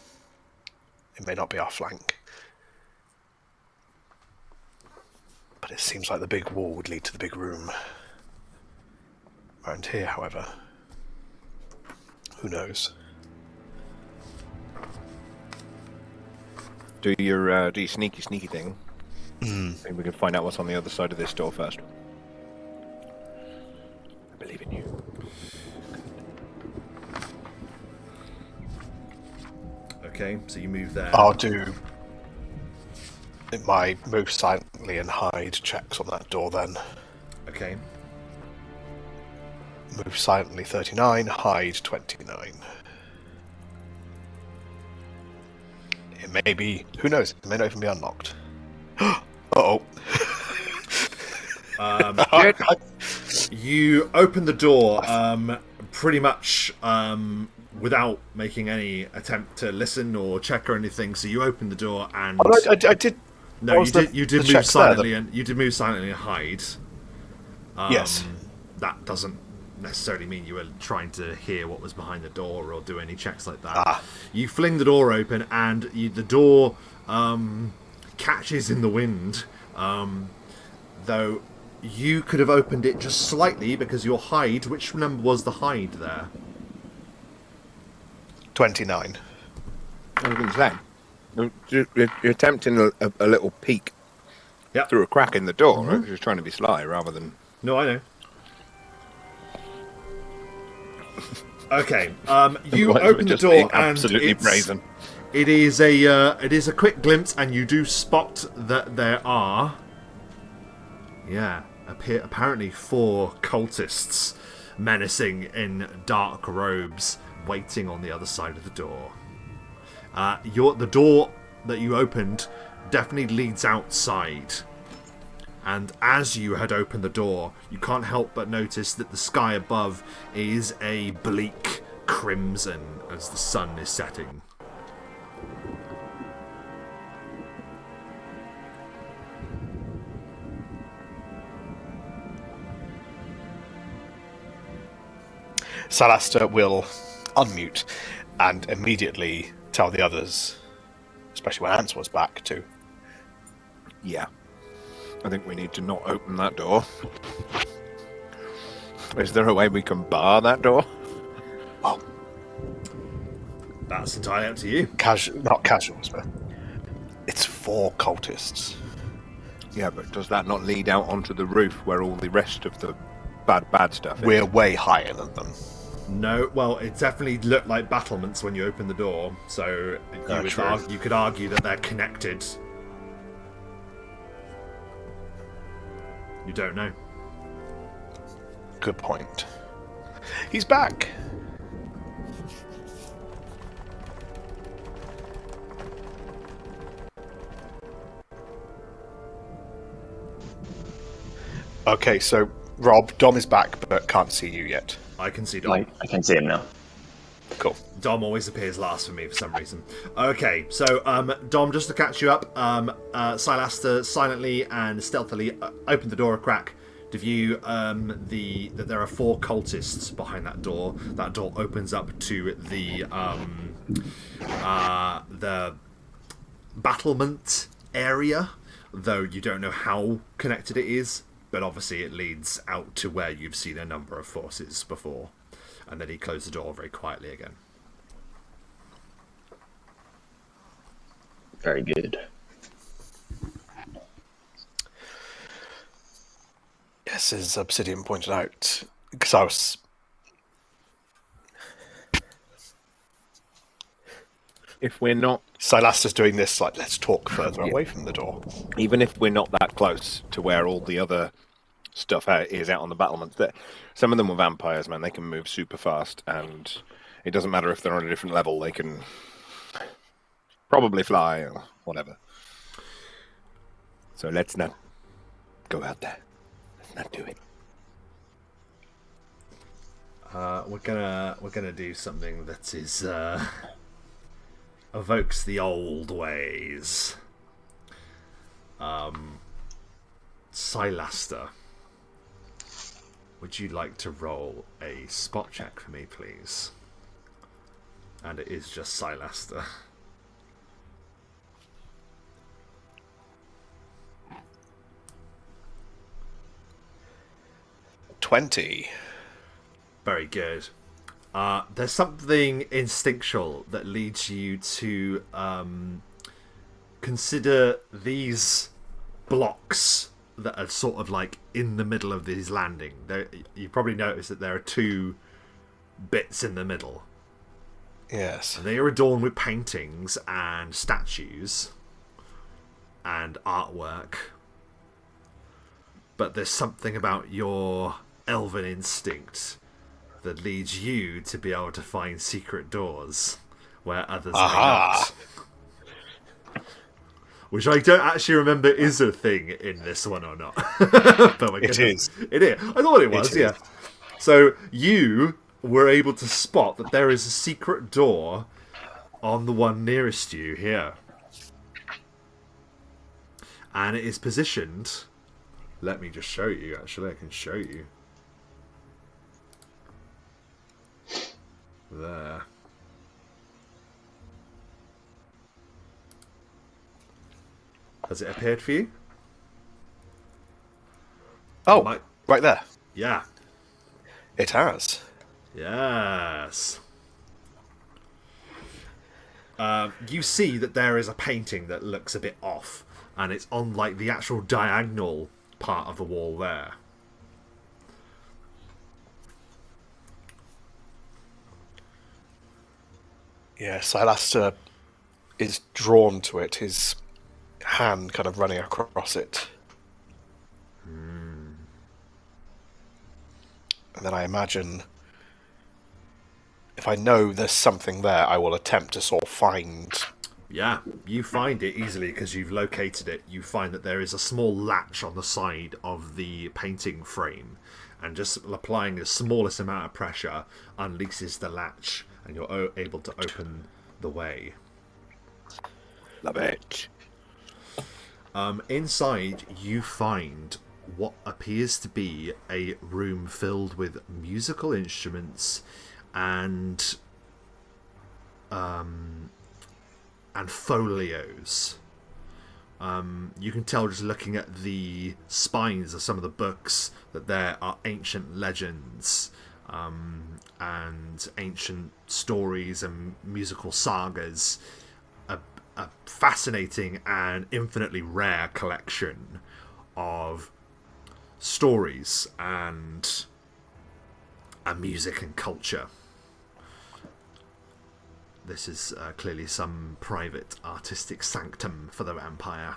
It may not be our flank. But it seems like the big wall would lead to the big room. Around here, however, Who knows? Do your sneaky thing. Mm. Maybe we can find out what's on the other side of this door first. I believe in you. Okay, so you move there. I'll do my move silently and hide checks on that door then. Okay. Move silently 39, hide 29. It may be, who knows, it may not even be unlocked. Uh-oh. You open the door pretty much without making any attempt to listen or check or anything. So you open the door and I did. no, you did move silently there, and you did move silently and hide. Yes. That doesn't necessarily mean you were trying to hear what was behind the door or do any checks like that. You fling the door open and the door catches in the wind, though you could have opened it just slightly because your hide, which number was the hide there? 29. I was going to say, you're attempting a little peek through a crack in the door, right? You're just trying to be sly rather than... No, I know. Okay, you open the door and absolutely brazen. It is a quick glimpse, and you do spot that there are, apparently 4 cultists menacing in dark robes, waiting on the other side of the door. The door that you opened definitely leads outside. And as you had opened the door, you can't help but notice that the sky above is a bleak crimson as the sun is setting. Salaster will unmute and immediately tell the others, especially when Ants was back, to... Yeah. I think we need to not open that door. Is there a way we can bar that door? Well, that's entirely up to you. Not casuals, but it's 4 cultists. Yeah, but does that not lead out onto the roof where all the rest of the bad stuff is? We're way higher than them. No, well, it definitely looked like battlements when you opened the door, so you could argue that they're connected. You don't know. Good point. He's back. Okay, so Rob, Dom is back, but can't see you yet. I can see Dom. I can see him now. Cool. Dom always appears last for me for some reason. Okay, so Dom, just to catch you up, Silaster silently and stealthily opened the door a crack to view that there are 4 cultists behind that door. That door opens up to the battlement area, though you don't know how connected it is, but obviously it leads out to where you've seen a number of forces before. And then he closed the door very quietly again. Very good. Yes, as Obsidian pointed out, because I was... If we're not... Silaster's doing this, like, let's talk further away from the door. Even if we're not that close to where all the other stuff is out on the battlements, some of them were vampires, man. They can move super fast, and it doesn't matter if they're on a different level. They can probably fly or whatever. So let's not go out there. Let's not do it. We're gonna do something that is evokes the old ways. Silaster, would you like to roll a spot check for me, please? And it is just Silaster. $20. Very good. There's something instinctual that leads you to consider these blocks that are sort of like in the middle of this landing. You probably notice that there are two bits in the middle. Yes. And they are adorned with paintings and statues and artwork. But there's something about your elven instinct that leads you to be able to find secret doors where others may not. Which I don't actually remember is a thing in this one or not. But It is. It is. I thought it was, yeah. So you were able to spot that there is a secret door on the one nearest you here. And it is positioned... Let me just show you, actually. I can show you. There. Has it appeared for you? Oh, right there. Yeah. It has. Yes. You see that there is a painting that looks a bit off, and it's on like the actual diagonal part of the wall there. Yes, Alastair is drawn to it, his hand kind of running across it. And then I imagine, if I know there's something there, I will attempt to sort of find... Yeah, you find it easily because you've located it. You find that there is a small latch on the side of the painting frame, and just applying the smallest amount of pressure unleashes the latch, and you're able to open the way. Love it. Inside, you find what appears to be a room filled with musical instruments and folios. You can tell just looking at the spines of some of the books that there are ancient legends and ancient stories and musical sagas. A fascinating and infinitely rare collection of stories and music and culture. This is clearly some private artistic sanctum for the vampire.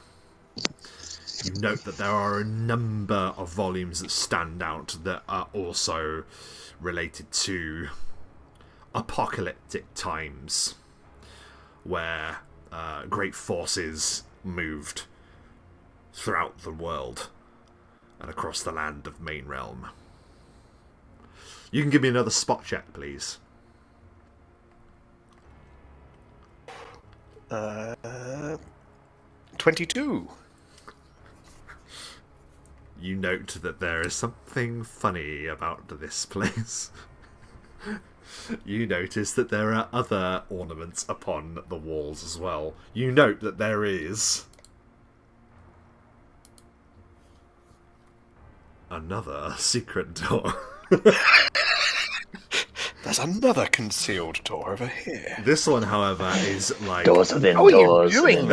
You note that there are a number of volumes that stand out that are also related to apocalyptic times, where great forces moved throughout the world and across the land of Main Realm. You can give me another spot check, please. 22. You note that there is something funny about this place. You notice that there are other ornaments upon the walls as well. You note that there is another secret door. There's another concealed door over here. This one, however, is like... Doors within How are doors. you doing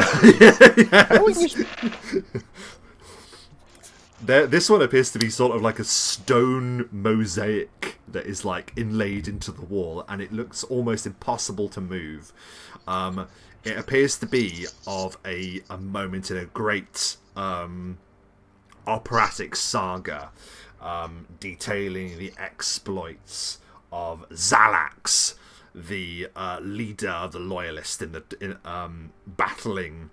This one appears to be sort of like a stone mosaic that is like inlaid into the wall, and it looks almost impossible to move. It appears to be of a moment in a great operatic saga detailing the exploits of Zalax, the leader of the Loyalists in battling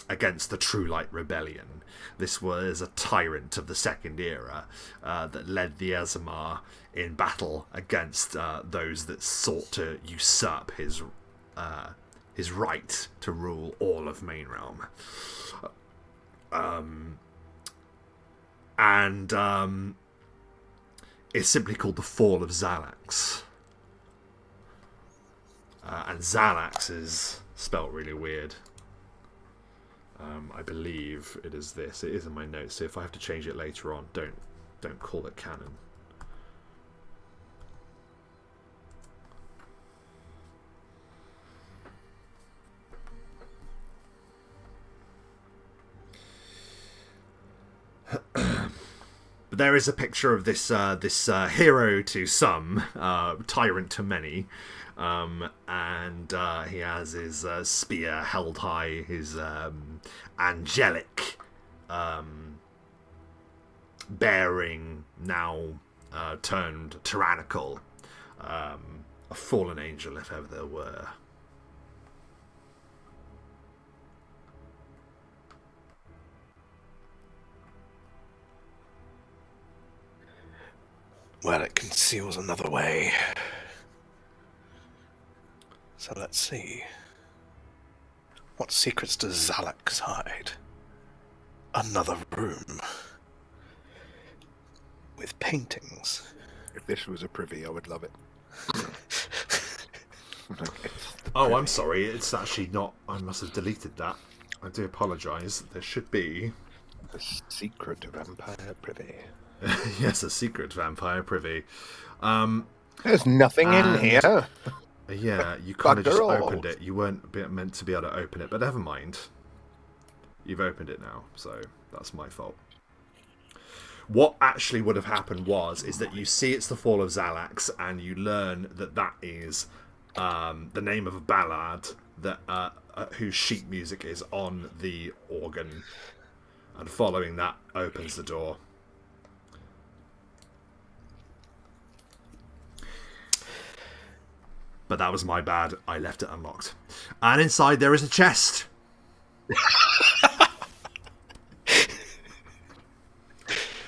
against the True Light Rebellion. This was a tyrant of the Second Era that led the Ezamar in battle against those that sought to usurp his right to rule all of Main Realm. And it's simply called the Fall of Zalax. And Zalax is spelt really weird. I believe it is this. It is in my notes, so if I have to change it later on, don't call it canon. there is a picture of this hero to some, tyrant to many, and he has his spear held high, his angelic bearing now turned tyrannical, a fallen angel if ever there were. Well, it conceals another way. So let's see. What secrets does Zalak hide? Another room. With paintings. If this was a privy, I would love it. Oh, I'm sorry. It's actually not. I must have deleted that. I do apologise. There should be... The secret vampire privy. Yes, a secret vampire privy. There's nothing in here. Yeah, you kind of just Bugger all. opened it. You weren't meant to be able to open it, but never mind. You've opened it now, so that's my fault. What actually would have happened is that you see it's the fall of Zalax, and you learn that that is the name of a ballad that whose sheet music is on the organ, and following that opens the door. But that was my bad. I left it unlocked, and inside there is a chest.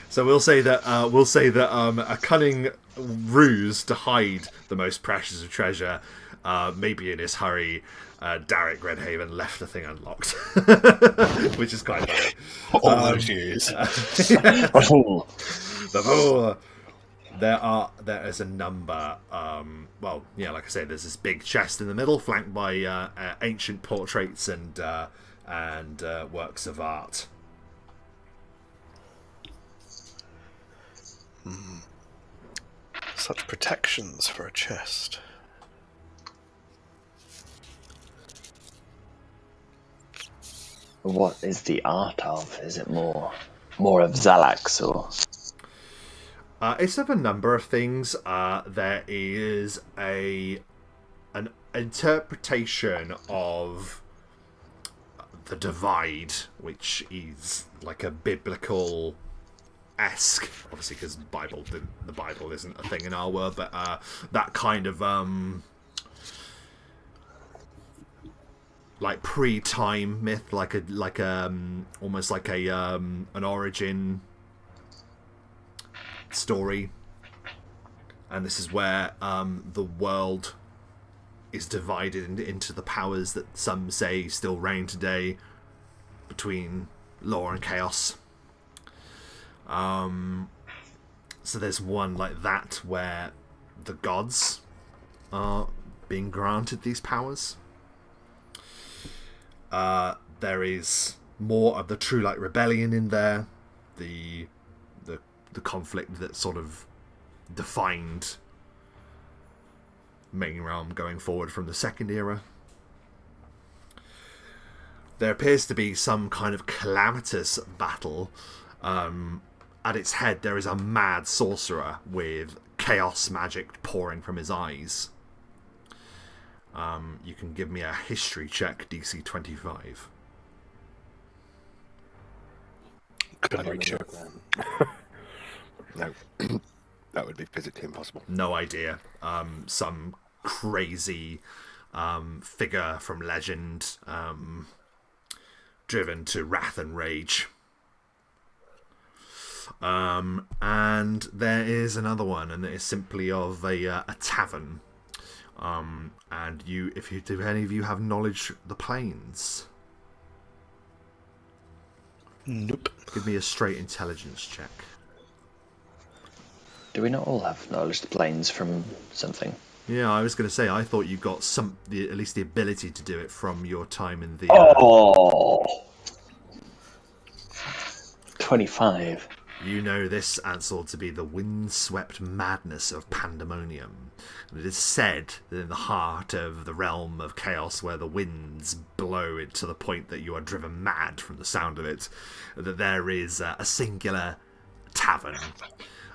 So we'll say that a cunning ruse to hide the most precious of treasure. Maybe in his hurry, Derek Redhaven left the thing unlocked, which is quite funny. All those years. There is a number. Like I say, there's this big chest in the middle, flanked by ancient portraits and works of art. Such protections for a chest. What is the art of? Is it more of Zalax or? It's of a number of things. There is an interpretation of the divide, which is like a biblical esque, obviously, because the Bible isn't a thing in our world, but that kind of like pre-time myth, almost like an origin story. And this is where the world is divided into the powers that some say still reign today between law and chaos. So there's one like that where the gods are being granted these powers. There is more of the True Light Rebellion in there, the conflict that sort of defined Main Realm going forward from the Second Era. There appears to be some kind of calamitous battle. At its head, there is a mad sorcerer with chaos magic pouring from his eyes. You can give me a history check, DC 25. Couldn't reach it. No, that would be physically impossible. No idea. Some crazy figure from legend, driven to wrath and rage. And there is another one, and it is simply of a tavern. And do any of you have knowledge of the planes? Nope. Give me a straight intelligence check. Do we not all have knowledge of the planes from something? Yeah, I was going to say, I thought you got at least the ability to do it from your time in the... 25. You know this, Ansel, to be the windswept madness of pandemonium. And it is said that in the heart of the realm of chaos, where the winds blow it to the point that you are driven mad from the sound of it, that there is a singular tavern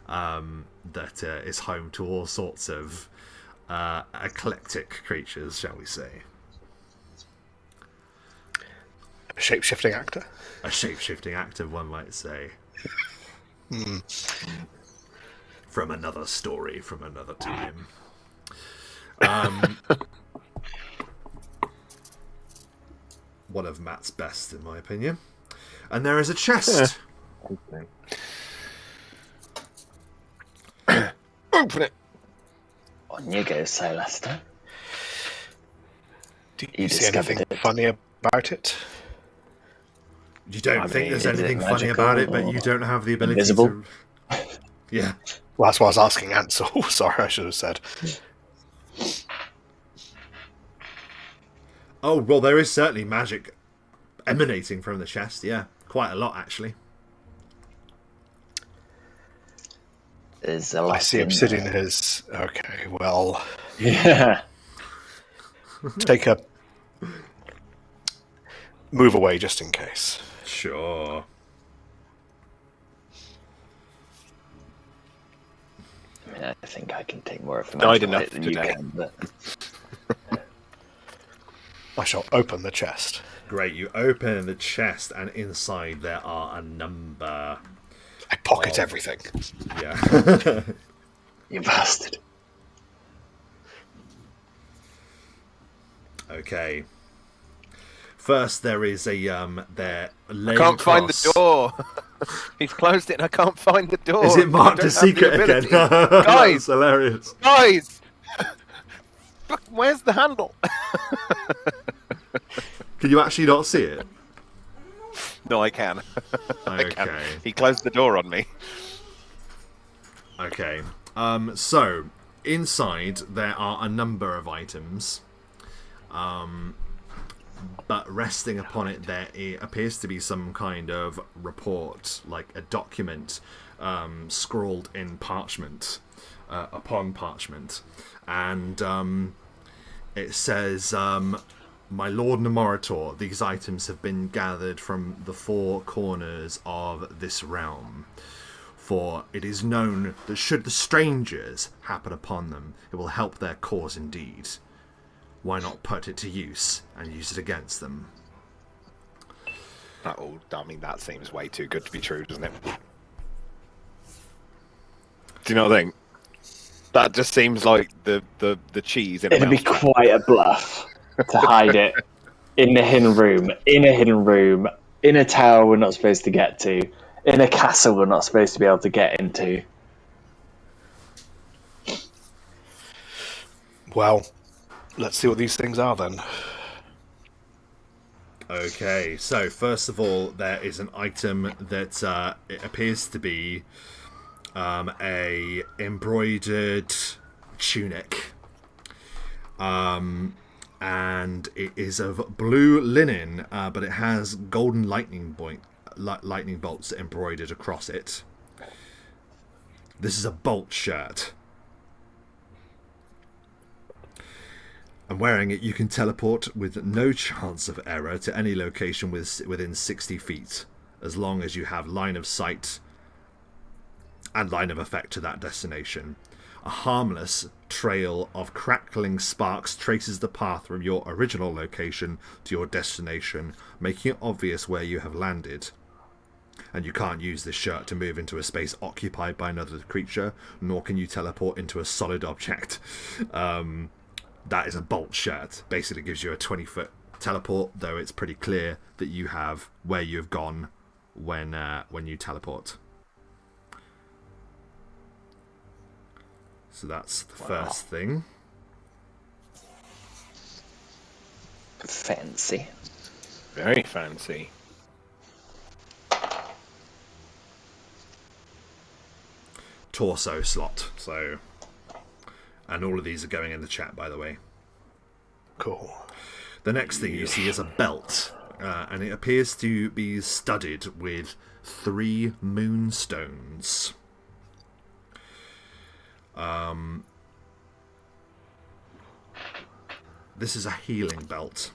that is home to all sorts of eclectic creatures, shall we say. A shape-shifting actor? A shape-shifting actor, one might say. From another story, from another time. One of Matt's best, in my opinion. And there is a chest. Open it. On you go, Celesta. Do You you see anything discovered it. funny about it? You don't I think mean, there's is it anything funny magical about it, but or you don't have the ability invisible? to... Yeah. Well, that's what I was asking Ansel. Sorry, I should have said. Oh, well, there is certainly magic emanating from the chest, yeah. Quite a lot, actually. There's a I lot see in obsidian there. has... Okay, well... Yeah. Take a... Move away just in case. Sure. I mean, I think I can take more of a Died magical enough hit than you today. can, but I shall open the chest. Great, you open the chest, and inside there are a number. I pocket everything. Yeah. you bastard. Okay. First, there is a there. I can't find the door. He's closed it and I can't find the door. Is it marked I a don't have the secret again? ability. That's Guys! hilarious. Guys! Fuck, where's the handle? Can you actually not see it? No, I can. I can. Okay. He closed the door on me. Okay. So inside there are a number of items. But resting upon it, there appears to be some kind of report, like a document, scrawled in parchment, upon parchment, and it says, "My Lord Namorator, these items have been gathered from the four corners of this realm. For it is known that should the strangers happen upon them, it will help their cause indeed. Why not put it to use and use it against them?" Oh, I mean, that seems way too good to be true, doesn't it? Do you know what I think? That just seems like the cheese in a It'd be mouthful. quite a bluff to hide it in a hidden room, in a tower we're not supposed to get to, in a castle we're not supposed to be able to get into. Well, let's see what these things are then. Okay, so first of all, there is an item that it appears to be a embroidered tunic, and it is of blue linen, but it has golden lightning bolts embroidered across it. This is a bolt shirt. And wearing it, you can teleport with no chance of error to any location within 60 feet, as long as you have line of sight and line of effect to that destination. A harmless trail of crackling sparks traces the path from your original location to your destination, making it obvious where you have landed. And you can't use this shirt to move into a space occupied by another creature, nor can you teleport into a solid object. That is a bolt shirt. Basically gives you a 20-foot teleport, though it's pretty clear that you have where you've gone when you teleport. So that's the first thing. Fancy. Very fancy. Torso slot. So, and all of these are going in the chat, by the way. Cool. The next thing you see is a belt, and it appears to be studded with 3 moonstones. This is a healing belt.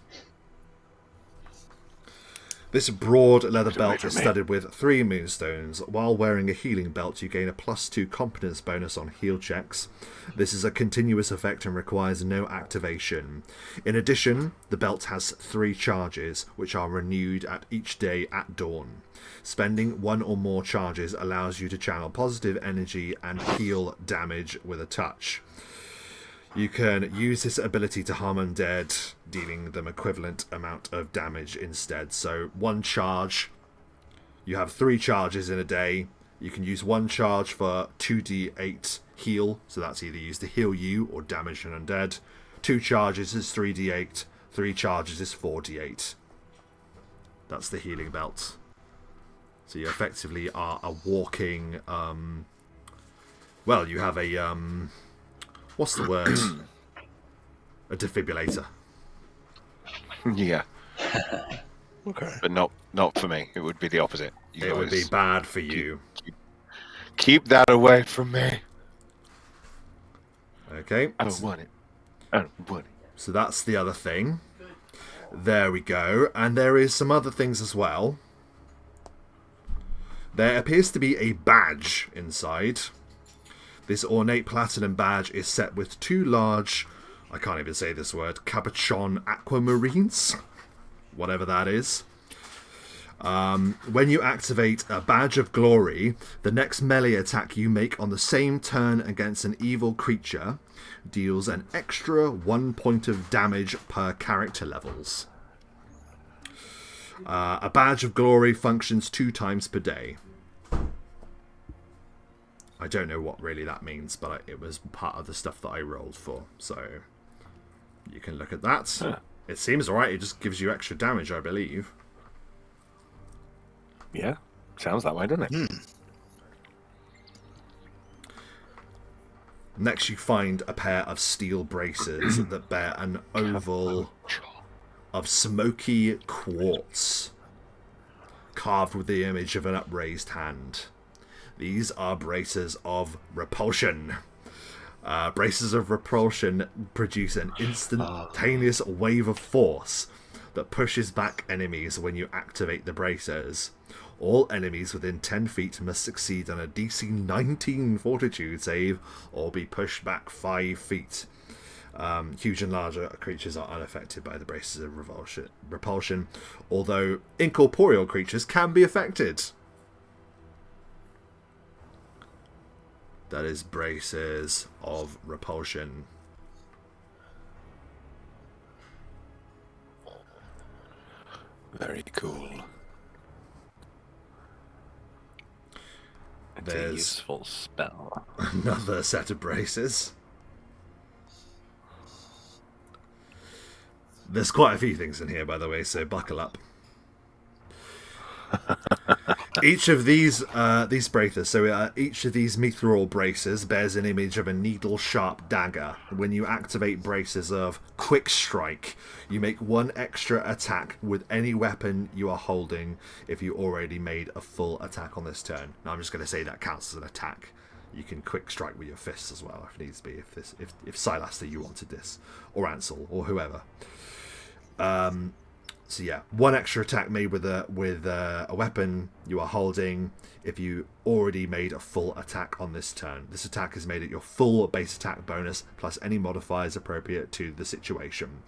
This broad leather belt is studded with 3 moonstones. While wearing a healing belt, you gain a +2 competence bonus on heal checks. This is a continuous effect and requires no activation. In addition, the belt has 3 charges, which are renewed at each day at dawn. Spending 1 or more charges allows you to channel positive energy and heal damage with a touch. You can use this ability to harm undead, dealing them equivalent amount of damage instead. So 1 charge, you have 3 charges in a day. You can use 1 charge for 2d8 heal, so that's either used to heal you or damage an undead. 2 charges is 3d8, 3 charges is 4d8. That's the healing belt. So you effectively are a walking, well, you have a, what's the word? A defibrillator. Yeah. Okay. But not for me. It would be the opposite. It would be bad for you. Keep that away from me. Okay. I don't want it. I don't want it. So that's the other thing. There we go. And there is some other things as well. There appears to be a badge inside. This ornate platinum badge is set with 2 large, I can't even say this word, cabochon aquamarines. Whatever that is. When you activate a Badge of Glory, the next melee attack you make on the same turn against an evil creature deals an extra 1 point of damage per character levels. A Badge of Glory functions 2 times per day. I don't know what really that means, but it was part of the stuff that I rolled for, so you can look at that. Huh. It seems alright, it just gives you extra damage, I believe. Yeah. Sounds that way, doesn't it? Next you find a pair of steel braces that bear an oval of smoky quartz, carved with the image of an upraised hand. These are braces of repulsion. Braces of repulsion produce an instantaneous wave of force that pushes back enemies when you activate the braces. All enemies within 10 feet must succeed on a DC 19 fortitude save or be pushed back 5 feet. Huge and larger creatures are unaffected by the braces of repulsion, although incorporeal creatures can be affected. That is braces of repulsion. Very cool. It's a There's useful spell. another set of braces. There's quite a few things in here, by the way, so buckle up. Each of these braces, so each of these mithril braces bears an image of a needle-sharp dagger. When you activate braces of Quick Strike, you make 1 extra attack with any weapon you are holding if you already made a full attack on this turn. Now I'm just going to say that counts as an attack. You can Quick Strike with your fists as well if needs be, if Silaster you wanted this, or Ansel, or whoever. So yeah, 1 extra attack made with a weapon you are holding if you already made a full attack on this turn. This attack is made at your full base attack bonus plus any modifiers appropriate to the situation.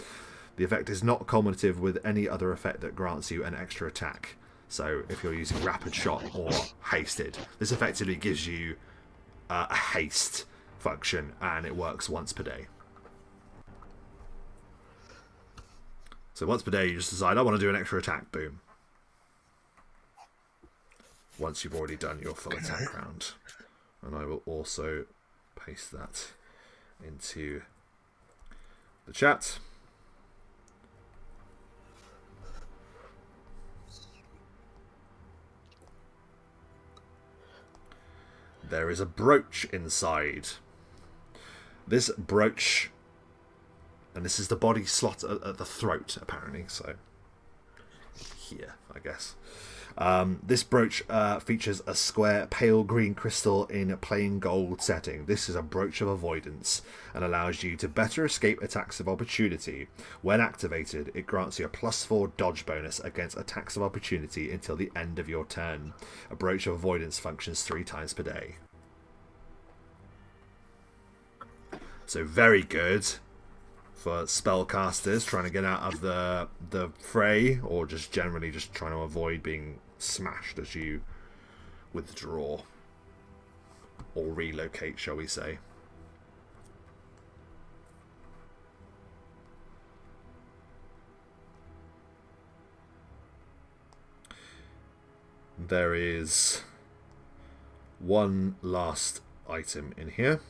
The effect is not cumulative with any other effect that grants you an extra attack. So if you're using Rapid Shot or Hasted, this effectively gives you a haste function, and it works once per day. So once per day, you just decide, I want to do an extra attack. Boom. Once you've already done your full attack round. And I will also paste that into the chat. There is a brooch inside. This brooch... And this is the body slot at the throat, apparently. So, here, I guess. This brooch features a square pale green crystal in a plain gold setting. This is a brooch of avoidance and allows you to better escape attacks of opportunity. When activated, it grants you a +4 dodge bonus against attacks of opportunity until the end of your turn. A brooch of avoidance functions 3 times per day. So very good for spellcasters trying to get out of the fray, or just generally just trying to avoid being smashed as you withdraw or relocate, shall we say. There is one last item in here.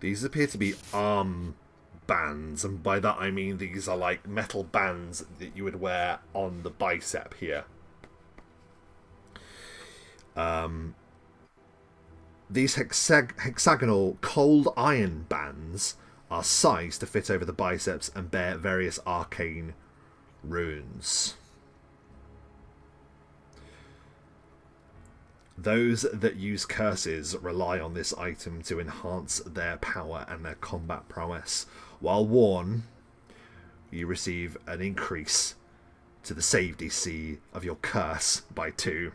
These appear to be arm bands, and by that I mean these are like metal bands that you would wear on the bicep here. These hexagonal cold iron bands are sized to fit over the biceps and bear various arcane runes. Those that use curses rely on this item to enhance their power and their combat prowess. While worn, you receive an increase to the save DC of your curse by 2.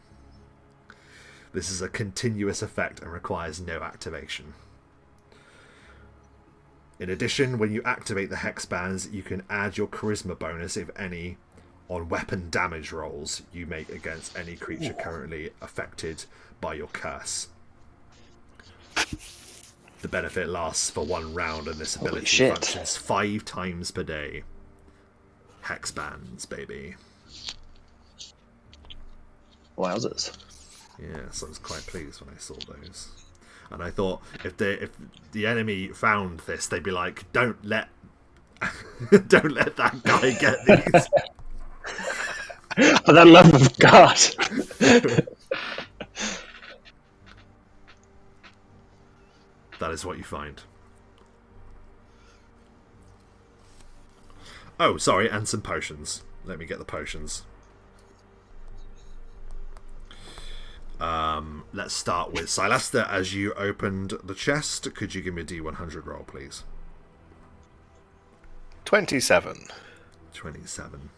This is a continuous effect and requires no activation. In addition, when you activate the hex bands, you can add your charisma bonus, if any, on weapon damage rolls you make against any creature currently affected by your curse. The benefit lasts for 1 round, and this ability functions 5 times per day. Hex bands, baby. Wowzers. Yes, I was quite pleased when I saw those. And I thought if the enemy found this, they'd be like, don't let that guy get these. For the love of God. That is what you find. Oh, sorry, and some potions. Let me get the potions. Let's start with Silaster. As you opened the chest, could you give me a D100 roll, please? 27. 27.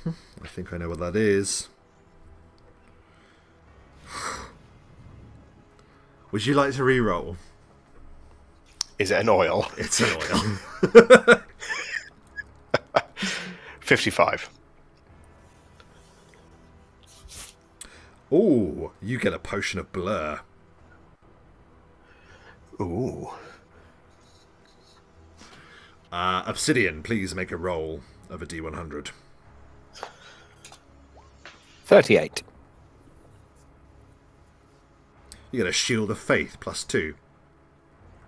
I think I know what that is. Would you like to re-roll? Is it an oil? It's an oil. 55. Ooh, you get a potion of blur. Ooh. Obsidian, please make a roll of a D100. 38. You get a Shield of Faith +2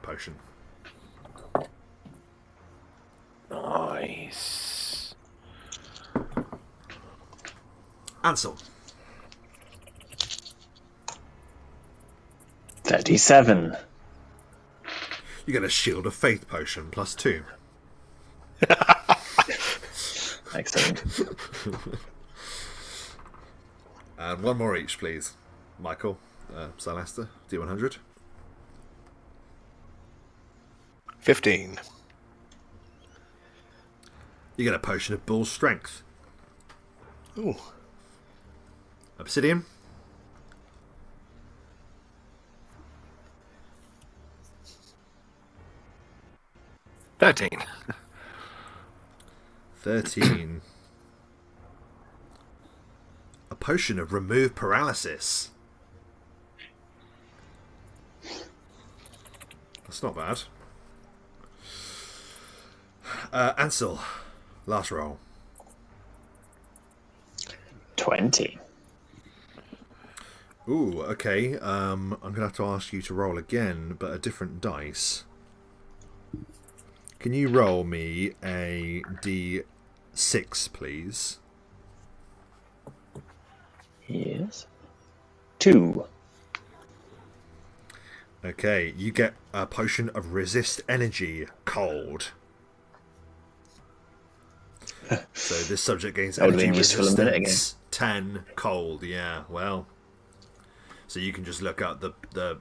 potion. Nice. Ansel. 37. You get a Shield of Faith potion +2. Excellent. And one more each, please. Michael, Silaster, D100. 15. You get a potion of Bull Strength. Ooh. Obsidian. 13. 13. A potion of Remove Paralysis. That's not bad. Ansel, last roll. 20. Ooh, okay. I'm going to have to ask you to roll again, but a different dice. Can you roll me a D6, please? Yes. 2. Okay, you get a potion of Resist Energy Cold. So this subject gains That would've energy been useful a minute ago. resistance 10 cold. Yeah, well. So you can just look up the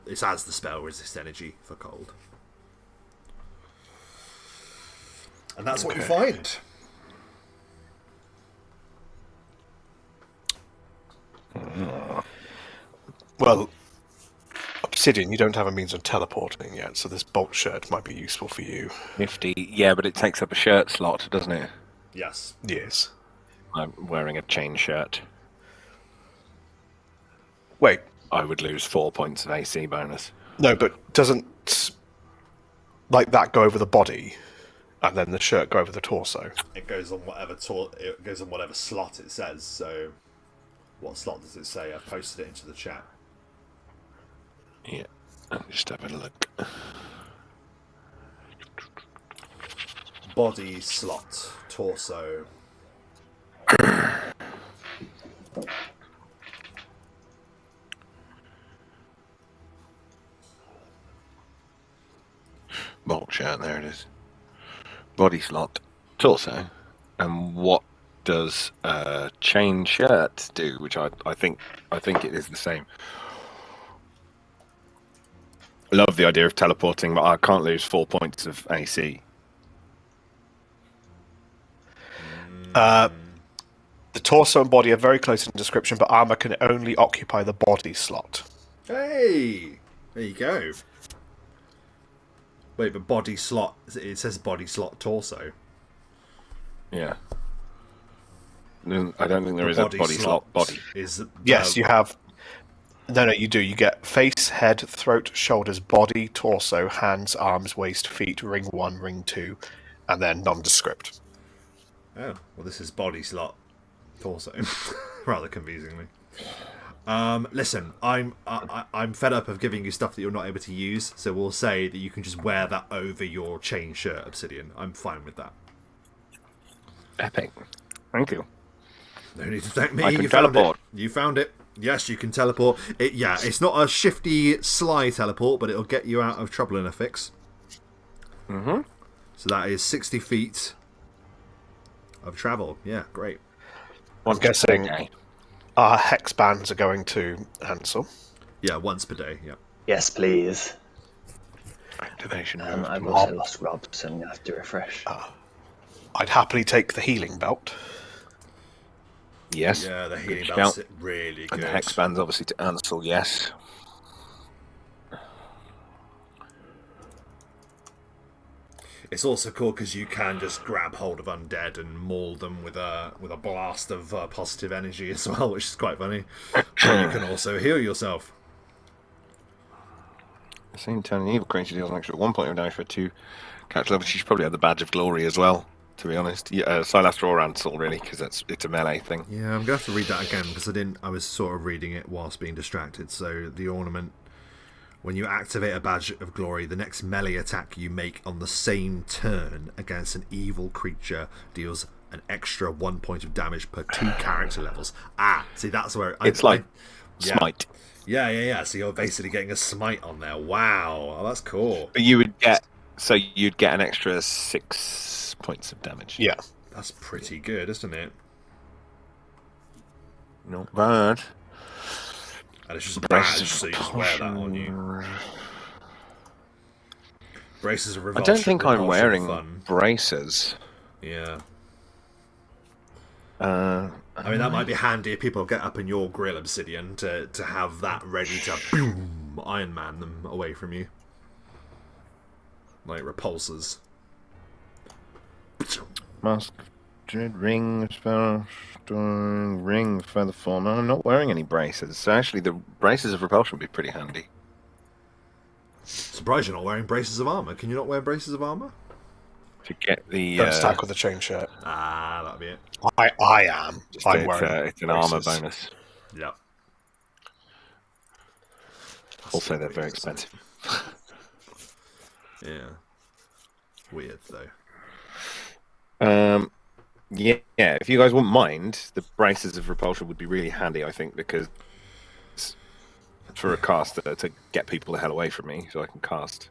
it has the spell resist energy for cold. And that's what you find. Well, Obsidian, you don't have a means of teleporting yet, so this bolt shirt might be useful for you. Nifty. Yeah, but it takes up a shirt slot, doesn't it? Yes. Yes. I'm wearing a chain shirt. Wait, I would lose 4 points of AC bonus. no, but doesn't like that go over the body, and then the shirt go over the torso? It goes on whatever it goes on whatever slot it says. So, what slot does it say? I've posted it into the chat. Yeah, I'm just having a look. Body slot, torso. Bolt shirt, there it is. Body slot, torso. And what does chain shirt do? Which I think it is the same. I love the idea of teleporting, but I can't lose 4 points of AC. The torso and body are very close in description, but armor can only occupy the body slot. Hey, there you go. Wait, but body slot. It says body slot torso. Yeah. I don't think there is a body slot body. Yes, you have. No, you do. You get face, head, throat, shoulders, body, torso, hands, arms, waist, feet, ring 1, ring 2, and then nondescript. Oh, well, this is body slot torso. Rather confusingly. Listen, I'm fed up of giving you stuff that you're not able to use, so we'll say that you can just wear that over your chain shirt, Obsidian. I'm fine with that. Epic. Thank you. No need to thank me. I can You found teleport. it. You found it. Yes, you can teleport. It's not a shifty, sly teleport, but it'll get you out of trouble in a fix. Mm-hmm. So that is 60 feet of travel. Yeah, great. I'm guessing our hex bands are going to Hansel. Yeah, once per day. Yeah. Yes, please. Activation. I've also lost Rob, so I'm going to have to refresh. I'd happily take the healing belt. Yes. Yeah, the healing Good belt's shout. really good. And the hex band's obviously to Ansel, yes. It's also cool because you can just grab hold of undead and maul them with a blast of positive energy as well, which is quite funny. But you can also heal yourself. The same turn an evil creature deals an extra 1 point of damage for 2 character level. She should probably have the badge of glory as well, to be honest. Yeah, Silastra or Ansel, really, because it's a melee thing. Yeah, I'm gonna have to read that again because I was sort of reading it whilst being distracted. So the ornament. When you activate a badge of glory, the next melee attack you make on the same turn against an evil creature deals an extra 1 point of damage per 2 character levels. See, that's where It's like smite. Yeah. So you're basically getting a smite on there. Wow, that's cool. But you'd get an extra 6 points of damage. Yeah. That's pretty good, isn't it? Not bad. And it's just a badge, so you just wear that on you. Braces of I revulsion. don't think I'm wearing fun. braces. Yeah. I mean, that might be handy if people get up in your grill, Obsidian, to have that ready to boom, Iron Man them away from you. Like repulsors. Mask, dread, ring, spell, storing, ring, feather form. No, I'm not wearing any braces. So actually, the braces of repulsion would be pretty handy. Surprised you're not wearing braces of armor. Can you not wear braces of armor? To get the Don't stack with the chain shirt. That'll be it. I am. I'm wearing it's an armor braces. bonus. Yep. Also, they're very expensive. Yeah. Weird though. Yeah. If you guys wouldn't mind, the braces of repulsion would be really handy. I think because for a caster to get people the hell away from me, so I can cast.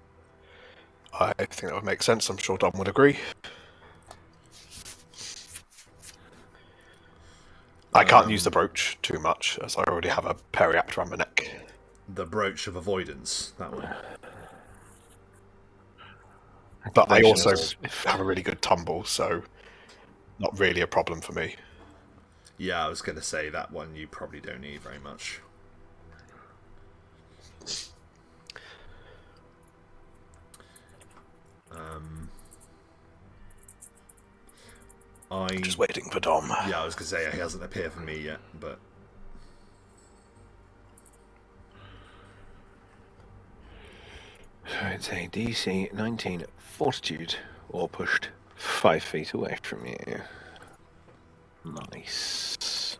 I think that would make sense. I'm sure Dom would agree. I can't use the brooch too much, as I already have a periapt around my neck. The brooch of avoidance, that one. But I also Activations. have a really good tumble, so not really a problem for me. Yeah, I was going to say that one you probably don't need very much. Just waiting for Dom. Yeah, I was going to say he hasn't appeared for me yet, but... So it's a DC 19 Fortitude, or pushed 5 feet away from you. Nice.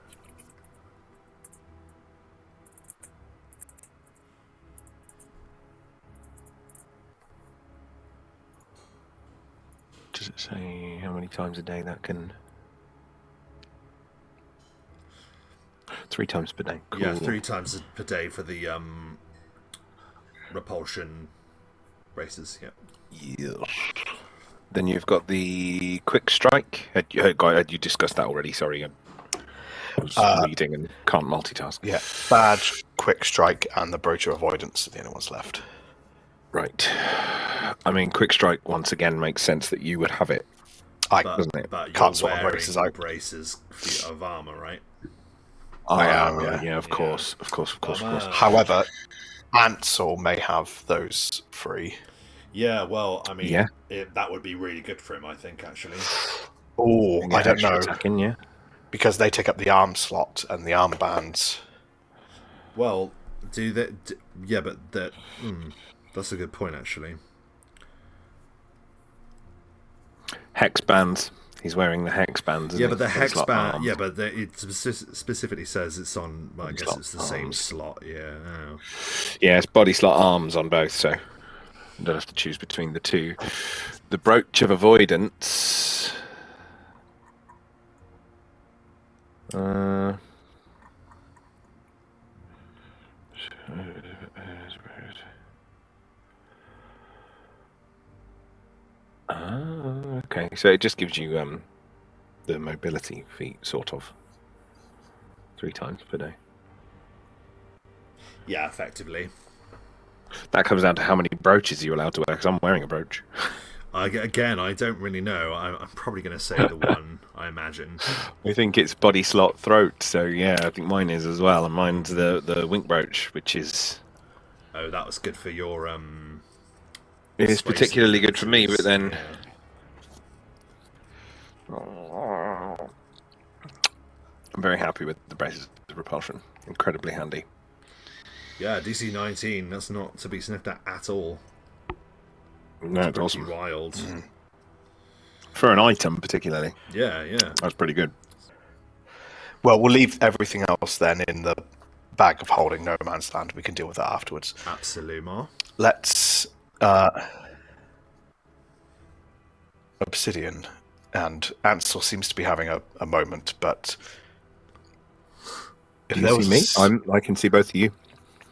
Does it say how many times a day that can... 3 times per day. Cool. Yeah, 3 times per day for the repulsion races, yeah. Yes. Then you've got the quick strike. Had you discussed that already? Sorry, I was reading and can't multitask. Yeah, badge, quick strike, and the brooch of avoidance are the only ones left. Right. I mean, quick strike once again makes sense that you would have it. Doesn't it? But Can't you're sort of wearing braces out. braces of armour, right? I am, yeah. Yeah, of course. However, Ansel may have those free. Yeah, well, I mean, Yeah. That would be really good for him, I think, actually. Oh, I don't know. Attacking, yeah. Because they take up the arm slot and the armbands. Well, do they... yeah, but that's a good point, actually. Hex bands. He's wearing the hex bands. Yeah, but the hex slot band... arms. yeah, but it specifically says it's on... well, I guess Slot it's the same arms. slot, yeah. Oh. Yeah, it's body slot arms on both, so you don't have to choose between the two. The brooch of avoidance. Okay, so it just gives you the mobility feat, sort of. 3 times per day. Yeah, effectively. That comes down to how many brooches you're allowed to wear, because I'm wearing a brooch. Again, I don't really know. I'm probably going to say the one, I imagine. I think it's body slot throat, so yeah, I think mine is as well, and mine's the wink brooch, which is... Oh, that was good for your... It is spicy particularly good for me, but then... yeah. I'm very happy with the braces of repulsion. Incredibly handy. Yeah, DC 19, that's not to be sniffed at all. No, it's Pretty awesome. wild. For an item, particularly. Yeah. That's pretty good. Well, we'll leave everything else then in the bag of holding no man's land. We can deal with that afterwards. Absolument. Let's... Obsidian. And Ansel seems to be having a moment, but... Do you see me? I can see both of you.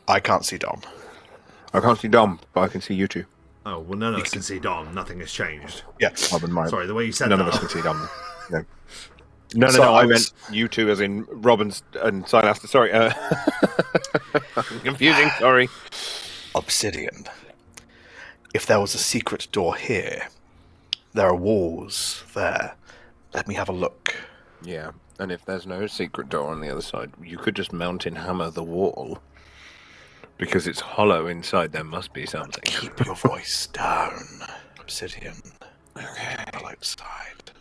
I can't see Dom. I can't see Dom, but I can see you two. Oh, well, none of us can see Dom. Nothing has changed. Yeah. Sorry, the way you said None that. of us can see Dom. No. No, So I I meant you two, as in Robin and Silas. Sorry, confusing. Sorry. Obsidian. If there was a secret door here, there are walls there. Let me have a look. Yeah, and if there's no secret door on the other side, you could just mountain hammer the wall. Because it's hollow inside, there must be something. Keep your voice down, Obsidian. Okay. People outside.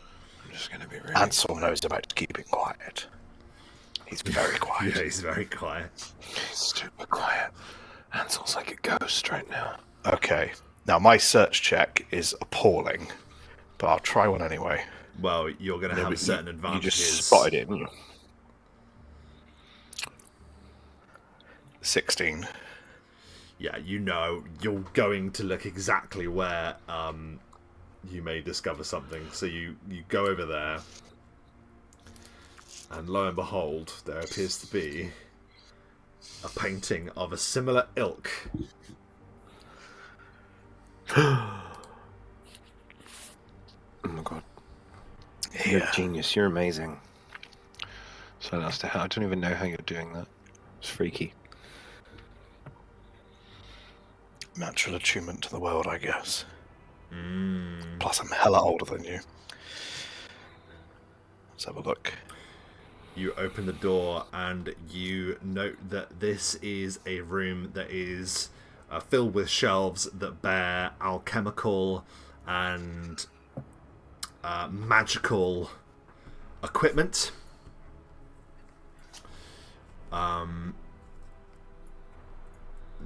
I'm just going to be really... Ansel knows about keeping quiet. He's very quiet. Yeah, he's very quiet. He's super quiet. Ansel's like a ghost right now. Okay. Now, my search check is appalling, but I'll try one anyway. Well, you're going to have certain You advantages. just spotted it, didn't you? 16. Yeah, you know, you're going to look exactly where you may discover something. So you go over there, and lo and behold, there appears to be a painting of a similar ilk. Oh my god. You're Here. a genius, you're amazing. So explain as to how. I don't even know how you're doing that. It's freaky. Natural attunement to the world, I guess. Plus, I'm hella older than you. Let's have a look. You open the door and you note that this is a room that is filled with shelves that bear alchemical and magical equipment.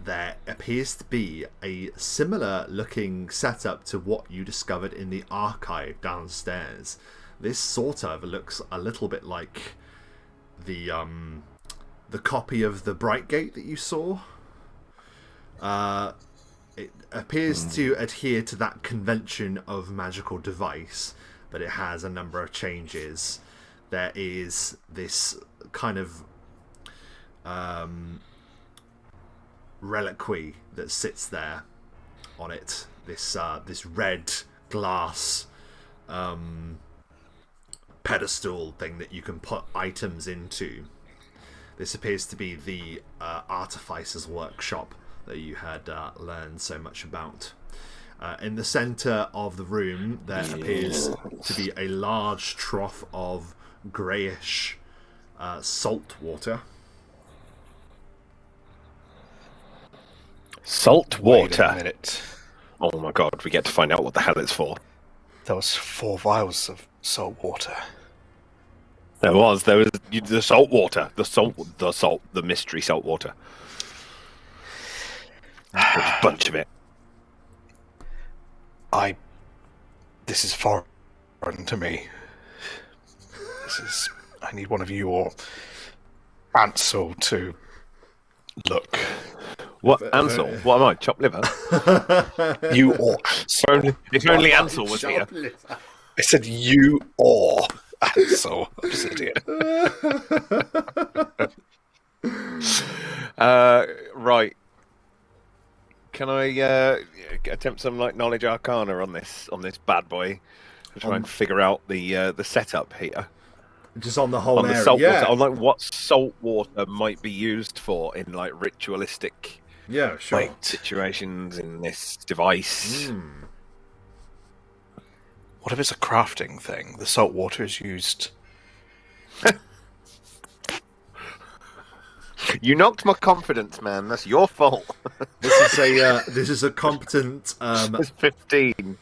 There appears to be a similar looking setup to what you discovered in the archive downstairs. This sort of looks a little bit like the copy of the Brightgate that you saw. It appears to adhere to that convention of magical device, but it has a number of changes. There is this kind of reliquary that sits there on it. This red glass pedestal thing that you can put items into. This appears to be the artificer's workshop that you had learned so much about. In the centre of the room, there appears to be a large trough of greyish salt water. Salt Wait a water. minute. Oh my god, we get to find out what the hell it's for. There was 4 vials of salt water. There was the salt water, the mystery salt water. There's a bunch of it. This is foreign to me. I need one of you or Ansel to look. What, Ansel? What am I, chopped liver? You or If only Ansel was here. I said you or Ansel. I'm just an idiot. Right. Can I attempt some knowledge arcana on this bad boy to try and figure out the setup here? Just on the whole area. Salt water. On what salt water might be used for in ritualistic sure. situations in this device. What if it's a crafting thing? The salt water is used. You knocked my confidence, man. That's your fault. This is a competent. It's 15.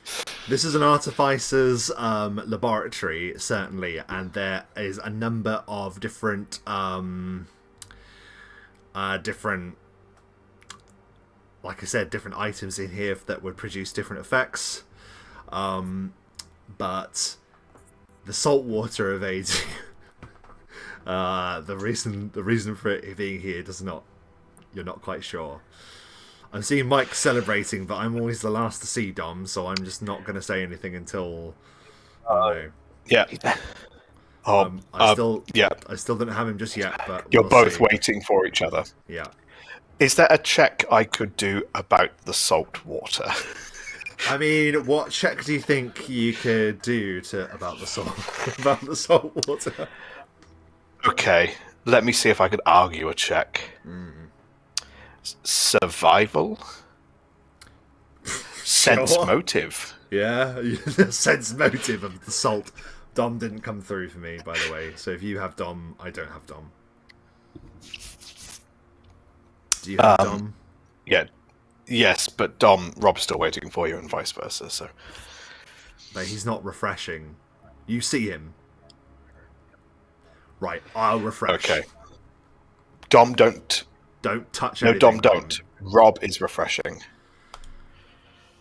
This is an artificer's laboratory, certainly, and there is a number of different, like I said, different items in here that would produce different effects. But the salt water evades. The reason for it being here you're not quite sure. I'm seeing Mike celebrating, but I'm always the last to see Dom, so I'm just not going to say anything until I know. Yeah. I still don't have him just yet, but You're we'll both see. waiting for each other. Yeah. Is there a check I could do about the salt water? I mean, what check do you think you could do about the salt water? Okay, let me see if I could argue a check. Survival? Sense Sure. motive. Yeah, the sense motive of the salt. Dom didn't come through for me, by the way. So if you have Dom, I don't have Dom. Do you have Dom? Yeah. Yes, but Rob's still waiting for you and vice versa, so... But he's not refreshing. You see him. Right, I'll refresh. Okay. Dom, don't. Don't touch No, anything. Dom, don't. Rob is refreshing.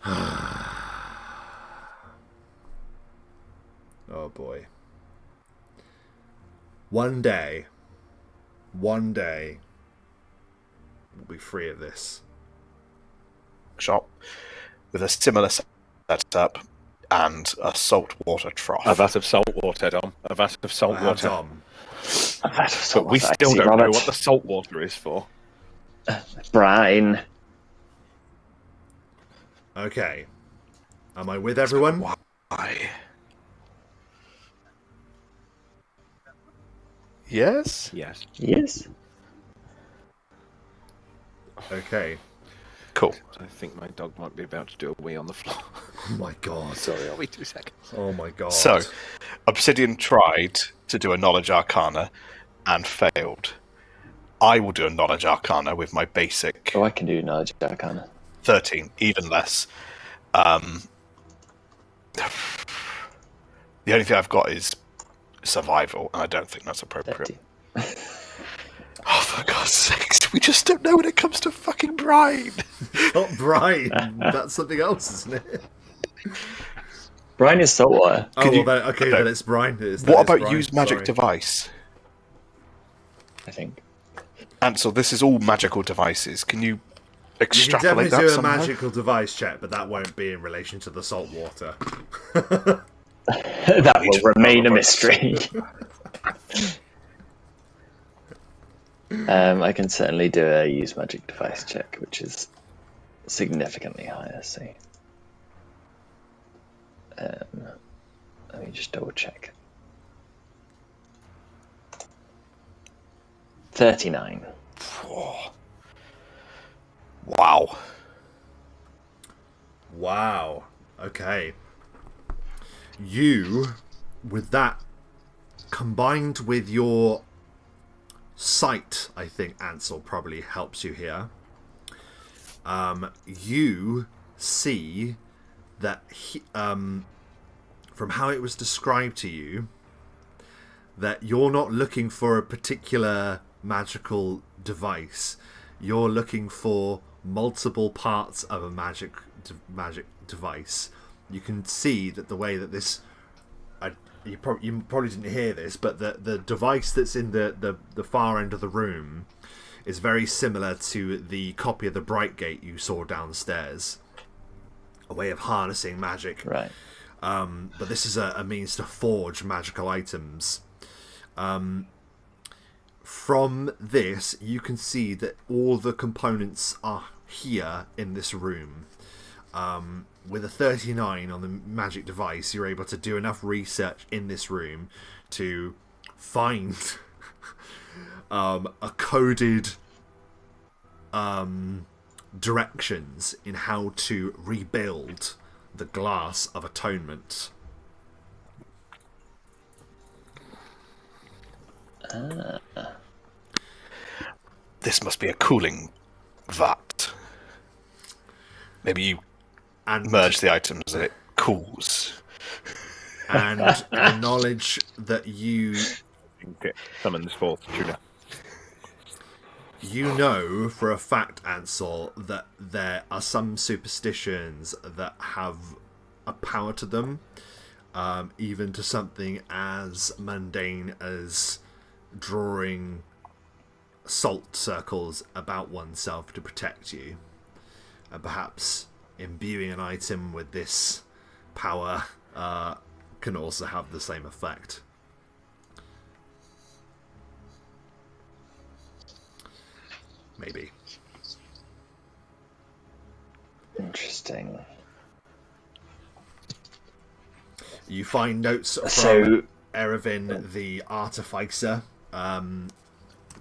Oh boy. One day, we'll be free of this. Shop with a similar setup and a saltwater trough. A vat of salt water, Dom. A vat of salt I have water. Dom. But we still don't know what the salt water is for. Brine. Okay. Am I with everyone? Why? Yes? Yes. Yes. Okay. Cool. I think my dog might be about to do a wee on the floor. Oh my god. Sorry, I'll be 2 seconds. Oh my god. So, Obsidian tried to do a Knowledge Arcana and failed. I will do a Knowledge Arcana with my basic Oh, I can do Knowledge Arcana. 13, even less. The only thing I've got is survival, and I don't think that's appropriate. 30. Oh, for God's sakes, we just don't know when it comes to fucking brine. Not brine. That's something else, isn't it? Brine is saltwater. Oh, well, you- then, okay, no. then it's brine. What about use magic device? I think. Ansel, this is all magical devices. Can you You can extrapolate definitely that do a somehow? magical device check, but that won't be in relation to the salt water. That will remain a mystery. I can certainly do a use magic device check, which is significantly higher. So, let me just double check. 39. Wow. Wow. Okay. You, with that, combined with your sight, I think Ansel probably helps you here. You see that from how it was described to you, that you're not looking for a particular magical device. You're looking for multiple parts of a magic device. You can see that the way that this, you probably didn't hear this, but the device that's in the far end of the room is very similar to the copy of the Bright Gate you saw downstairs. A way of harnessing magic. Right. But this is a means to forge magical items. From this, you can see that all the components are here in this room. With a 39 on the magic device, you're able to do enough research in this room to find a coded directions in how to rebuild the Glass of Atonement. This must be a cooling vat. Maybe you And merge the items and it cools. and the knowledge that you Okay, summons forth tuna. you know for a fact, Ansel, that there are some superstitions that have a power to them, even to something as mundane as drawing salt circles about oneself to protect you, and perhaps imbuing an item with this power can also have the same effect. Maybe. Interesting. You find notes from So- Erevin the Artificer,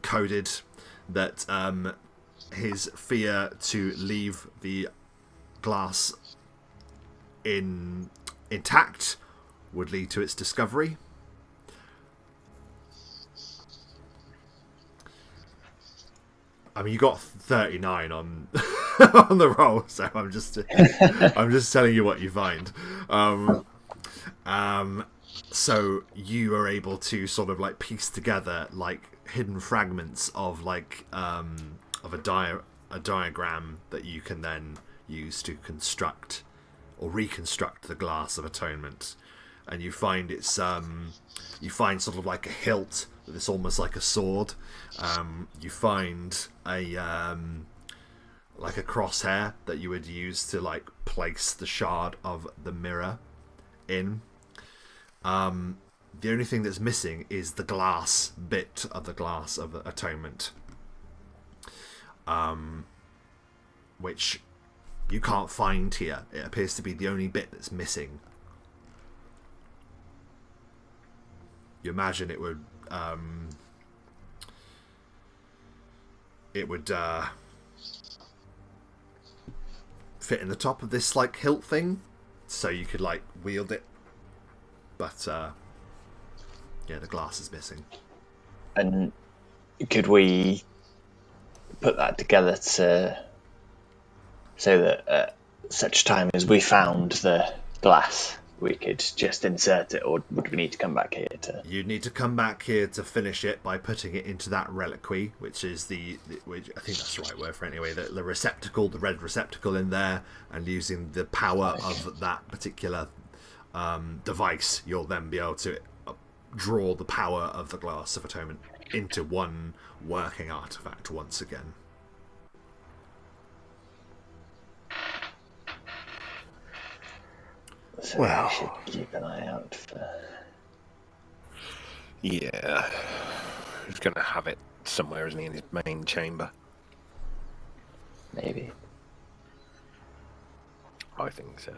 coded that his fear to leave the glass intact would lead to its discovery. I mean, you got 39 on on the roll, so I'm just telling you what you find. So you are able to sort of like piece together like hidden fragments of like of a diagram that you can then use to construct or reconstruct the Glass of Atonement. And you find it's you find sort of like a hilt that's almost like a sword. You find a like a crosshair that you would use to like place the shard of the mirror in. The only thing that's missing is the glass bit of the Glass of Atonement, which you can't find here. It appears to be the only bit that's missing. You imagine it would it would fit in the top of this like hilt thing, so you could like wield it. But yeah, the glass is missing. And could we put that together so that at such time as we found the glass, we could just insert it, or would we need to come back here to... You'd need to come back here to finish it by putting it into that reliquary, which is which I think that's the right word for it anyway, the receptacle, the red receptacle in there, and using the power of that particular device, you'll then be able to draw the power of the Glass of Atonement into one working artifact once again. So well, we should keep an eye out for... Yeah. He's going to have it somewhere, isn't he, in his main chamber? Maybe. I think so.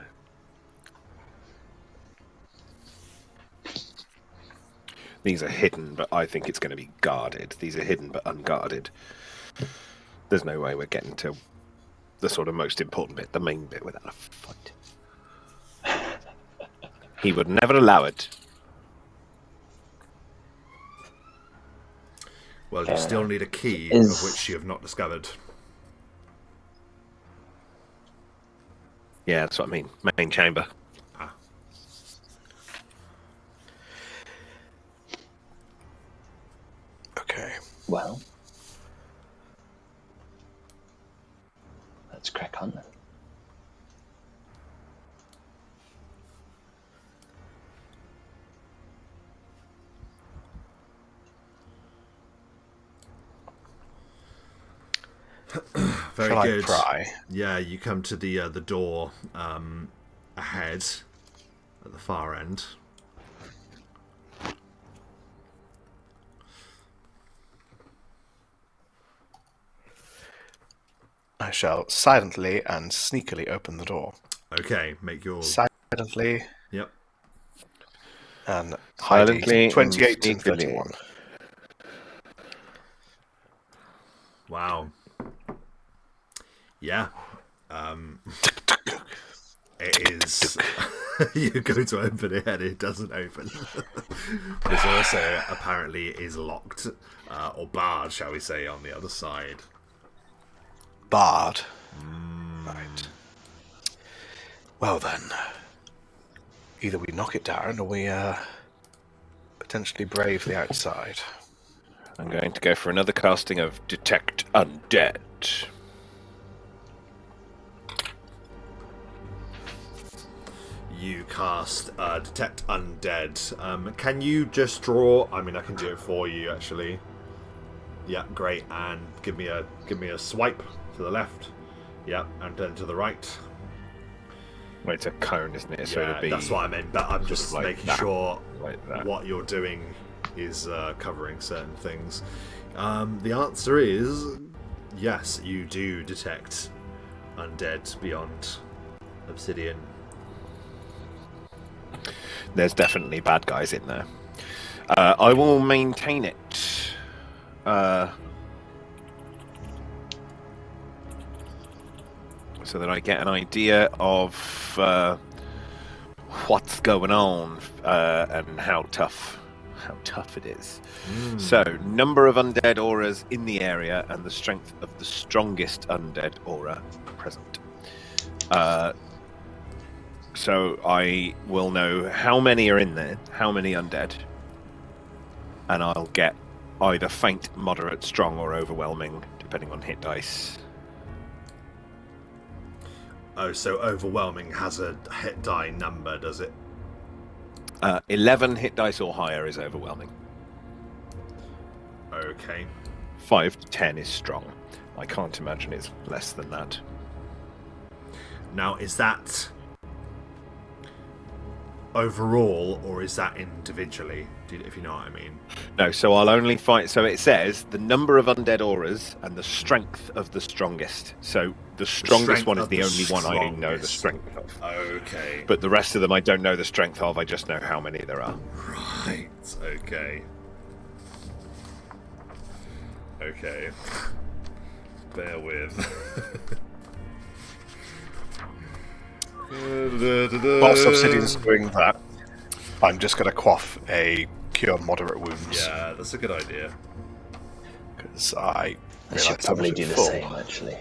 These are hidden, but I think it's going to be guarded. These are hidden but unguarded. There's no way we're getting to the sort of most important bit, the main bit, without a fight. He would never allow it. Well, you still need a key, Is- of which you have not discovered. Yeah, that's what I mean. Main chamber. Ah. okay. Well, let's crack on then. Very Shall good. I pry? Yeah, you come to the door ahead at the far end. I shall silently and sneakily open the door. Okay, make your... Silently Yep. and Silently Heidi, 28 and sneakily. 31. Wow. Yeah. It is... you go to open it and it doesn't open. But it's also apparently is locked, or barred, shall we say, on the other side. Barred. Right. Well then, either we knock it down or we potentially brave the outside. I'm going to go for another casting of Detect Undead. You cast Detect Undead. Can you just draw... I mean, I can do it for you, actually. Yeah, great. And give me a swipe to the left. Yeah, and then to the right. Well, it's a cone, isn't it? So Yeah, it'll be that's what I meant. But I'm just like making that. sure Like that. what you're doing is covering certain things. The answer is yes, you do detect undead beyond obsidian. There's definitely bad guys in there. I will maintain it. So that I get an idea of what's going on and how tough it is. So, number of undead auras in the area and the strength of the strongest undead aura present. So I will know how many are in there, how many undead, and I'll get either faint, moderate, strong, or overwhelming, depending on hit dice. Oh, so overwhelming has a hit die number, does it? 11 hit dice or higher is overwhelming. Okay. 5 to 10 is strong. I can't imagine it's less than that. Now, is that overall, or is that individually, if you know what I mean? No, so I'll only fight... So it says the number of undead auras and the strength of the strongest. So the strongest strength one is of the the only one I know the strongest. strength of. Okay. But the rest of them I don't know the strength of, I just know how many there are. Right, okay. Okay. Bear with. Whilst Obsidian's doing that, I'm just going to quaff a cure moderate wounds. Yeah, that's a good idea. Because I should probably do the same, actually.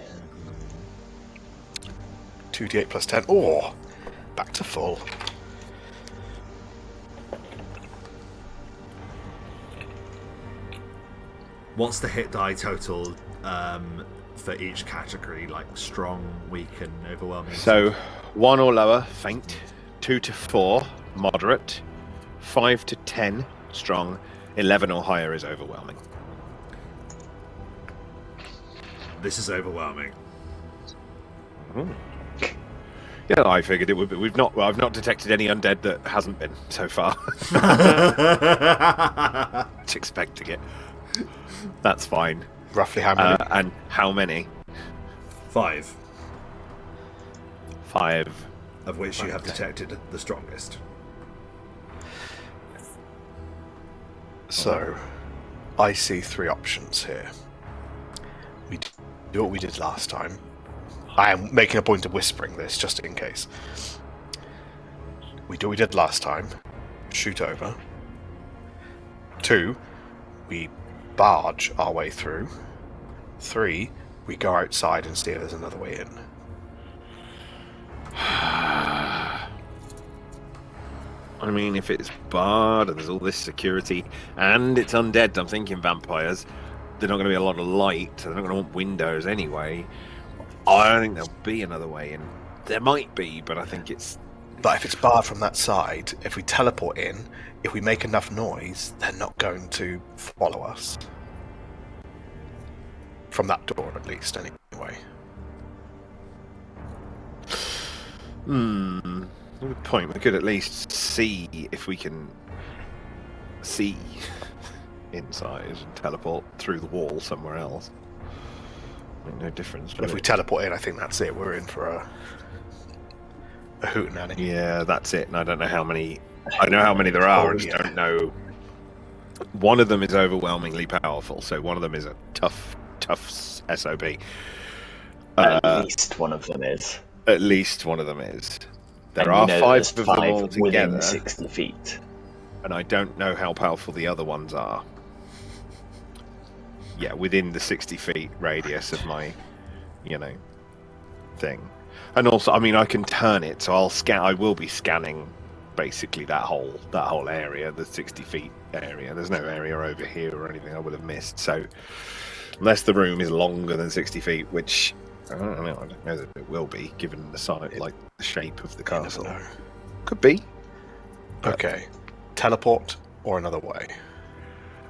2d8 plus 10. Oh! Back to full. What's the hit die total for each category? Like strong, weak, and overwhelming? So 1 or lower, faint. 2 to 4, moderate. 5 to 10, strong. 11 or higher is overwhelming. This is overwhelming. Yeah, I figured it would be. I've not detected any undead that hasn't been so far. Just expecting it. That's fine. Roughly how many? And how many? 5. 5. Of which you have detected the strongest. So, I see 3 options here. We do what we did last time. I am making a point of whispering this, just in case. We do what we did last time. Shoot over. 2, we barge our way through. 3, we go outside and see if there's another way in. I mean, if it's barred and there's all this security and it's undead, I'm thinking vampires. They're not going to be a lot of light. So they're not going to want windows anyway. I don't think there'll be another way in. There might be, but I think it's... But if it's barred from that side, if we teleport in, if we make enough noise, they're not going to follow us. From that door, at least, anyway. Good point. We could at least see if we can see inside and teleport through the wall somewhere else. No difference. But if we teleport in, I think that's it. We're in for a hootenanny. Yeah, that's it. And I don't know how many. I know how many there are. I just don't know. One of them is overwhelmingly powerful, so one of them is a tough SOB. At least one of them is. At least one of them is. There And are you know 5 there's of them 5 all within together, 60 feet. and I don't know how powerful the other ones are. Yeah, within the 60 feet radius of my, thing. And also, I mean, I can turn it, so I will be scanning basically that whole area, the 60 feet area. There's no area over here or anything I would have missed. So, unless the room is longer than 60 feet, which I don't know that it will be, given the size, like the shape of the castle. Could be. Okay. Teleport or another way?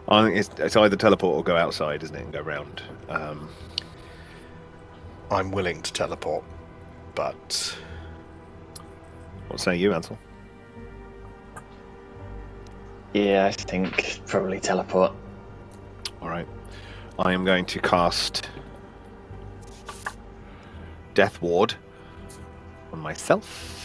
I think it's either teleport or go outside, isn't it, and go round. I'm willing to teleport, but... What say you, Ansel? Yeah, I think probably teleport. Alright. I am going to cast Death Ward on myself.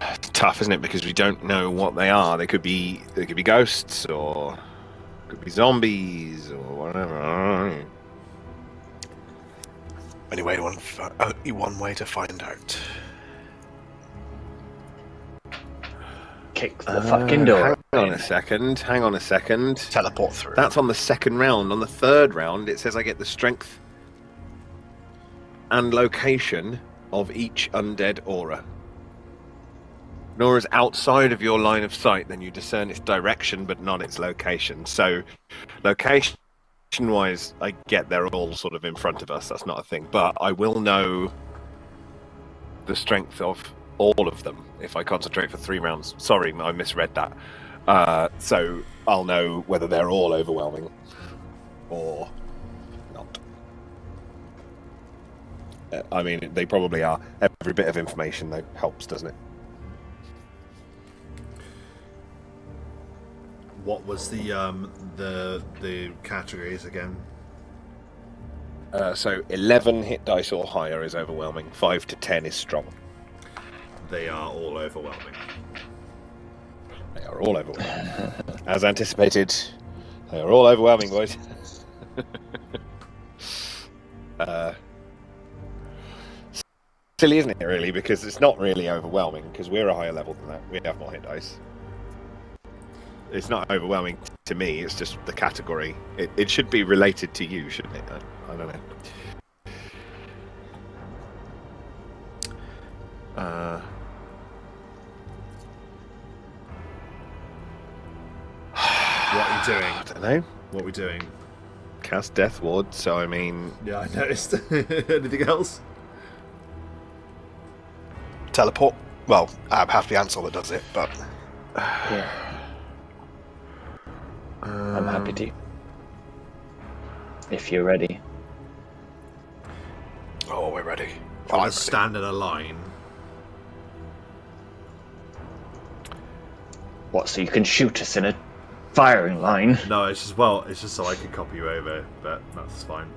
It's tough, isn't it? Because we don't know what they are. They could be ghosts, or could be zombies, or whatever. Anyway, only one way to find out. Kick the fucking door. Hang on a second. Teleport through. That's on the second round. On the third round, it says I get the strength and location of each undead aura. An aura is outside of your line of sight, then you discern its direction but not its location. So, location-wise, I get they're all sort of in front of us. That's not a thing. But I will know the strength of all of them if I concentrate for 3 rounds. Sorry, I misread that. So I'll know whether they're all overwhelming or not. I mean, they probably are. Every bit of information, though, helps, doesn't it? what was the categories again? So 11 hit dice or higher is overwhelming. 5 to 10 is strong. They are all overwhelming. They are all overwhelming. As anticipated, they are all overwhelming, boys. Silly, isn't it, really? Because it's not really overwhelming, because we're a higher level than that. We have more hit dice. It's not overwhelming to me, it's just the category. It should be related to you, shouldn't it? I don't know. What are you doing? I don't know. What are we doing? Cast Death Ward, so I mean... Yeah, I noticed. Anything else? Teleport. Well, I have to be Ansel that does it, but Yeah. I'm happy to. If you're ready. oh, we're ready. I'll I'm just ready. stand in a line. What, so you can shoot us in a firing line? No, it's just so I can copy you over, but that's fine.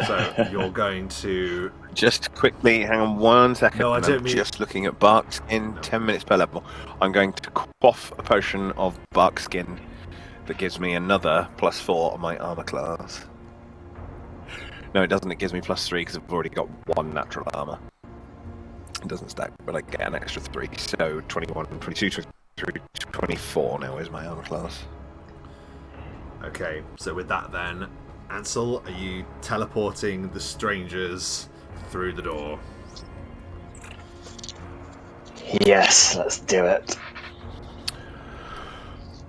So you're going to... Just quickly, hang on 1 second. No, I don't I'm mean- just looking at bark skin, 10 minutes per level. I'm going to quaff a potion of bark skin that gives me another +4 on my armor class. No, it doesn't. It gives me +3 because I've already got 1 natural armor. It doesn't stack, but I get an extra 3. So 21, 22, 23, 24 now is my armor class. Okay, so with that then, Ansel, are you teleporting the strangers through the door? Yes, let's do it.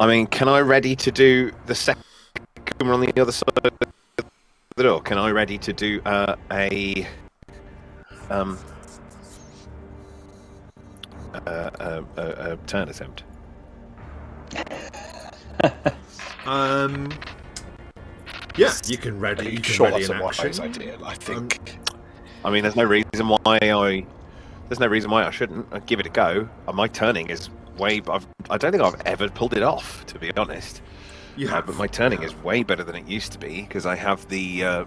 I mean, can I ready to do the second one on the other side of the door? Can I ready to do a turn attempt? Yeah, you can ready. You can Sure, ready that's an a wise action. idea. I think. I mean, there's no reason why I shouldn't. I'd give it a go. My turning is way. I don't think I've ever pulled it off, to be honest. You have, But my turning is way better than it used to be because I have the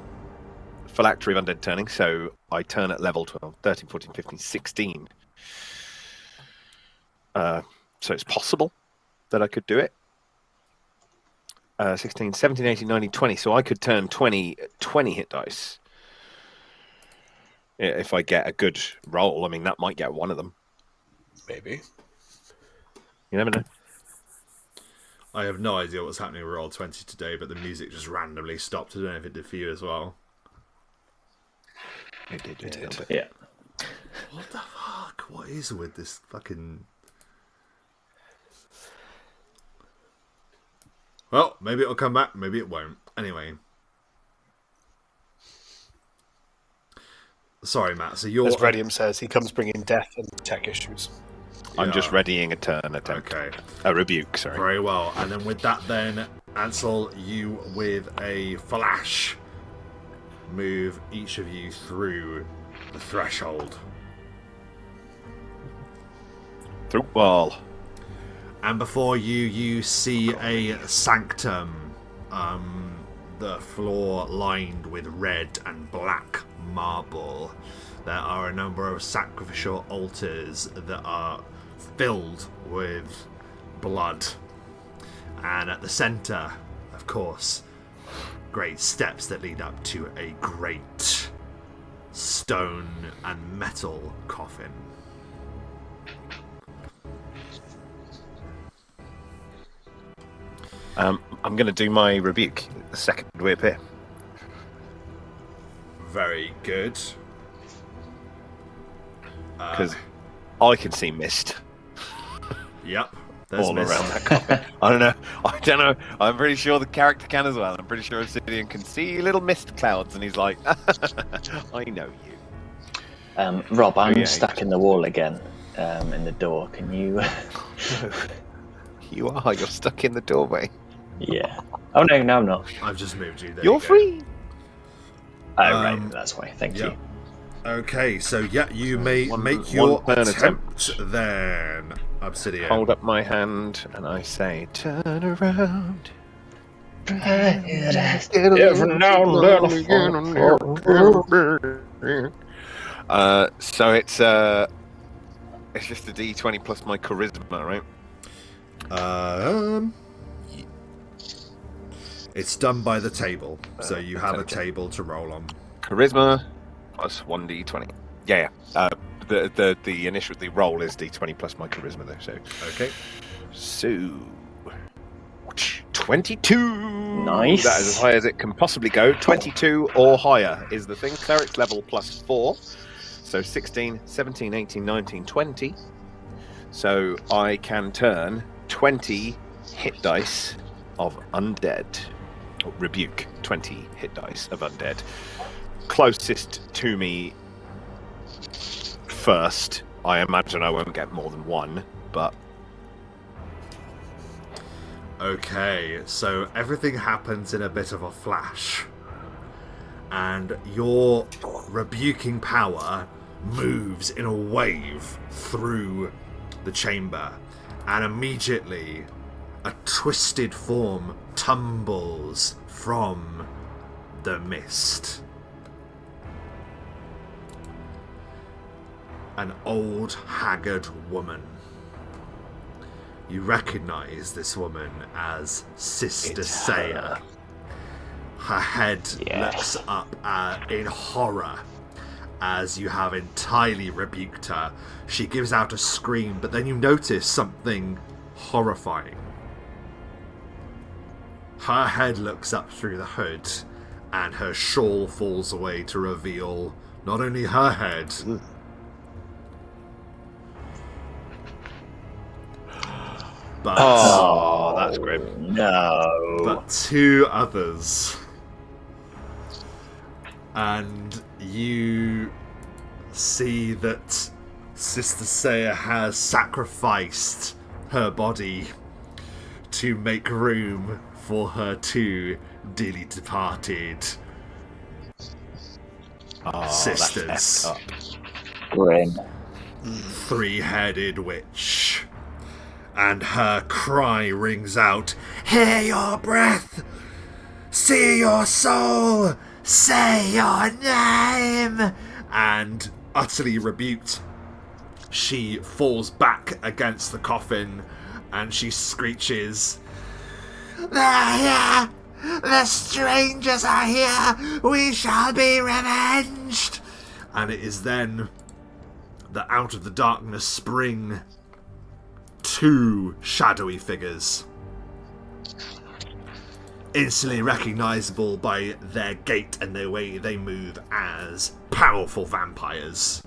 phylactery of undead turning, so I turn at level 12, 13, 14, 15, 16. So it's possible that I could do it. 16, 17, 18, 19, 20. So I could turn 20 hit dice. If I get a good roll. I mean, that might get one of them. Maybe. You never know. I have no idea what's happening with Roll20 today, but the music just randomly stopped. I don't know if it did for you as well. It did. It did. Yeah. What the fuck? What is with this fucking... Well, maybe it'll come back, maybe it won't. Anyway. Sorry, Matt, so you're... As Redium says, he comes bringing death and tech issues. I'm Yeah. just readying a turn attempt. Okay. A rebuke, sorry. Very well. And then with that then, Ansel, you with a flash move each of you through the threshold. Through wall. And before you see a sanctum, the floor lined with red and black marble. There are a number of sacrificial altars that are filled with blood. And at the centre, of course, great steps that lead up to a great stone and metal coffin. I'm going to do my rebuke the second we appear. Very good. Because I can see mist Yep. There's all mist. around that coffin. I don't know. I'm pretty sure the character can as well. I'm pretty sure Obsidian can see little mist clouds, and he's like, I know you. Rob, I'm yeah, stuck in the wall again, in the door. Can you... You are. You're stuck in the doorway. Yeah. Oh, no, I'm not. I've just moved you. There You're you go. free. Oh, right, that's why. Thank Yeah. you. Okay, so yeah, you may make your one turn attempt then, Obsidian. Hold up my hand and I say, turn around. Every now and then So it's just a D20 plus my charisma, right? It's done by the table, so you have a okay. table to roll on. Charisma plus 1D20. Yeah. The initial roll is D20 plus my charisma though. So Okay. So 22. Nice. That is as high as it can possibly go. 22 or higher is the thing. Cleric's level plus 4. So 16, 17, 18, 19, 20. So I can turn 20 hit dice of undead. Or rebuke 20 hit dice of undead. Closest to me first. I imagine I won't get more than one, but... Okay, so everything happens in a bit of a flash. And your rebuking power moves in a wave through the chamber. And immediately, a twisted form tumbles from the mist. An old, haggard woman. You recognize this woman as Sister Saya. Her head looks up in horror as you have entirely rebuked her. She gives out a scream, but then you notice something horrifying. Her head looks up through the hood, and her shawl falls away to reveal not only her head, but that's grim. No. but two others. And you see that Sister Saya has sacrificed her body to make room for her two dearly departed sisters. Grim. Three-headed witch. And her cry rings out, "Hear your breath! See your soul! Say your name!" And utterly rebuked, she falls back against the coffin and she screeches, "They're here! The strangers are here! We shall be revenged!" And it is then that out of the darkness spring two shadowy figures, instantly recognizable by their gait and the way they move as powerful vampires.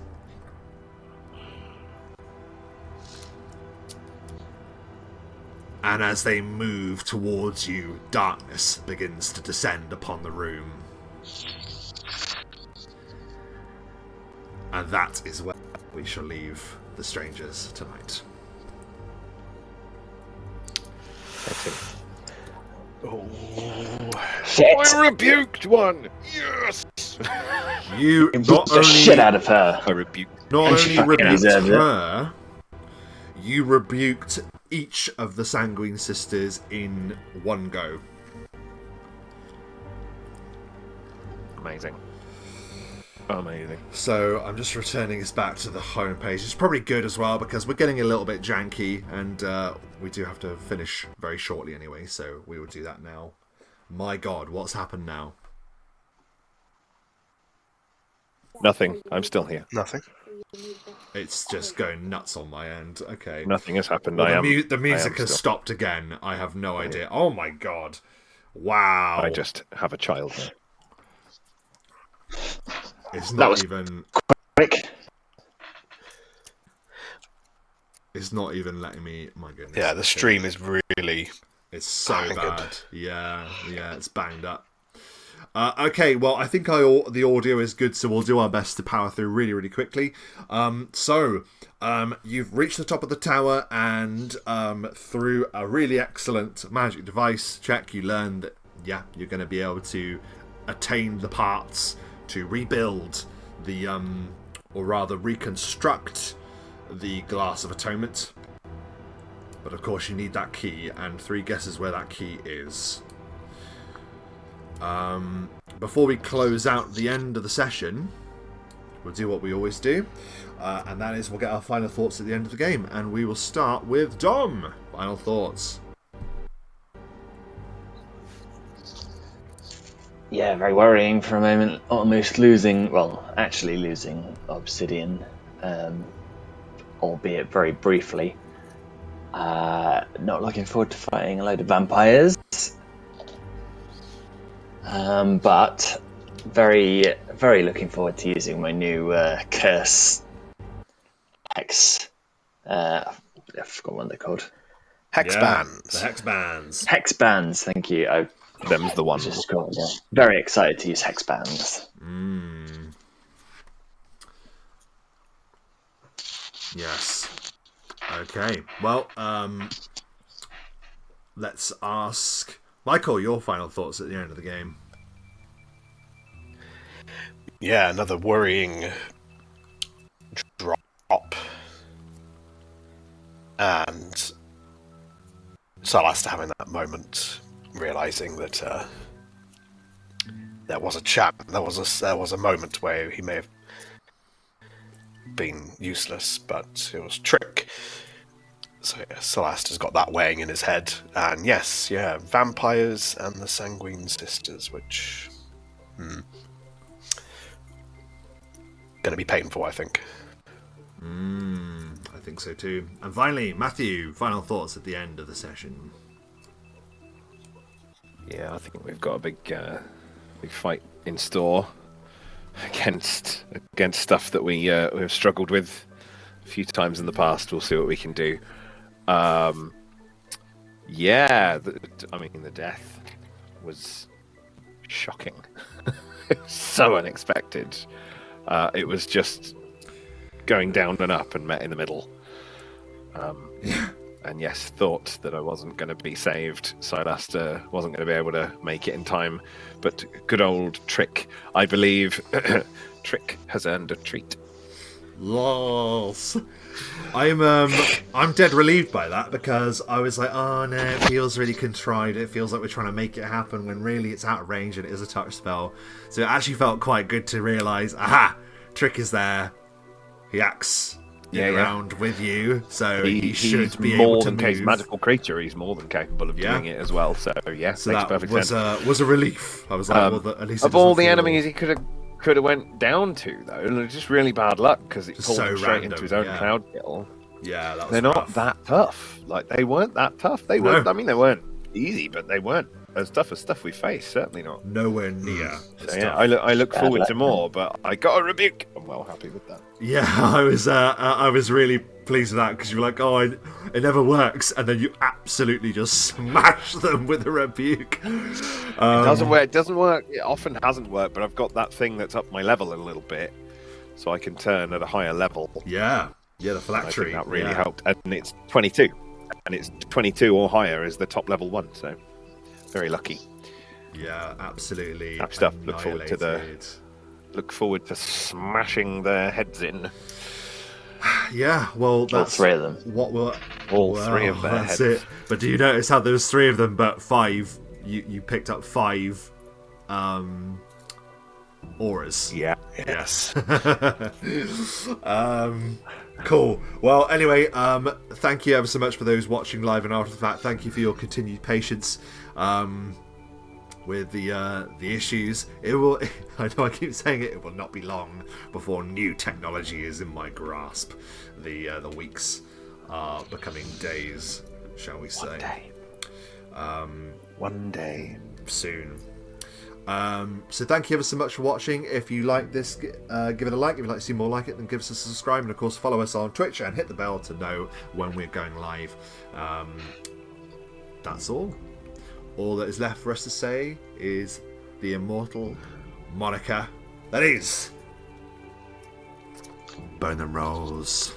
And as they move towards you, darkness begins to descend upon the room. And that is where we shall leave the strangers tonight. Shit. I rebuked one! Yes! You Beat not the shit only out of her. I rebuked. Not And she only fucking rebuked deserved it. her, you rebuked each of the Sanguine Sisters in one go. Amazing. Amazing. So I'm just returning us back to the home page. It's probably good as well because we're getting a little bit janky and we do have to finish very shortly anyway, so we will do that now. My god, what's happened now? Nothing. I'm still here. Nothing. It's just going nuts on my end. Okay. Nothing has happened. Well, I the am music has still. stopped again. I have no idea. Oh my god. Wow. I just have a child now. It's That not was even... quick. It's not even letting me... My goodness. Yeah, the stream is really... It's so banged. bad. Yeah, it's banged up. Okay, well, I think the audio is good, so we'll do our best to power through really, really quickly. You've reached the top of the tower, and through a really excellent magic device check, you learn that, yeah, you're going to be able to attain the parts to rebuild the or rather reconstruct the Glass of Atonement. But of course you need that key, and 3 guesses where that key is. Before we close out the end of the session, we'll do what we always do, and that is we'll get our final thoughts at the end of the game, and we will start with Dom. Final thoughts. Yeah, very worrying for a moment. Almost losing, well, actually losing Obsidian, albeit very briefly. Not looking forward to fighting a load of vampires. But very, very looking forward to using my new curse hex. I forgot what they're called. Hex bands. The hex bands. Hex bands, thank you. Them's the one. Just very excited to use hex bands. Yes. Okay. Well, let's ask Michael your final thoughts at the end of the game. Yeah, another worrying drop. And Celeste having that moment, realizing that there was a chat, there was a moment where he may have been useless, but it was Trick. So yeah, Celeste has got that weighing in his head, and yes, yeah, vampires and the Sanguine Sisters, which going to be painful, I think. I think so too. And finally, Matthew, final thoughts at the end of the session. Yeah, I think we've got a big fight in store against stuff that we have struggled with a few times in the past. We'll see what we can do. Yeah, the death was shocking. So unexpected. It was just going down and up and met in the middle. And yes, thought that I wasn't going to be saved. Silaster wasn't going to be able to make it in time. But good old Trick, I believe, Trick has earned a treat. Lols. I'm dead relieved by that, because I was like, oh no, it feels really contrived. It feels like we're trying to make it happen when really it's out of range and it is a touch spell. So it actually felt quite good to realise, aha, Trick is there. He acts around with you, so he should be able to move. He's magical creature. He's more than capable of doing it as well. So yeah, so makes that perfect was sense. Was a relief. I was like, well, at least of all the enemies he could have went down to, though, and it's just really bad luck because it pulled him straight into his own cloud kill. Yeah, that was They're not that tough. Like, they weren't that tough. They weren't. I mean, they weren't easy, but they weren't as tough as stuff we faced. Certainly not. Nowhere near. So, yeah, I look forward to more, but I got a rebuke. I'm well happy with that. Yeah, I was really pleased with that, because you were like, oh, it never works, and then you absolutely just smash them with a rebuke. It doesn't work. It doesn't work. It often hasn't worked, but I've got that thing that's up my level a little bit, so I can turn at a higher level. Yeah, the phylactery. I think that really helped, and it's 22, and it's 22 or higher is the top level one, so very lucky. Yeah, absolutely. Happy stuff. Look forward to smashing their heads in. Yeah, well, that's all 3 of them. All 3 of their that's heads. It. But do you notice how there was 3 of them, but 5? You picked up 5 auras. Yeah. Yes. Cool. Well, anyway, thank you ever so much for those watching live and after the fact. Thank you for your continued patience with the issues. It will. I know I keep saying it. It will not be long before new technology is in my grasp. The weeks are becoming days, shall we say? One day. Soon. So thank you ever so much for watching. If you like this, give it a like. If you'd like to see more like it, then give us a subscribe, and of course follow us on Twitch and hit the bell to know when we're going live. That's all. All that is left for us to say is the immortal moniker that is Bone and Rolls.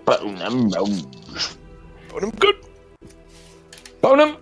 Bone and Rolls. Bone 'em good. Bone 'em.